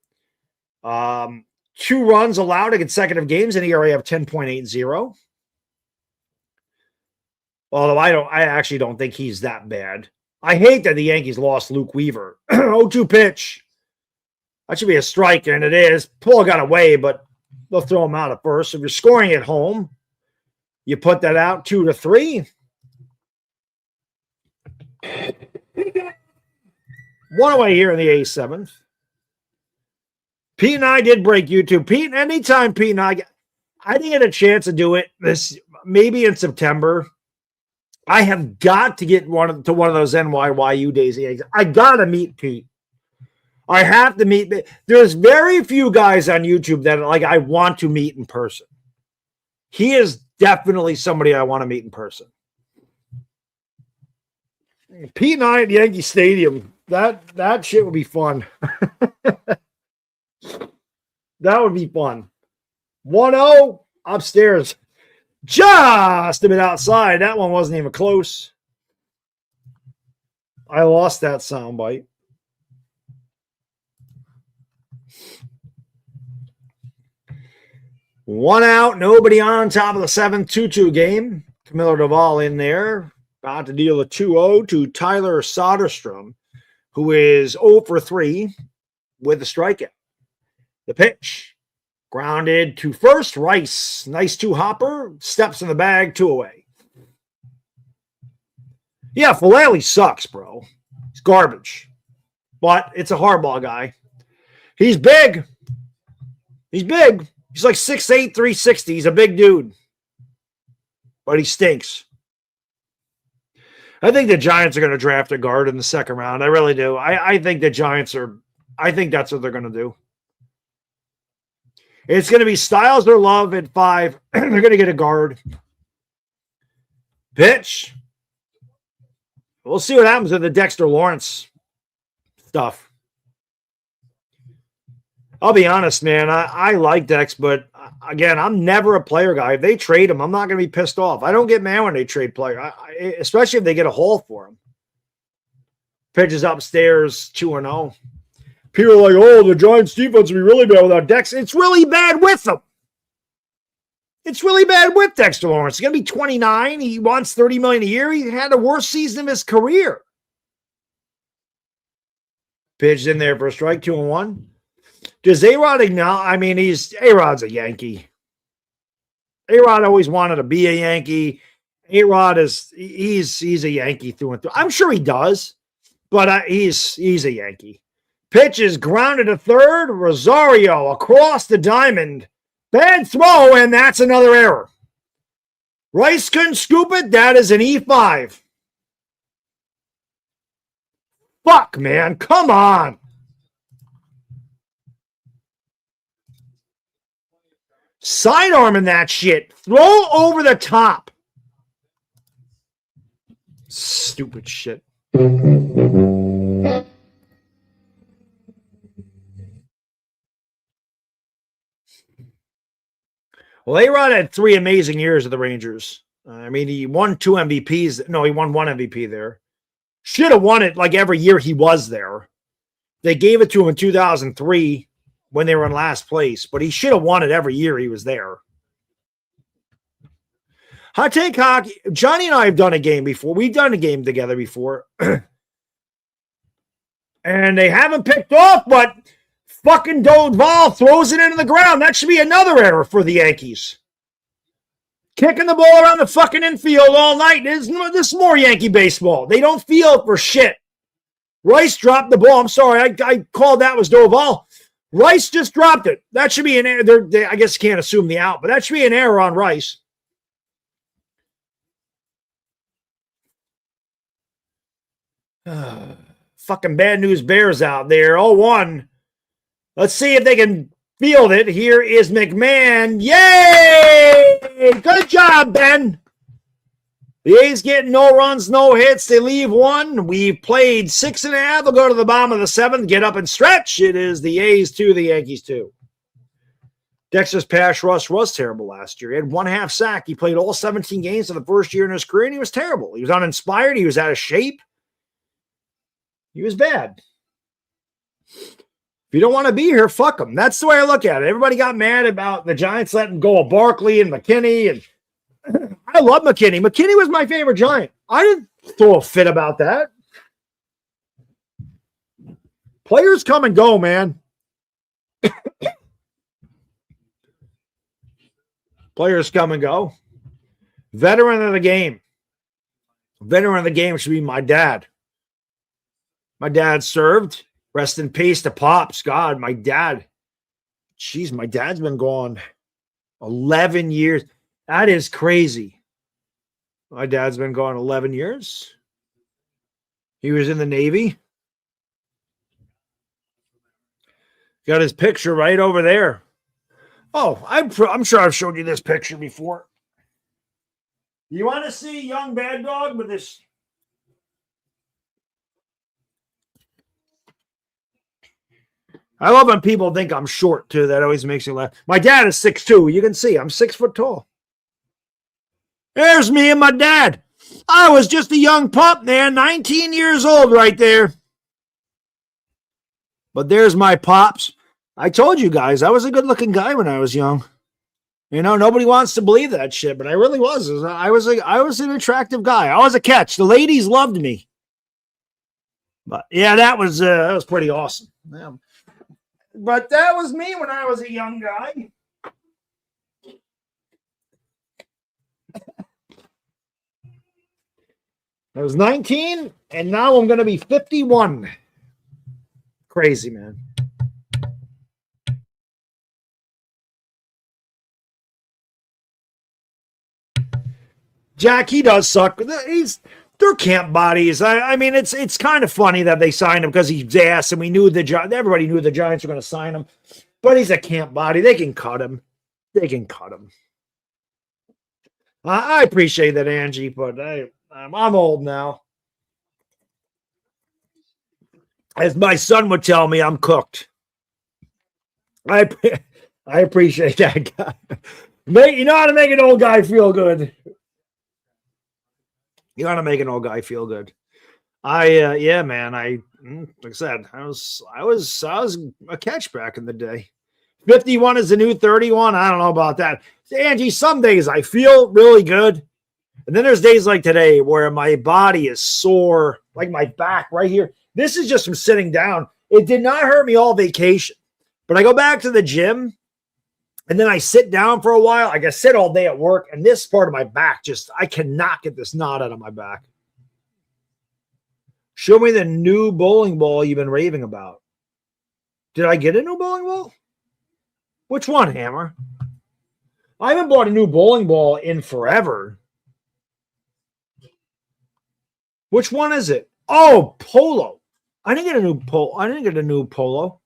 2 runs allowed in consecutive games, and ERA of 10.80. Although I actually don't think he's that bad. I hate that the Yankees lost Luke Weaver. 0-2 pitch. That should be a strike, and it is. Paul got away, but they'll throw him out at first. If you're scoring at home, you put that out 2-3. 1 away here in the A7th. Pete and I did break YouTube. Pete, anytime Pete and I didn't get a chance to do it this maybe in September. I have got to get one of those NYYU days. I got to meet Pete. I have to meet. There's very few guys on YouTube that I want to meet in person. He is definitely somebody I want to meet in person. Pete and I at Yankee Stadium. That shit would be fun. That would be fun. 1-0 upstairs. Just a bit outside. That one wasn't even close. I lost that soundbite. One out, nobody on top of the 7th, 2-2 game. Camilo Duvall in there. About to deal a 2-0 to Tyler Soderstrom, who is 0 for 3 with a strikeout. The pitch. Grounded to first. Rice. Nice 2-hopper. Steps in the bag. 2 away. Yeah, Filelli sucks, bro. He's garbage. But it's a hardball guy. He's big. He's big. He's like 6'8", 360. He's a big dude. But he stinks. I think the Giants are going to draft a guard in the second round. I really do. I think the Giants are – I think that's what they're going to do. It's going to be Styles or Love at 5. They're going to get a guard. Pitch. We'll see what happens with the Dexter Lawrence stuff. I'll be honest, man. I like Dex, but again, I'm never a player guy. If they trade him, I'm not going to be pissed off. I don't get mad when they trade player, especially if they get a haul for him. Pitches upstairs, 2-0. People are like, oh, the Giants defense will be really bad without Dex. It's really bad with them. It's really bad with Dexter Lawrence. He's going to be 29. He wants $30 million a year. He had the worst season of his career. Pitched in there for a strike, 2-1. Does A-Rod acknowledge? I mean, A-Rod's a Yankee. A-Rod always wanted to be a Yankee. A-Rod he's a Yankee through and through. I'm sure he does, but he's a Yankee. Pitch is grounded to third. Rosario across the diamond. Bad throw, and that's another error. Rice couldn't scoop it. That is an E5. Fuck, man. Come on. Sidearming that shit. Throw over the top. Stupid shit. Well, A-Rod had 3 amazing years of the Rangers. I mean, he won 2 MVPs. No, he won 1 MVP there. Should have won it like every year he was there. They gave it to him in 2003 when they were in last place, but he should have won it every year he was there. Hot Take Hockey. Johnny and I have done a game before. We've done a game together before. And they haven't picked off, but Fucking Doval throws it into the ground. That should be another error for the Yankees. Kicking the ball around the fucking infield all night. This is more Yankee baseball. They don't feel for shit. Rice dropped the ball. I'm sorry. I called that was Doval. Rice just dropped it. That should be an error. I guess you can't assume the out, but that should be an error on Rice. Fucking bad news bears out there. 0-1. Let's see if they can field it. Here is McMahon. Yay! Good job, Ben. The A's getting no runs, no hits. They leave one. We've played 6.5. We'll go to the bottom of the 7th. Get up and stretch. It is the A's 2, the Yankees 2. Dexter's pass rush was terrible last year. He had 1/2 sack. He played all 17 games for the first year in his career, and he was terrible. He was uninspired. He was out of shape. He was bad. If you don't want to be here, fuck him. That's the way I look at it. Everybody got mad about the Giants letting go of Barkley and McKinney, and I love McKinney. McKinney was my favorite Giant. I didn't throw a fit about that. Players come and go, man. Players come and go. Veteran of the game. Veteran of the game should be my dad. My dad served. Rest in peace to Pops. God, my dad. Jeez, my dad's been gone 11 years. That is crazy. My dad's been gone 11 years. He was in the Navy. Got his picture right over there. Oh, I'm sure I've showed you this picture before. You want to see young Bad Dog with this? I love when people think I'm short, too. That always makes me laugh. My dad is 6'2". You can see I'm 6 foot tall. There's me and my dad. I was just a young pup, man. 19 years old right there. But there's my pops. I told you guys, I was a good-looking guy when I was young. You know, nobody wants to believe that shit, but I really was. I was an attractive guy. I was a catch. The ladies loved me. But, yeah, that was pretty awesome. Yeah. But that was me when I was a young guy. I was 19, and now I'm going to be 51. Crazy, man. Jack, he does suck. They're camp bodies. I mean, it's kind of funny that they signed him because he's ass, and we knew everybody knew the Giants were going to sign him. But he's a camp body. They can cut him. They can cut him. I appreciate that, Angie, but I'm old now. As my son would tell me, I'm cooked. I appreciate that guy. You know how to make an old guy feel good. You got to make an old guy feel good. Yeah, man. Like I said, I was a catch back in the day. 51 is the new 31. I don't know about that. Angie, some days I feel really good. And then there's days like today where my body is sore, like my back right here. This is just from sitting down. It did not hurt me all vacation. But I go back to the gym and then I sit down for a while. I can sit all day at work, and this part of my back I cannot get this knot out of my back. Show me the new bowling ball you've been raving about. Did I get a new bowling ball? Which one, Hammer? I haven't bought a new bowling ball in forever. Which one is it? Oh, Polo. I didn't get a new Polo.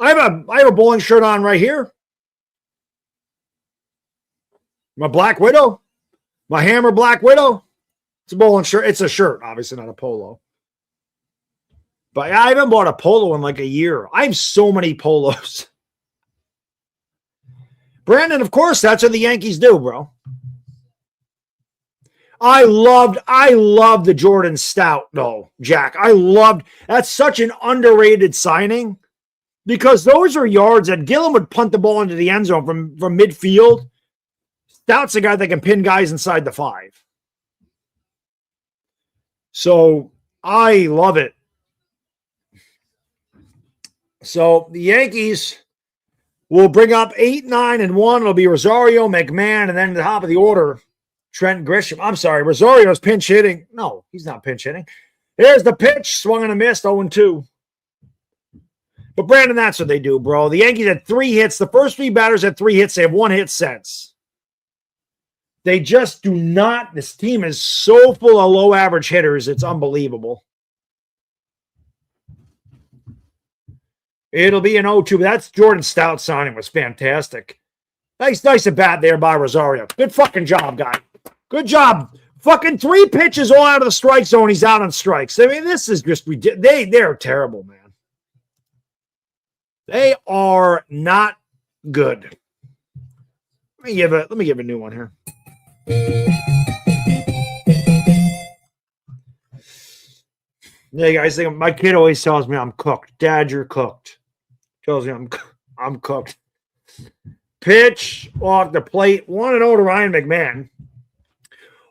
I have a bowling shirt on right here. My Black Widow. My Hammer Black Widow. It's a bowling shirt. It's a shirt, obviously not a polo. But I haven't bought a polo in like a year. I have so many polos. Brandon, of course, that's what the Yankees do, bro. I loved the Jordan Stout, though, Jack. That's such an underrated signing because those are yards that Gillen would punt the ball into the end zone from midfield. Stout's a guy that can pin guys inside the 5. So I love it. So the Yankees will bring up 8, 9, and 1. It'll be Rosario, McMahon, and then at the top of the order, Trent Grisham. I'm sorry, Rosario's pinch hitting. No, he's not pinch hitting. Here's the pitch, swung and a miss, 0-2. But Brandon, that's what they do, bro. The Yankees had 3 hits. The first 3 batters had 3 hits. They have 1 hit since. They just do not. This team is so full of low average hitters. It's unbelievable. It'll be an 0-2. But that's Jordan Stout signing was fantastic. Nice at bat there by Rosario. Good fucking job, guy. Good job. Fucking 3 pitches all out of the strike zone. He's out on strikes. I mean, this is just ridiculous. They're terrible, man. They are not good. Let me give a new one here. Yeah, guys, my kid always tells me I'm cooked. Dad, you're cooked. Tells me I'm cooked. Pitch off the plate. 1-0 to Ryan McMahon.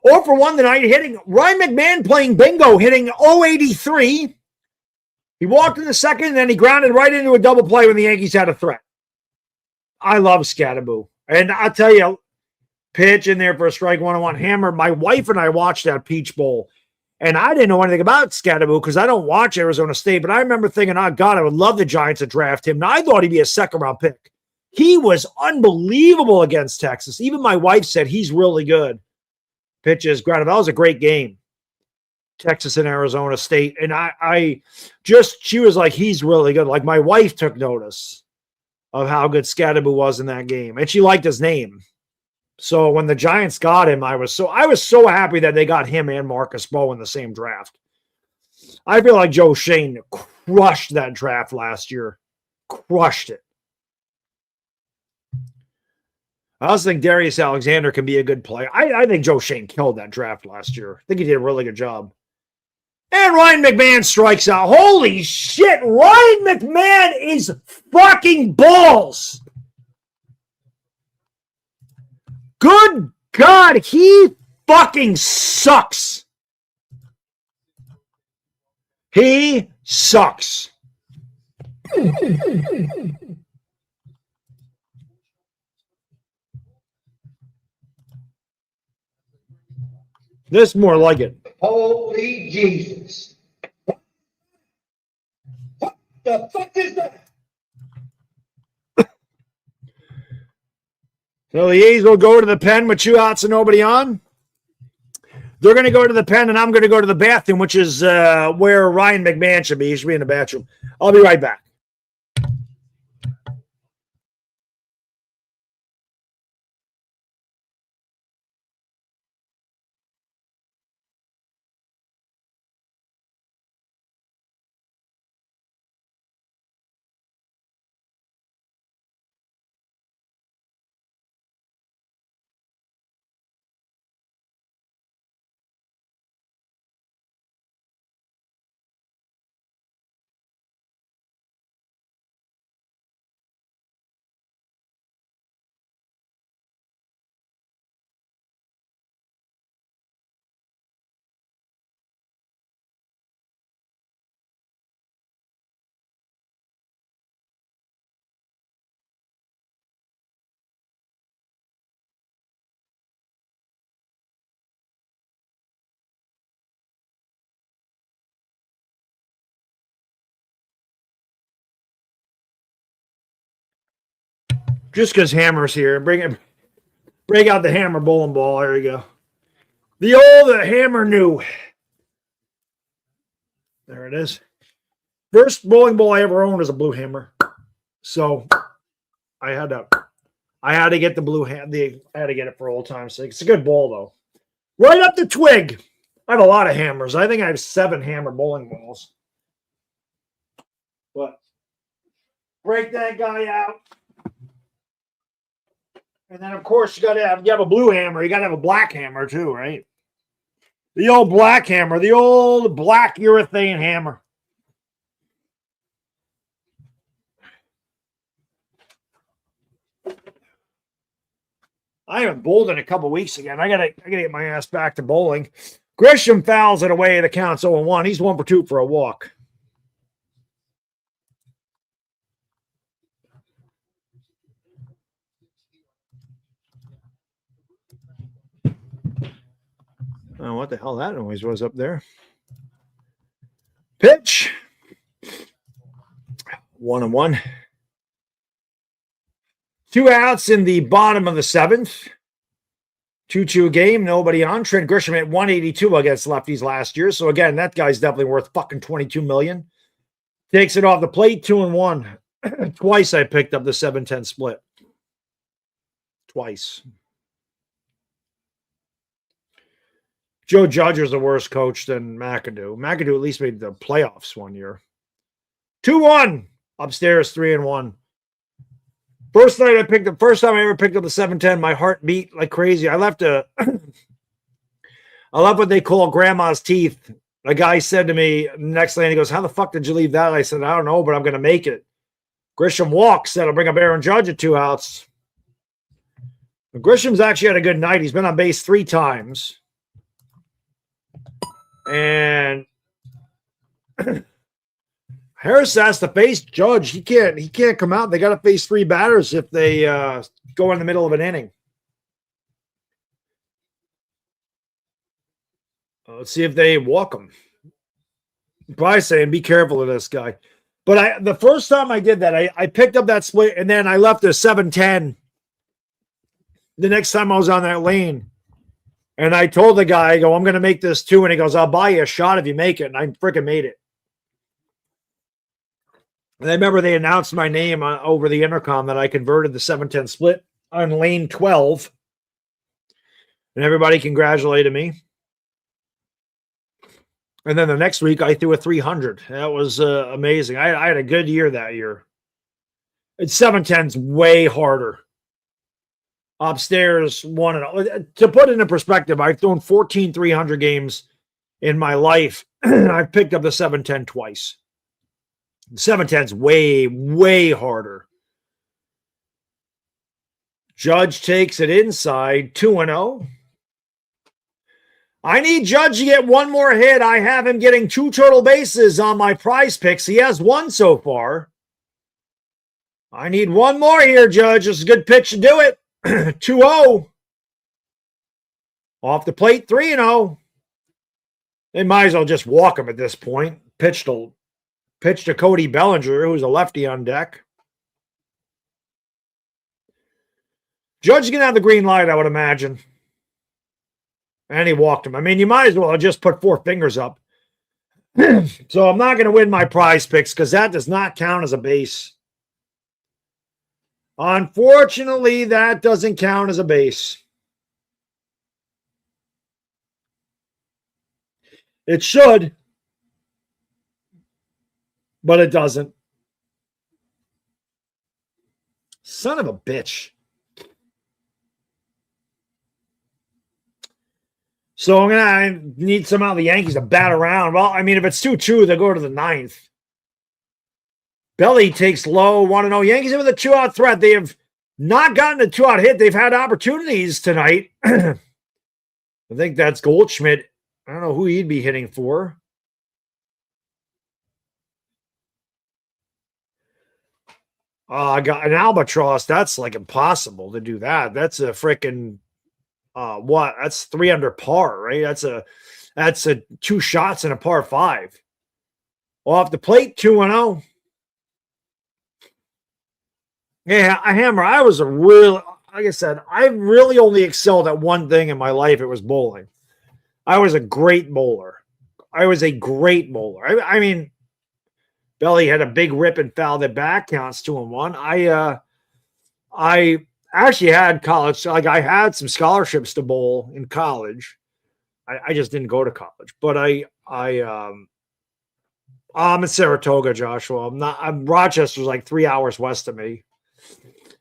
0 for 1 tonight. Hitting Ryan McMahon playing bingo, hitting 083. He walked in the second, and then he grounded right into a double play when the Yankees had a threat. I love Scatterboo. And I'll tell you, pitch in there for a strike, 1-1 hammer. My wife and I watched that Peach Bowl, and I didn't know anything about Scatterboo because I don't watch Arizona State, but I remember thinking, oh, God, I would love the Giants to draft him. Now, I thought he'd be a second-round pick. He was unbelievable against Texas. Even my wife said he's really good. Pitches, grounded. That was a great game. Texas and Arizona State. And she was like, he's really good. Like, my wife took notice of how good Scatterboo was in that game. And she liked his name. So when the Giants got him, I was so happy that they got him and Marcus Bowe in the same draft. I feel like Joe Shane crushed that draft last year. Crushed it. I also think Darius Alexander can be a good player. I think Joe Shane killed that draft last year. I think he did a really good job. And Ryan McMahon strikes out. Holy shit, Ryan McMahon is fucking balls. Good God, he fucking sucks. He sucks. This more like it. Holy Jesus. What the fuck is that? So the A's will go to the pen with 2 outs and nobody on. They're going to go to the pen, and I'm going to go to the bathroom, which is where Ryan McMahon should be. He should be in the bathroom. I'll be right back. Just because Hammer's here, break out the Hammer bowling ball. There you go. The old Hammer new. There it is. First bowling ball I ever owned was a blue Hammer, so I had to get the blue hand. I had to get it for old time's sake. It's a good ball though. Right up the twig. I have a lot of hammers. I think I have 7 Hammer bowling balls. But break that guy out. And then, of course, you have a blue hammer. You got to have a black hammer, too, right? The old black hammer. The old black urethane hammer. I haven't bowled in a couple weeks again. I gotta get my ass back to bowling. Grisham fouls it away. The count's 0-1. He's 1 for 2 for a walk. Oh, what the hell that noise was up there? Pitch. 1-1. 2 outs in the bottom of the 7th. 2-2 game, nobody on. Trent Grisham at 182 against lefties last year. So again, that guy's definitely worth fucking $22 million. Takes it off the plate, 2-1. Twice I picked up the 7-10 split. Twice. Joe Judge was a worse coach than McAdoo. McAdoo at least made the playoffs one year. 2-1. Upstairs, 3-1. First time I ever picked up the 7-10, my heart beat like crazy. I left what they call grandma's teeth. A guy said to me next lane, he goes, "How the fuck did you leave that?" I said, "I don't know, but I'm going to make it." Grisham walks, said, "I'll bring up Aaron Judge at 2 outs." Grisham's actually had a good night. He's been on base 3 times. And Harris has to face Judge. He can't come out. They got to face 3 batters if they go in the middle of an inning. Let's see if they walk him. I'm probably saying be careful of this guy. But the first time I did that, I picked up that split, and then I left a 7-10 the next time I was on that lane. And I told the guy, I go, "I'm going to make this 2." And he goes, "I'll buy you a shot if you make it." And I freaking made it. And I remember they announced my name over the intercom that I converted the 7-10 split on lane 12. And everybody congratulated me. And then the next week, I threw a 300. That was amazing. I had a good year that year. It's 7-10's way harder. Upstairs, 1-0. To put it in perspective, I've thrown 14 300 games in my life. I've picked up the 7-10 twice. 7-10's way, way harder. Judge takes it inside, 2-0. I need Judge to get one more hit. I have him getting 2 total bases on my prize picks. He has 1 so far. I need 1 more here, Judge. It's a good pitch to do it. 2-0. Off the plate, 3-0. They might as well just walk him at this point. Pitch to Cody Bellinger, who's a lefty on deck. Judge is going to have the green light, I would imagine. And he walked him. I mean, you might as well just put 4 fingers up. So I'm not going to win my prize picks because that does not count as a base. Unfortunately, that doesn't count as a base. It should, but it doesn't. Son of a bitch. So I need somehow the Yankees to bat around. Well, I mean, if it's 2-2, they'll go to the 9th. Belly takes low, 1-0. Yankees in with a 2-out threat. They have not gotten a 2-out hit. They've had opportunities tonight. I think that's Goldschmidt. I don't know who he'd be hitting for. I got an albatross. That's like impossible to do that. That's a freaking what? That's 3 under par, right? That's a 2 shots and a par 5. Off the plate, 2-0. Yeah, a hammer. I was like I said, I really only excelled at one thing in my life. It was bowling. I was a great bowler. I mean, Belly had a big rip and fouled it back. Counts 2-1. I actually had college. Like I had some scholarships to bowl in college. I just didn't go to college, but I'm in Saratoga, Joshua. Rochester's like 3 hours west of me.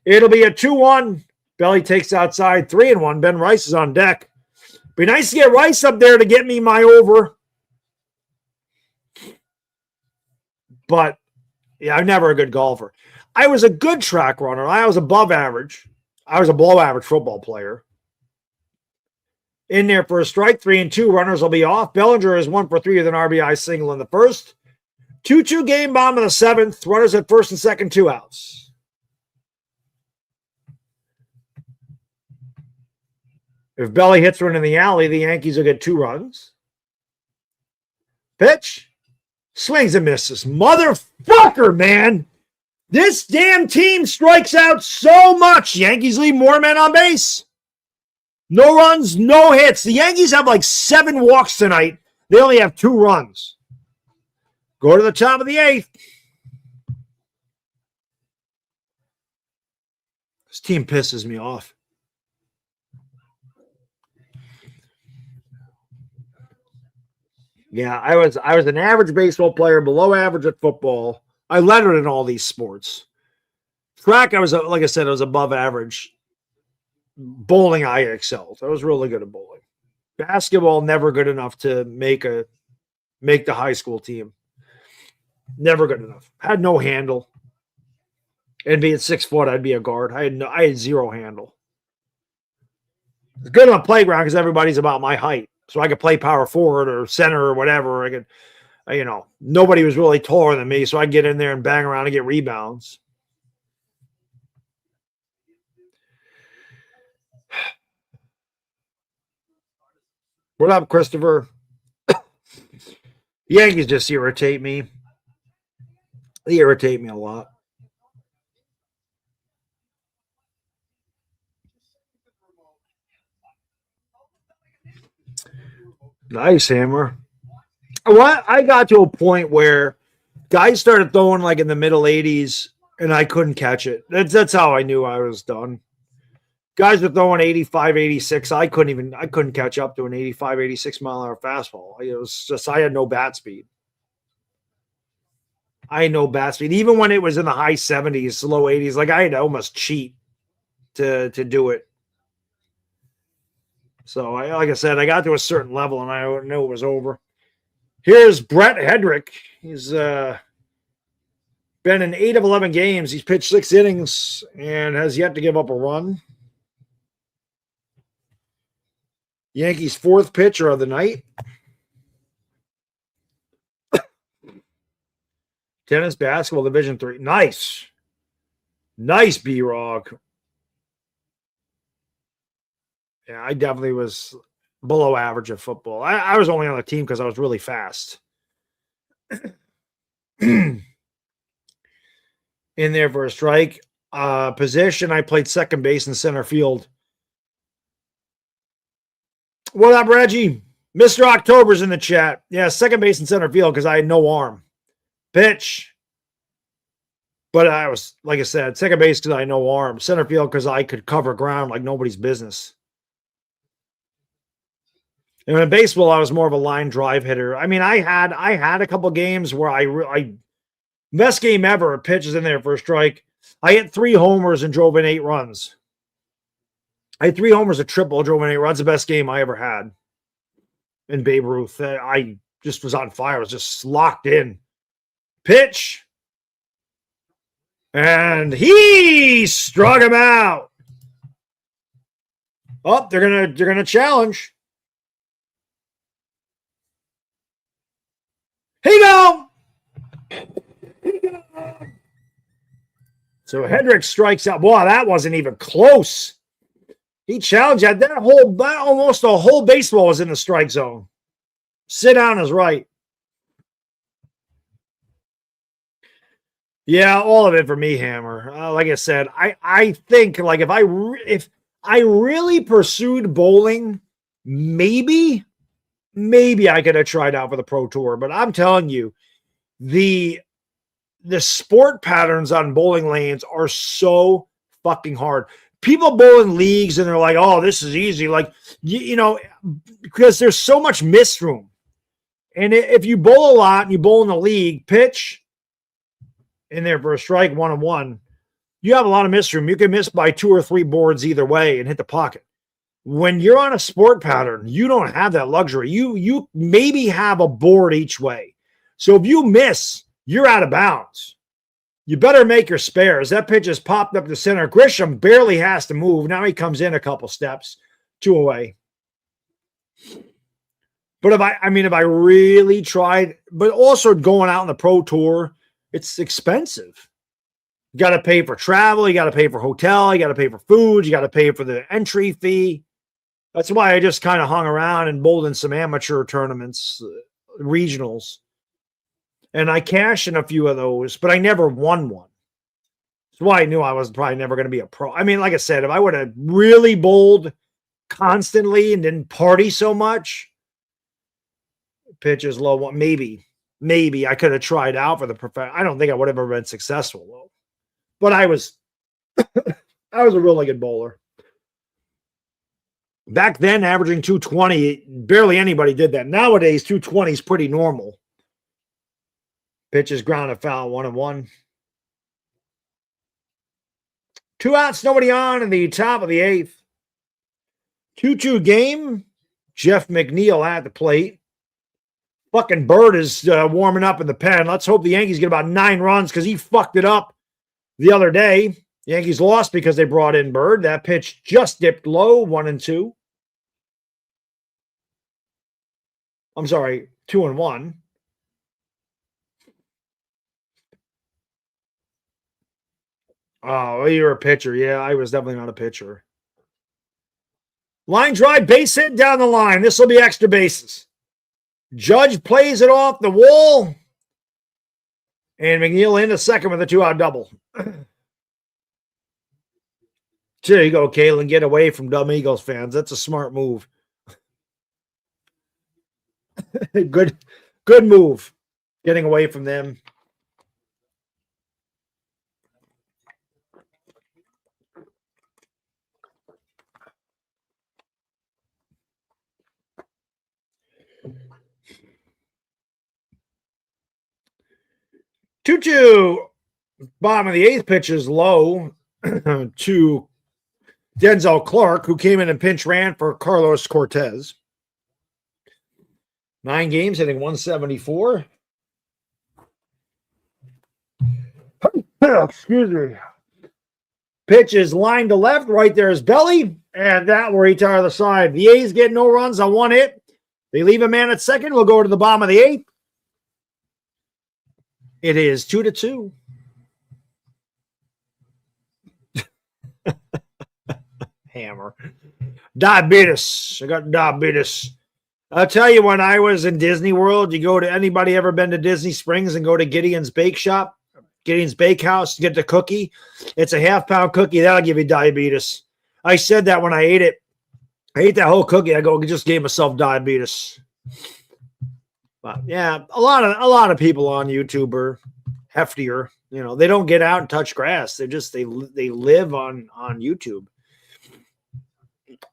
It'll be a 2-1. Belly takes outside, 3-1. Ben Rice is on deck. Be nice to get Rice up there to get me my over. But, yeah, I'm never a good golfer. I was a good track runner. I was above average. I was a below average football player. In there for a strike, 3-2. Runners will be off. Bellinger is 1 for 3 with an RBI single in the first. 2-2 game bomb in the 7th. Runners at first and second, 2 outs. If Belly hits one in the alley, the Yankees will get 2 runs. Pitch. Swings and misses. Motherfucker, man. This damn team strikes out so much. Yankees leave more men on base. No runs, no hits. The Yankees have like 7 walks tonight. They only have 2 runs. Go to the top of the 8th. This team pisses me off. Yeah, I was an average baseball player, below average at football. I lettered in all these sports. Track, I was, like I said, I was above average. Bowling, I excelled. I was really good at bowling. Basketball, never good enough to make the high school team. Never good enough. Had no handle. And being 6 foot, I'd be a guard. I had 0 handle. It's good on the playground because everybody's about my height. So I could play power forward or center or whatever. I could, nobody was really taller than me. So I'd get in there and bang around and get rebounds. What up, Christopher? Yankees just irritate me. They irritate me a lot. Nice, Hammer. What? I got to a point where guys started throwing like in the middle 80s, and I couldn't catch it. That's how I knew I was done. Guys were throwing 85, 86. I couldn't catch up to an 85, 86 mile an hour fastball. It was just, I had no bat speed. Even when it was in the high 70s, low 80s, like I had to almost cheat to do it. So, like I said, I got to a certain level, and I knew it was over. Here's Brett Hedrick. He's been in 8 of 11 games. He's pitched 6 innings and has yet to give up a run. Yankees' 4th pitcher of the night. Tennis, basketball, Division III. Nice. Nice, B-Rog. Yeah, I definitely was below average at football. I was only on the team because I was really fast. In there for a strike. Position, I played second base and center field. What up, Reggie? Mr. October's in the chat. Yeah, second base and center field because I had no arm. Pitch. But I was, like I said, second base because I had no arm. Center field because I could cover ground like nobody's business. And in baseball, I was more of a line drive hitter. I mean, I had a couple games where I best game ever. Pitches in there for a strike. I hit 3 homers and drove in 8 runs. I had 3 homers, a triple, drove in 8 runs. The best game I ever had in Babe Ruth. I just was on fire. I was just locked in. Pitch. And he struck him out. Oh, they're gonna challenge. Here you go. So Hedrick strikes out. Boy, that wasn't even close. He challenged that almost the whole baseball was in the strike zone. Sit down is right. Yeah, all of it for me, Hammer. Like I said, I think like if I really pursued bowling, maybe I could have tried out for the Pro Tour. But I'm telling you, the sport patterns on bowling lanes are so fucking hard. People bowl in leagues and they're like, oh, this is easy. Like, because there's so much miss room. And if you bowl a lot and you bowl in the league, pitch in there for a strike 1-1, you have a lot of miss room. You can miss by 2 or 3 boards either way and hit the pocket. When you're on a sport pattern, you don't have that luxury. You maybe have a board each way. So if you miss, you're out of bounds. You better make your spares. That pitch has popped up the center. Grisham barely has to move. Now he comes in a couple steps, 2 away. But if I really tried, but also going out on the Pro Tour, it's expensive. You got to pay for travel. You got to pay for hotel. You got to pay for food. You got to pay for the entry fee. That's why I just kind of hung around and bowled in some amateur tournaments, regionals. And I cashed in a few of those, but I never won one. That's why I knew I was probably never going to be a pro. I mean, like I said, if I would have really bowled constantly and didn't party so much, pitches low one, maybe I could have tried out for the professional. I don't think I would have ever been successful though. But I was I was a really good bowler. Back then, averaging 220, barely anybody did that. Nowadays, 220 is pretty normal. Pitches grounded foul, 1-1. 2 outs, nobody on in the top of the 8th. 2-2 game. Jeff McNeil at the plate. Fucking Bird is warming up in the pen. Let's hope the Yankees get about 9 runs because he fucked it up the other day. The Yankees lost because they brought in Bird. That pitch just dipped low, 1-2. I'm sorry, 2-1. Oh, you're a pitcher. Yeah, I was definitely not a pitcher. Line drive, base hit down the line. This will be extra bases. Judge plays it off the wall. And McNeil into second with a 2-out double. There you go, Kalen. Get away from dumb Eagles fans. That's a smart move. Good move. Getting away from them. Two. Bottom of the 8th pitch is low to Denzel Clark, who came in and pinch ran for Carlos Cortez. 9 games, hitting 174. Excuse me. Pitch is lined to left. Right there is Belly, and that will retire the side. The A's get no runs on 1 hit. They leave a man at second. We'll go to the bottom of the 8th. It is 2-2. Hammer. Diabetes. I got diabetes. I'll tell you, when I was in Disney World, you go to, anybody ever been to Disney Springs and go to Gideon's Bake Shop, Gideon's Bakehouse to get the cookie? It's a half-pound cookie. That'll give you diabetes. I said that when I ate it. I ate that whole cookie. I just gave myself diabetes. But yeah, a lot of people on YouTube are heftier. You know, they don't get out and touch grass. They live on YouTube.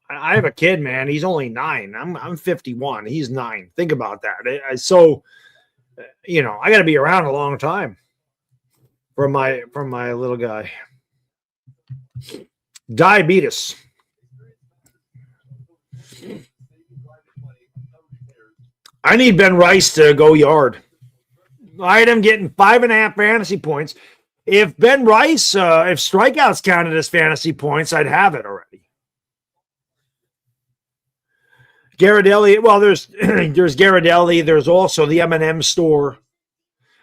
I have a kid, man. He's only 9. I'm 51. He's 9. Think about that. So, you know, I got to be around a long time for my little guy. Diabetes. I need Ben Rice to go yard. I had him getting 5.5 fantasy points. If Ben Rice, if strikeouts counted as fantasy points, I'd have it already. Ghirardelli, well, there's Ghirardelli. There's also the M&M store.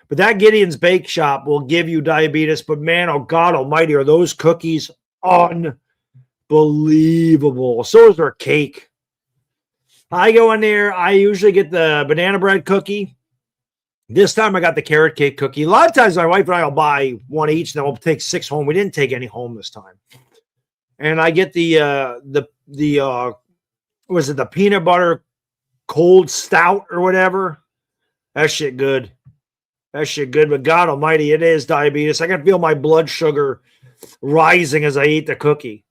But that Gideon's Bake Shop will give you diabetes. But man, oh God almighty, are those cookies unbelievable. So is their cake. I go in there. I usually get the banana bread cookie. This time I got the carrot cake cookie. A lot of times my wife and I will buy one each, and then we'll take 6 home. We didn't take any home this time. And I get the was it the peanut butter cold stout or whatever? That shit good. But God almighty, it is diabetes. I can feel my blood sugar rising as I eat the cookie.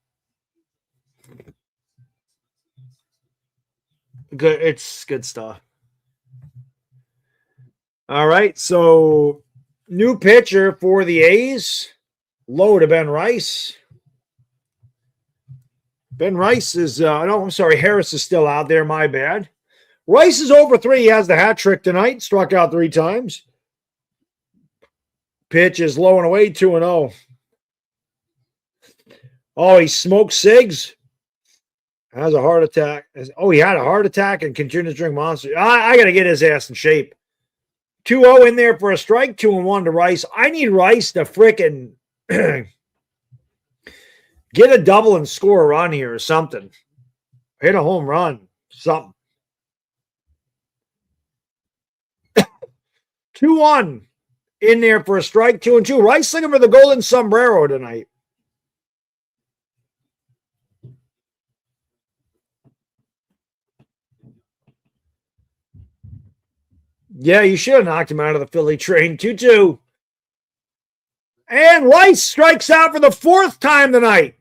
Good. It's good stuff. All right. So new pitcher for the A's. Low to Ben Rice. Ben Rice is, Harris is still out there. My bad. Rice is over 3. He has the hat trick tonight. Struck out 3 times. Pitch is low and away, 2-0. Oh, he smoked cigs. Has a heart attack. Oh, he had a heart attack and continues to drink Monster. I got to get his ass in shape. 2-0 in there for a strike, 2-1 to Rice. I need Rice to frickin' get a double and score a run here or something. Hit a home run. Something. 2-1 in there for a strike. 2-2. Rice looking for the golden sombrero tonight. Yeah, you should have knocked him out of the Philly train. 2-2. And Rice strikes out for the 4th time tonight.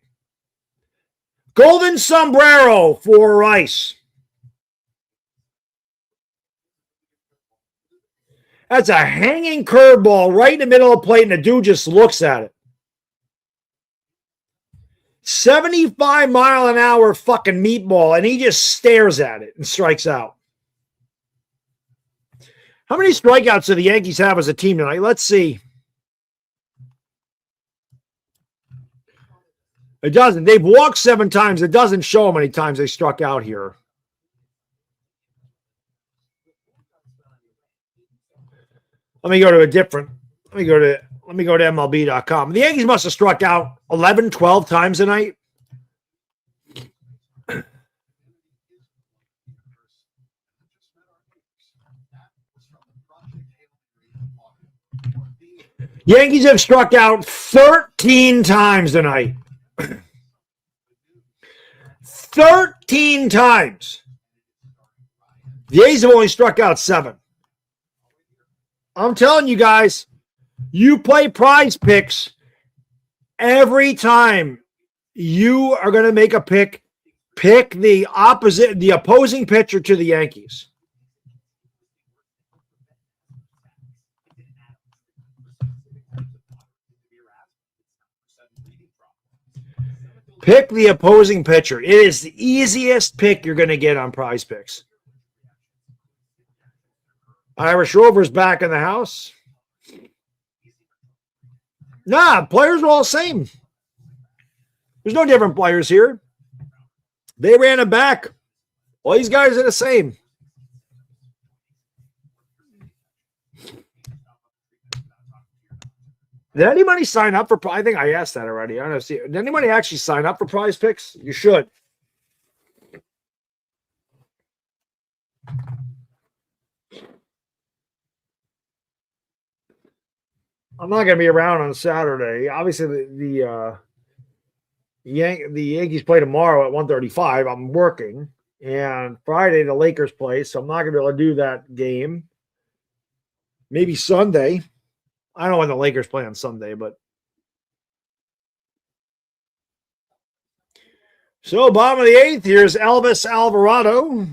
Golden sombrero for Rice. That's a hanging curveball right in the middle of the plate, and the dude just looks at it. 75-mile-an-hour fucking meatball, and he just stares at it and strikes out. How many strikeouts do the Yankees have as a team tonight? Let's see. It doesn't. They've walked 7 times. It doesn't show how many times they struck out here. Let me go to MLB.com. The Yankees must have struck out 11, 12 times tonight. Yankees have struck out 13 times tonight. 13 times. The A's have only struck out 7. I'm telling you guys, you play PrizePicks every time you are going to make a pick the opposing pitcher to the Yankees. Pick the opposing pitcher. It is the easiest pick you're going to get on PrizePicks. Irish Rover's back in the house. Nah, players are all the same. There's no different players here. They ran it back. All these guys are the same. Did anybody sign up for? I think I asked that already. I don't know. Did anybody actually sign up for PrizePicks? You should. I'm not going to be around on Saturday. Obviously, the Yankees play tomorrow at 1:35. I'm working, and Friday the Lakers play, so I'm not going to be able to do that game. Maybe Sunday. I don't know when the Lakers play on Sunday, but so bottom of the 8th. Here's Elvis Alvarado.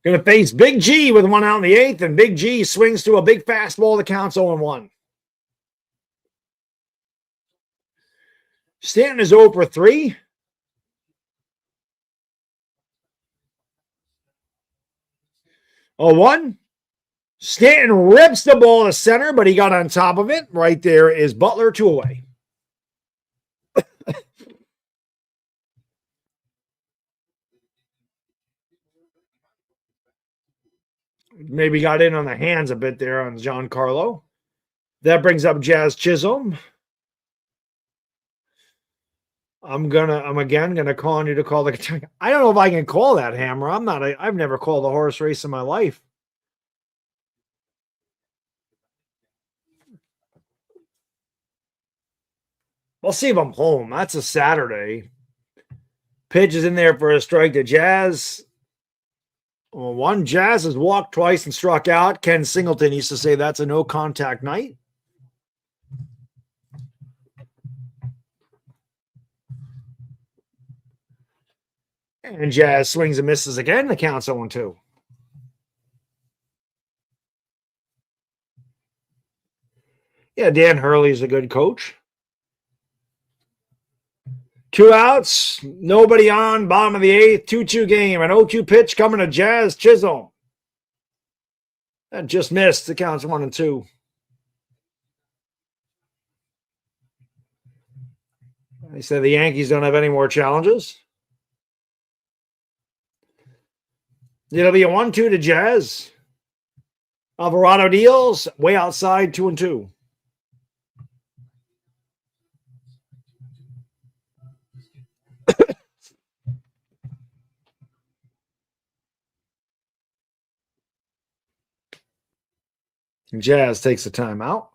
Going to face Big G with 1 out in the 8th, and Big G swings to a big fastball that counts 0-1. Stanton is 0 for 3. Oh, 1. Stanton rips the ball to center, but he got on top of it. Right there is Butler, 2 away. Maybe got in on the hands a bit there on Giancarlo. That brings up Jazz Chisholm. I'm again gonna call on you to call the. I don't know if I can call that, Hammer. I've never called a horse race in my life. We'll see if I'm home. That's a Saturday. Pitch is in there for a strike to Jazz. Well, 1. Jazz has walked twice and struck out. Ken Singleton used to say that's a no contact night. And Jazz swings and misses again. The count's 0-2. Yeah, Dan Hurley's a good coach. 2 outs, nobody on, bottom of the 8th, 2-2 game. An 0-2 pitch coming to Jazz Chisholm. That just missed. The count's 1-2. They said the Yankees don't have any more challenges. It'll be a 1-2 to Jazz. Alvarado deals way outside 2-2. Jazz takes the timeout.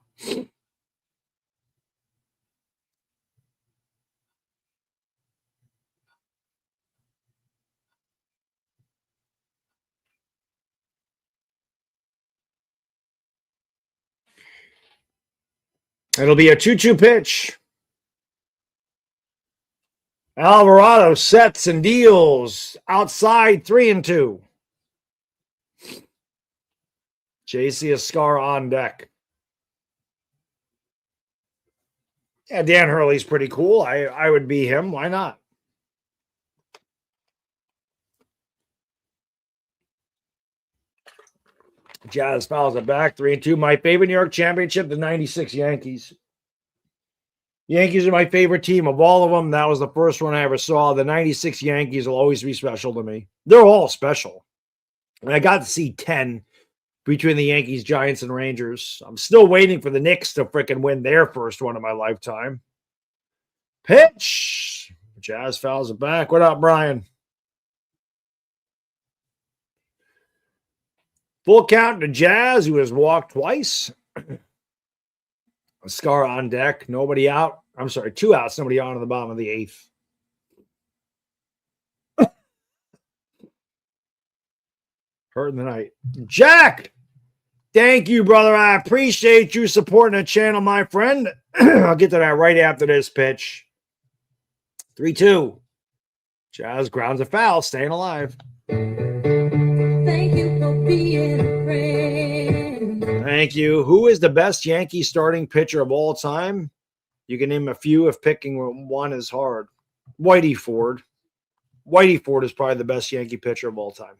It'll be a 2-2 pitch. Alvarado sets and deals outside 3-2. JC Escar on deck. Yeah, Dan Hurley's pretty cool. I would be him. Why not? Jazz fouls it back. 3-2. My favorite New York championship, the 96 Yankees. Yankees are my favorite team of all of them. That was the first one I ever saw. The 96 Yankees will always be special to me. They're all special. And I got to see 10 between the Yankees, Giants, and Rangers. I'm still waiting for the Knicks to freaking win their first one in my lifetime. Pitch. Jazz fouls it back. What up, Brian? Full count to Jazz, who has walked twice. Scar on deck. Nobody out. I'm sorry, 2 outs. Nobody on in the bottom of the 8th. Hurting the night. Jack! Thank you, brother. I appreciate you supporting the channel, my friend. I'll get to that right after this pitch. 3-2. Jazz grounds a foul, staying alive. Thank you for being a friend. Thank you. Who is the best Yankee starting pitcher of all time? You can name a few if picking one is hard. Whitey Ford. Whitey Ford is probably the best Yankee pitcher of all time.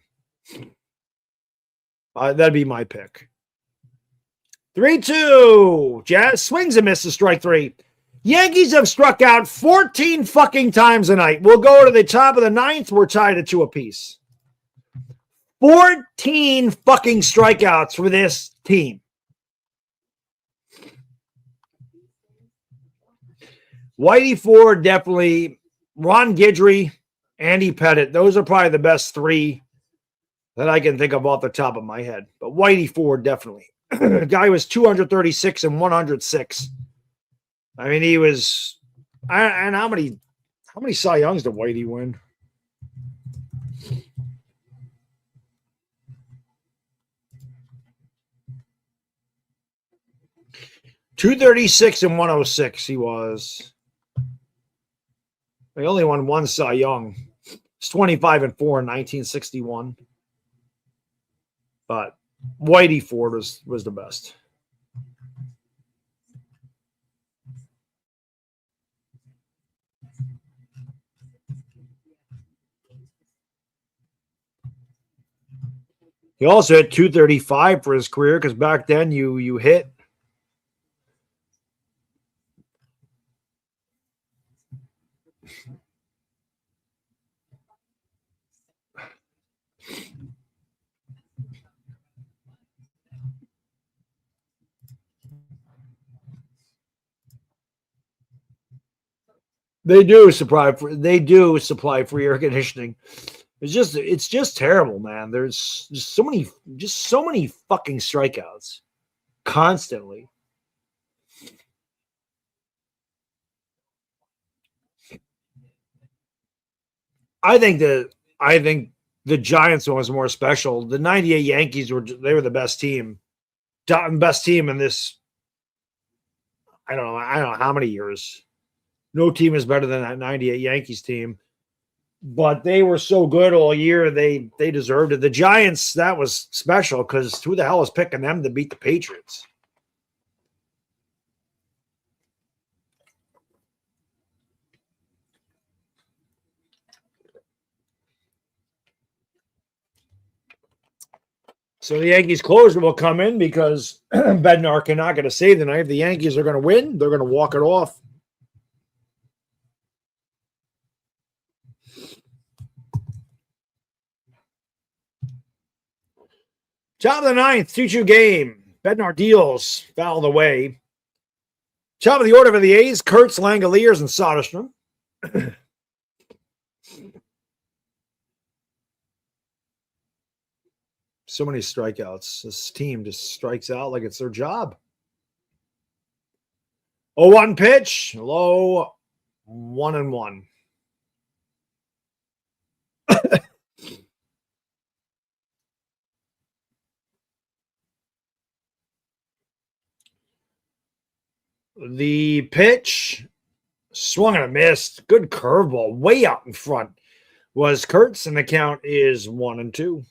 That'd be my pick. 3-2. Jazz swings and misses strike 3. Yankees have struck out 14 fucking times tonight. We'll go to the top of the 9th. We're tied at 2 apiece. 14 fucking strikeouts for this team. Whitey Ford, definitely. Ron Guidry, Andy Pettit. Those are probably the best 3 that I can think of off the top of my head. But Whitey Ford, definitely. The guy was 236 and 106. I mean, he was. And how many Cy Youngs did Whitey win? .236 and 106 he was. He only won 1 Cy Young. It's 25 and 4 in 1961. But Whitey Ford was the best. He also hit .235 for his career because back then you hit. They do supply free air conditioning. It's just terrible, man. There's just so many fucking strikeouts constantly. I think the Giants one was more special. The 98 Yankees were the best team. Best team in this. I don't know how many years. No team is better than that 98 Yankees team. But they were so good all year, they deserved it. The Giants, that was special because who the hell is picking them to beat the Patriots? So the Yankees closer will come in because Bednar cannot get a save tonight. If the Yankees are going to win, they're going to walk it off. Top of the 9th, 2-2 game. Bednar deals, fouled away. Top of the order for the A's, Kurtz, Langoliers, and Soderstrom. So many strikeouts. This team just strikes out like it's their job. 0-1 pitch. Low 1-1. The pitch swung and a missed. Good curveball. Way out in front was Kurtz, and the count is 1-2.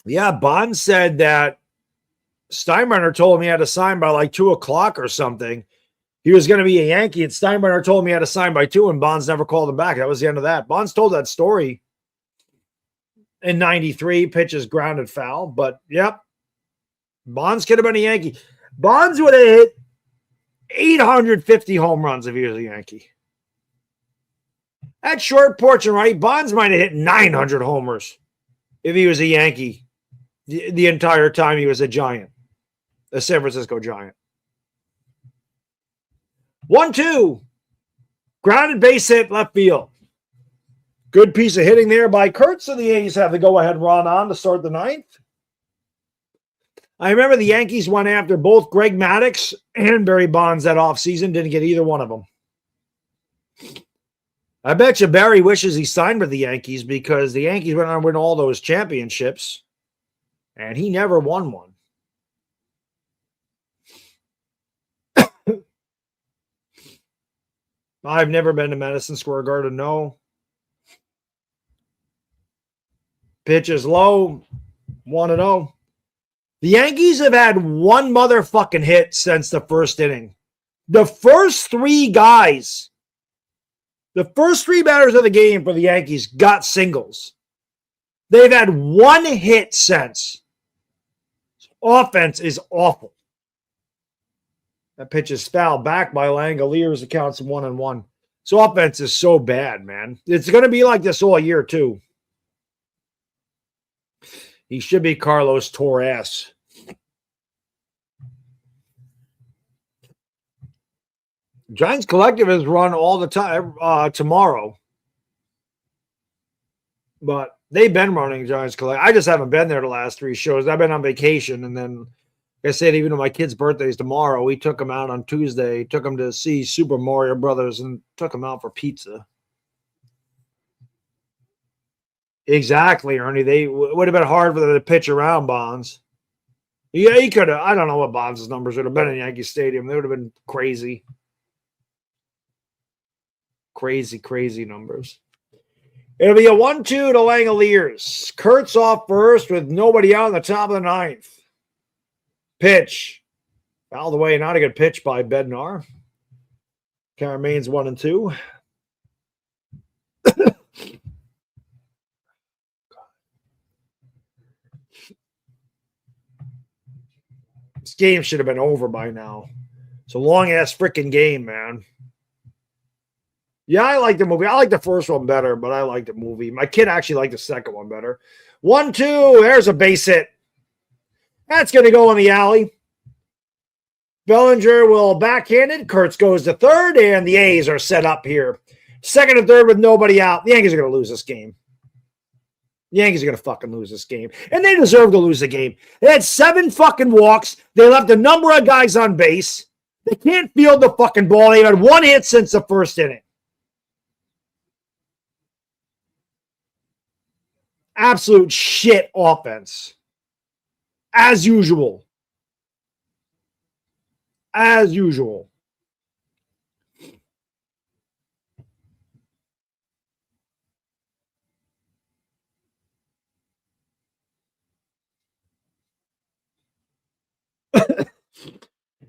Yeah, Bond said that Steinbrenner told him he had to sign by like 2 o'clock or something. He was going to be a Yankee, and Steinbrenner told him he had to sign by 2, and Bonds never called him back. That was the end of that. Bonds told that story in 93, pitches grounded foul. But, yep, Bonds could have been a Yankee. Bonds would have hit 850 home runs if he was a Yankee. At short porch and right, Bonds might have hit 900 homers if he was a Yankee the entire time he was a Giant, a San Francisco Giant. 1-2. Grounded base hit left field. Good piece of hitting there by Kurtz, so the A's have the go-ahead run on to start the ninth. I remember the Yankees went after both Greg Maddux and Barry Bonds that offseason. Didn't get either one of them. I bet you Barry wishes he signed with the Yankees because the Yankees went on to win all those championships, and he never won one. I've never been to Madison Square Garden, no. Pitch is low, 1-0. The Yankees have had one motherfucking hit since the first inning. The first three batters of the game for the Yankees got singles. They've had one hit since. Offense is awful. That pitch is fouled back by Langoliers. It counts 1-1. So offense is so bad, man. It's going to be like this all year, too. He should be Carlos Torres. Giants Collective is run all the time tomorrow. But they've been running Giants Collective. I just haven't been there the last 3 shows. I've been on vacation. And then, like I said, even though my kid's birthday is tomorrow, we took him out on Tuesday, took him to see Super Mario Brothers, and took him out for pizza. Exactly, Ernie. They would have been hard for them to pitch around Bonds. Yeah, he could have. I don't know what Bonds' numbers would have been in Yankee Stadium. They would have been crazy. Crazy numbers. It'll be a 1-2 to Langoliers. Kurtz off first with nobody out in the top of the ninth. Pitch. Fouled away. Not a good pitch by Bednar. Count remains 1-2. This game should have been over by now. It's a long-ass freaking game, man. Yeah, I like the movie. I like the first one better, but I like the movie. My kid actually liked the second one better. 1-2. There's a base hit. That's going to go in the alley. Bellinger will backhand it. Kurtz goes to third, and the A's are set up here. Second and third with nobody out. The Yankees are going to lose this game. The Yankees are going to fucking lose this game. And they deserve to lose the game. They had 7 fucking walks. They left a number of guys on base. They can't field the fucking ball. They've had 1 hit since the first inning. Absolute shit offense. As usual. As usual.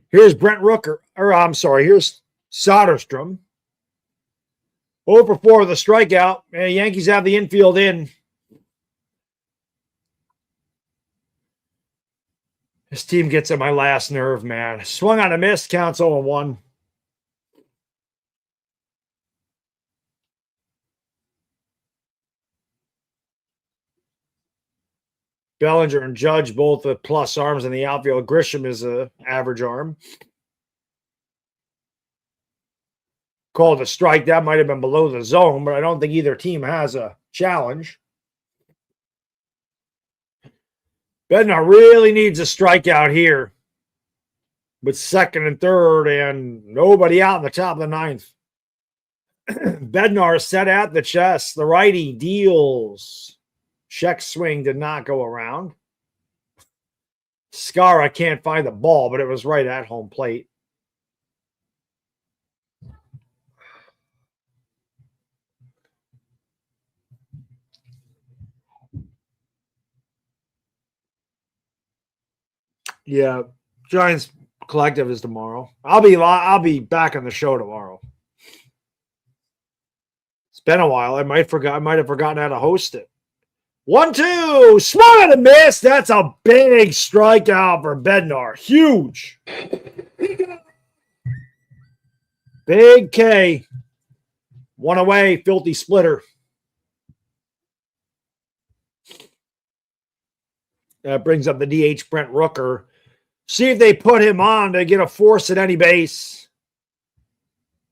Here's Brent Rooker. Here's Soderstrom. 0 for 4 with a strikeout. And the Yankees have the infield in. This team gets on my last nerve, man. Swung on a miss, counts 0-1. Bellinger and Judge both with plus arms in the outfield. Grisham is an average arm. called a strike. That might have been below the zone, but I don't think either team has a challenge. Bednar really needs a strikeout here with second and third and nobody out in the top of the ninth. Bednar set at the chest. The righty deals. Check swing did not go around. Scar, I can't find the ball, but it was right at home plate. Yeah, Giants Collective is tomorrow. I'll be back on the show tomorrow. It's been a while. I might have forgotten how to host it. 1-2, swung and a miss. That's a big strikeout for Bednar. Huge. Big K. One away, filthy splitter. That brings up the DH Brent Rooker. See if they put him on to get a force at any base.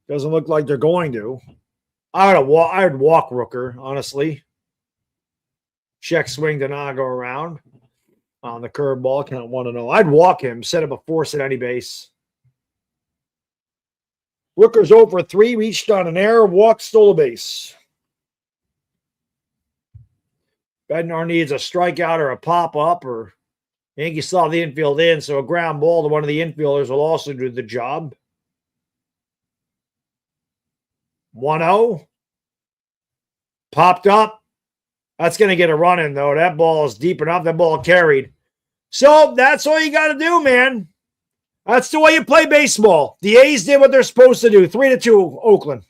Doesn't look like they're going to. I would walk Rooker, honestly. Check swing did not go around on the curveball. Count 1-0. I'd walk him, set up a force at any base. Rooker's over 3, reached on an error, walked, stole a base. Bednar needs a strikeout or a pop-up, or Yankees saw the infield in, so a ground ball to one of the infielders will also do the job. 1-0. Popped up. That's going to get a run in, though. That ball is deep enough. That ball carried. So that's all you got to do, man. That's the way you play baseball. The A's did what they're supposed to do. 3-2, Oakland.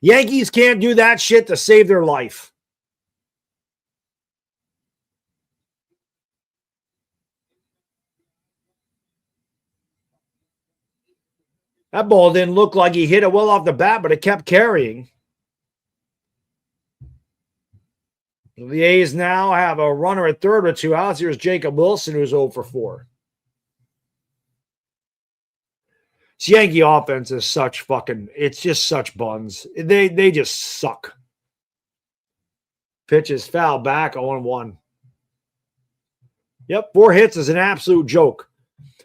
Yankees can't do that shit to save their life. That ball didn't look like he hit it well off the bat, but it kept carrying. The A's now have a runner at third with 2 outs. Here's Jacob Wilson, who's 0 for 4. This Yankee offense is such fucking, it's just such buns. They just suck. Pitch is foul back, 0-1. Yep, 4 hits is an absolute joke.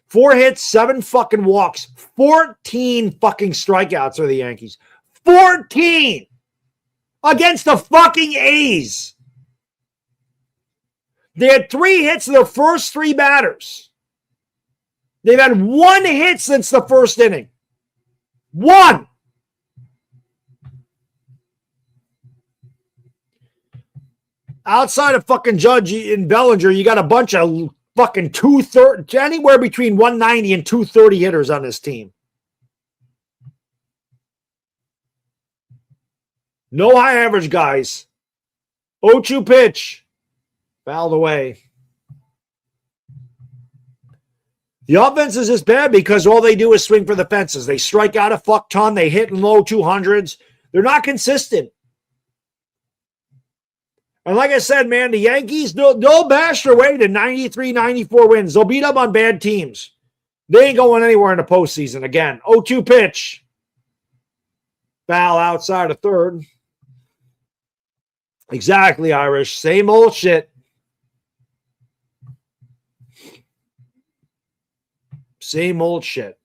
4 hits, 7 fucking walks, 14 fucking strikeouts for the Yankees. 14 against the fucking A's. They had 3 hits in their first 3 batters. They've had 1 hit since the first inning. 1. Outside of fucking Judge and Bellinger, you got a bunch of fucking 230, anywhere between 190 and 230 hitters on this team. No high average guys. 0-2 pitch. Fouled away. The offense is just bad because all they do is swing for the fences. They strike out a fuck ton. They hit in low 200s. They're not consistent. And like I said, man, the Yankees, they'll bash their way to 93, 94 wins. They'll beat up on bad teams. They ain't going anywhere in the postseason again. 0-2 pitch. Foul outside of third. Exactly, Irish. Same old shit. Same old shit.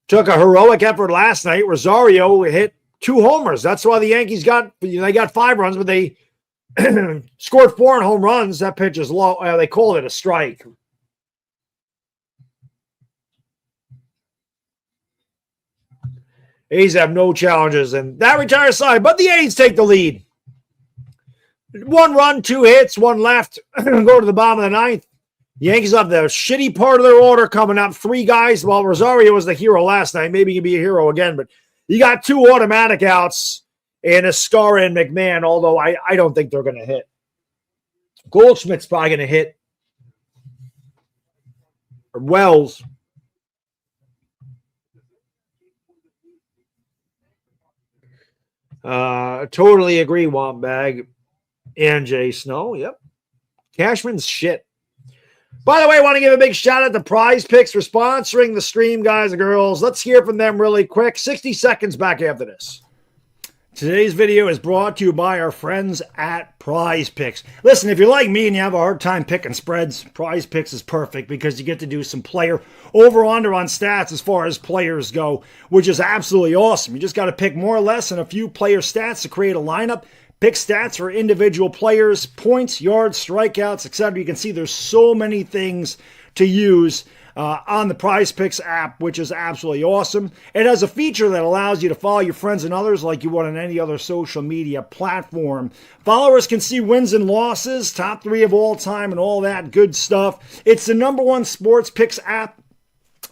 Took a heroic effort last night. Rosario hit 2 homers. That's why the Yankees got 5 runs, but they scored 4 home runs. That pitch is low. They called it a strike. A's have no challenges, and that retires side, but the A's take the lead. 1 run, 2 hits, 1 left. Go to the bottom of the 9th. Yankees have the shitty part of their order coming up. 3 guys. Well, Rosario was the hero last night. Maybe he can be a hero again, but you got 2 automatic outs and Escara and McMahon, although I don't think they're going to hit. Goldschmidt's probably going to hit. Or Wells. Totally agree, Wombag. And Jay Snow. Yep. Cashman's shit. By the way, I want to give a big shout out to PrizePicks for sponsoring the stream, guys and girls. Let's hear from them really quick. 60 seconds back after this. Today's video is brought to you by our friends at PrizePicks. Listen, if you're like me and you have a hard time picking spreads, PrizePicks is perfect because you get to do some player over-under on stats as far as players go, which is absolutely awesome. You just got to pick more or less than a few player stats to create a lineup. Pick stats for individual players, points, yards, strikeouts, etc. You can see there's so many things to use on the PrizePicks app, which is absolutely awesome. It has a feature that allows you to follow your friends and others like you would on any other social media platform. Followers can see wins and losses, top 3 of all time, and all that good stuff. It's the #1 sports picks app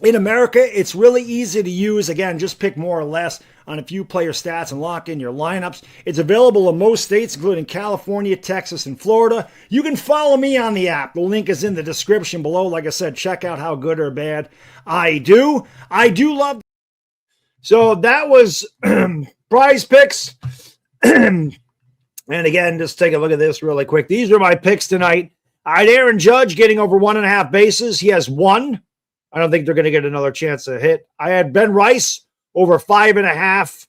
in America. It's really easy to use. Again, just pick more or less on a few player stats and lock in your lineups. It's available in most states, including California, Texas, and Florida. You can follow me on the app. The link is in the description below. Like I said, check out how good or bad I do. I do love. So that was PrizePicks. And again, just take a look at this really quick. These are my picks tonight. I had Aaron Judge getting over 1.5 bases. He has 1. I don't think they're going to get another chance to hit. I had Ben Rice over 5.5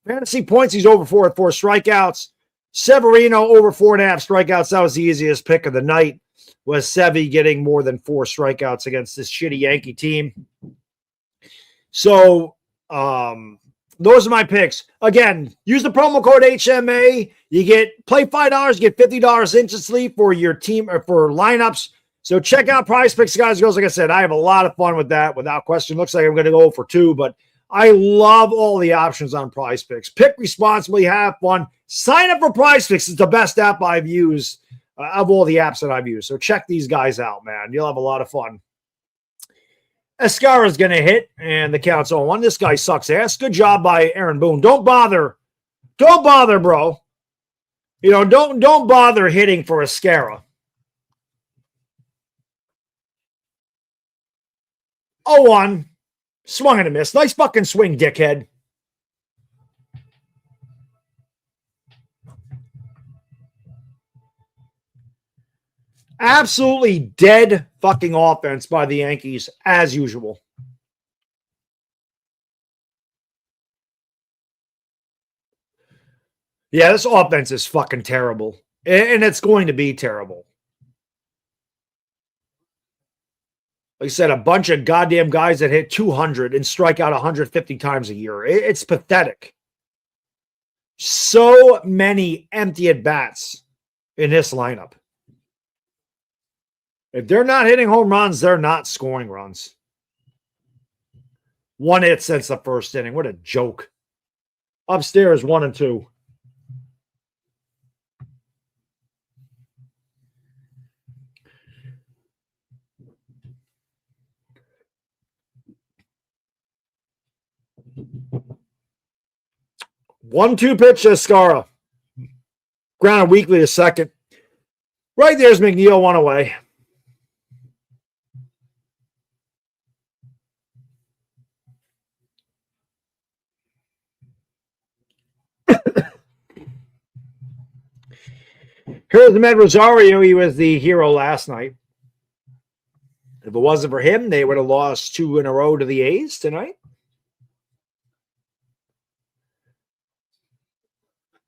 fantasy points. He's over 4 at 4 strikeouts. Severino over 4.5 strikeouts. That was the easiest pick of the night. Was Sevy getting more than 4 strikeouts against this shitty Yankee team? So those are my picks. Again, use the promo code HMA. You play $5, you get $50 instantly for your team or for lineups. So check out PrizePicks, guys and girls. Like I said, I have a lot of fun with that without question. Looks like I'm going to go for 2, but I love all the options on PrizePicks. Pick responsibly, have fun. Sign up for PrizePicks. It's the best app I've used of all the apps that I've used. So check these guys out, man. You'll have a lot of fun. Escara's going to hit, and the count's on 1. This guy sucks ass. Good job by Aaron Boone. Don't bother. Don't bother, bro. You know, don't bother hitting for Escara. 0-1. Swung and a miss. Nice fucking swing, dickhead. Absolutely dead fucking offense by the Yankees, as usual. Yeah, this offense is fucking terrible. And it's going to be terrible. Like I said, a bunch of goddamn guys that hit 200 and strike out 150 times a year. It's pathetic. So many empty at-bats in this lineup. If they're not hitting home runs, they're not scoring runs. 1 hit since the first inning. What a joke. Upstairs, 1 and 2. One-two pitch to Escara. Grounded weakly to second. Right there's McNeil, 1 away. Here's Med Rosario. He was the hero last night. If it wasn't for him, they would have lost 2 in a row to the A's tonight.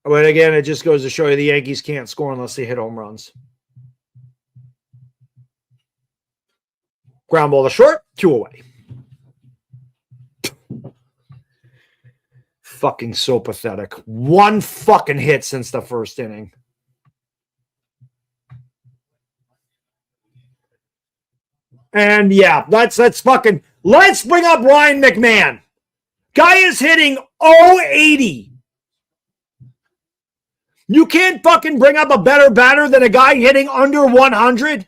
But again, it just goes to show you the Yankees can't score unless they hit home runs. Ground ball to short, 2 away. Fucking so pathetic. 1 fucking hit since the first inning. And yeah, let's fucking let's bring up Ryan McMahon. Guy is hitting 080. You can't fucking bring up a better batter than a guy hitting under 100.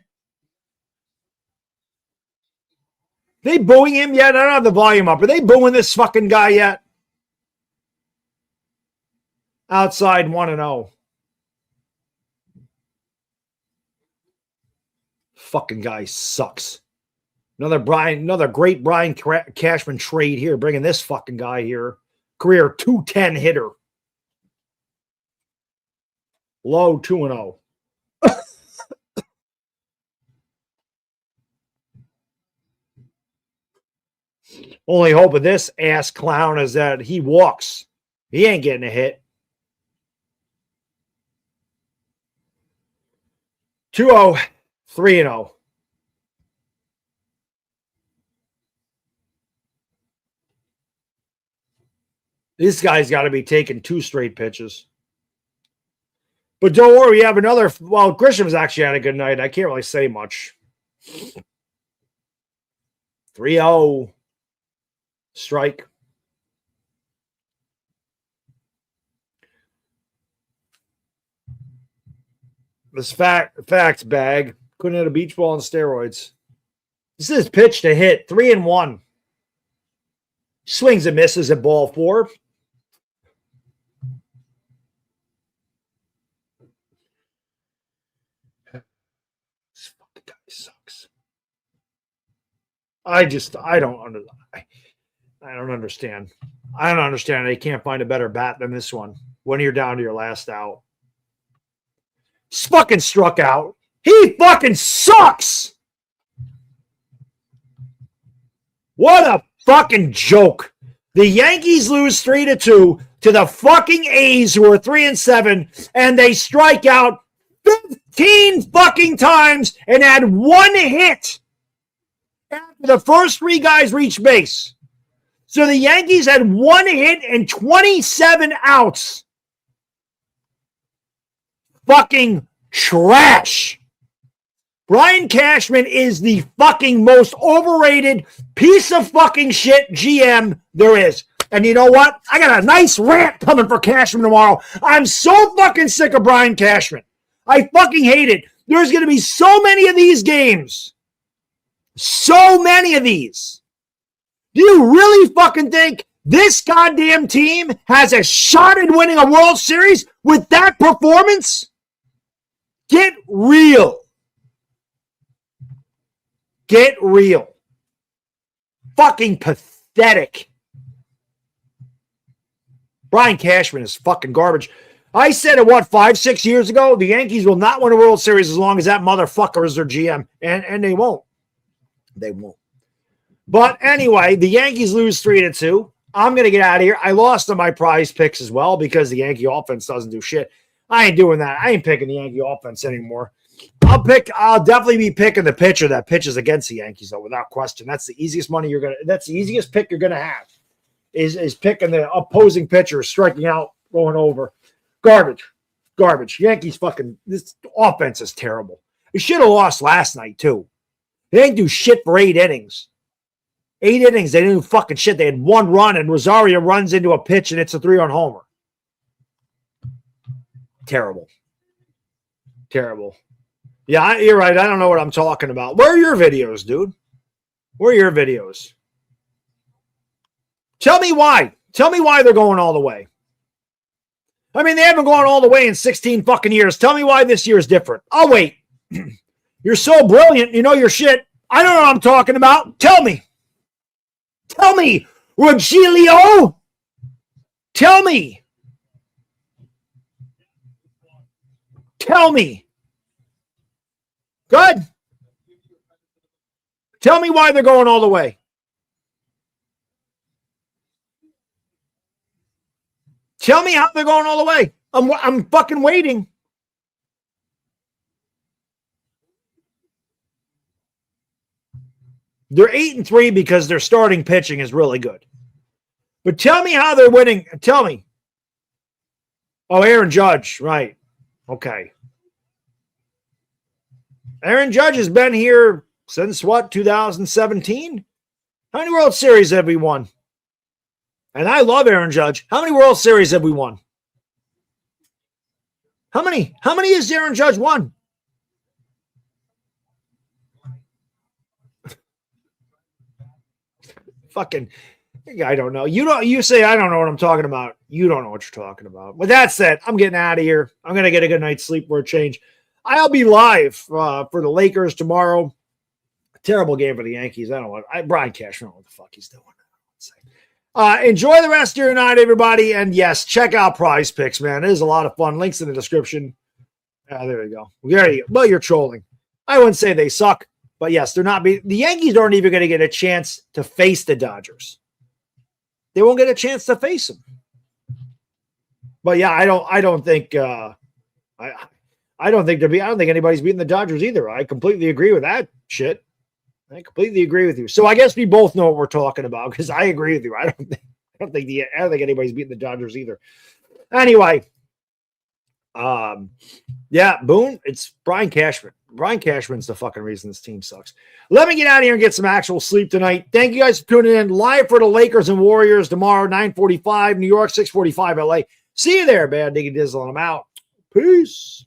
They booing him yet? I don't have the volume up. Are they booing this fucking guy yet? Outside 1-0. Fucking guy sucks. Another great Brian Cashman trade here, bringing this fucking guy here. Career 210 hitter. Low 2-0. Only hope of this ass clown is that he walks. He ain't getting a hit. 2-0, 3-0. This guy's got to be taking 2 straight pitches. But don't worry, we have another. Well, Grisham's actually had a good night. I can't really say much. 3-0. Strike. This facts bag. Couldn't hit a beach ball on steroids. This is pitch to hit. 3-1. Swings and misses at ball 4. This fucking guy sucks. I don't understand. I don't understand. They can't find a better bat than this one when you're down to your last out. He's fucking struck out. He fucking sucks. What a fucking joke. The Yankees lose 3-2 to the fucking A's, who are 3-7, and they strike out 15 fucking times and had 1 hit after the first 3 guys reached base. So the Yankees had 1 hit and 27 outs. Fucking trash. Brian Cashman is the fucking most overrated piece of fucking shit GM there is. And you know what? I got a nice rant coming for Cashman tomorrow. I'm so fucking sick of Brian Cashman. I fucking hate it. There's going to be so many of these games. So many of these. Do you really fucking think this goddamn team has a shot at winning a World Series with that performance? Get real. Get real. Fucking pathetic. Brian Cashman is fucking garbage. I said it, 5-6 years ago? The Yankees will not win a World Series as long as that motherfucker is their GM. And they won't. They won't. But anyway, the Yankees lose 3-2. I'm going to get out of here. I lost on my prize picks as well because the Yankee offense doesn't do shit. I ain't doing that. I ain't picking the Yankee offense anymore. I'll definitely be picking the pitcher that pitches against the Yankees, though, without question. That's the easiest that's the easiest pick you're gonna have. Is picking the opposing pitcher, striking out, going over. Garbage. Yankees this offense is terrible. They should have lost last night, too. They didn't do shit for 8 innings. 8 innings, they didn't do fucking shit. They had 1 run, and Rosario runs into a pitch, and it's a 3-run homer. Terrible. Yeah, you're right. I don't know what I'm talking about. Where are your videos, dude? Where are your videos? Tell me why. Tell me why they're going all the way. I mean, they haven't gone all the way in 16 fucking years. Tell me why this year is different. I'll wait. You're so brilliant. You know your shit. I don't know what I'm talking about. Tell me. Tell me, Rogelio. Tell me. Tell me. Good. Tell me why they're going all the way. Tell me how they're going all the way. I'm fucking waiting. They're 8-3 because their starting pitching is really good. But tell me how they're winning. Tell me. Oh, Aaron Judge. Right. Okay. Aaron Judge has been here since, 2017? How many World Series have we won? And I love Aaron Judge. How many World Series have we won? How many? How many has Aaron Judge won? Fucking, I don't know. You say I don't know what I'm talking about. You don't know what you're talking about. With that said, I'm getting out of here. I'm going to get a good night's sleep for a change. I'll be live for the Lakers tomorrow. Terrible game for the Yankees. I don't know. Brian Cashman, I don't know what the fuck he's doing. Enjoy the rest of your night, everybody. And yes, check out PrizePicks, man. It is a lot of fun. Links in the description. There you go. There you go. Well, you're trolling. I wouldn't say they suck. But yes, the Yankees aren't even going to get a chance to face the Dodgers. They won't get a chance to face them. But yeah, I don't think anybody's beating the Dodgers either. I completely agree with that shit. I completely agree with you. So I guess we both know what we're talking about because I agree with you. I don't think anybody's beating the Dodgers either. Anyway, yeah, Boone, it's Brian Cashman. Brian Cashman's the fucking reason this team sucks. Let me get out of here and get some actual sleep tonight. Thank you guys for tuning in. Live for the Lakers and Warriors tomorrow, 9:45, New York, 6:45 LA. See you there, Bad Diggy Dizzle, and I'm out. Peace.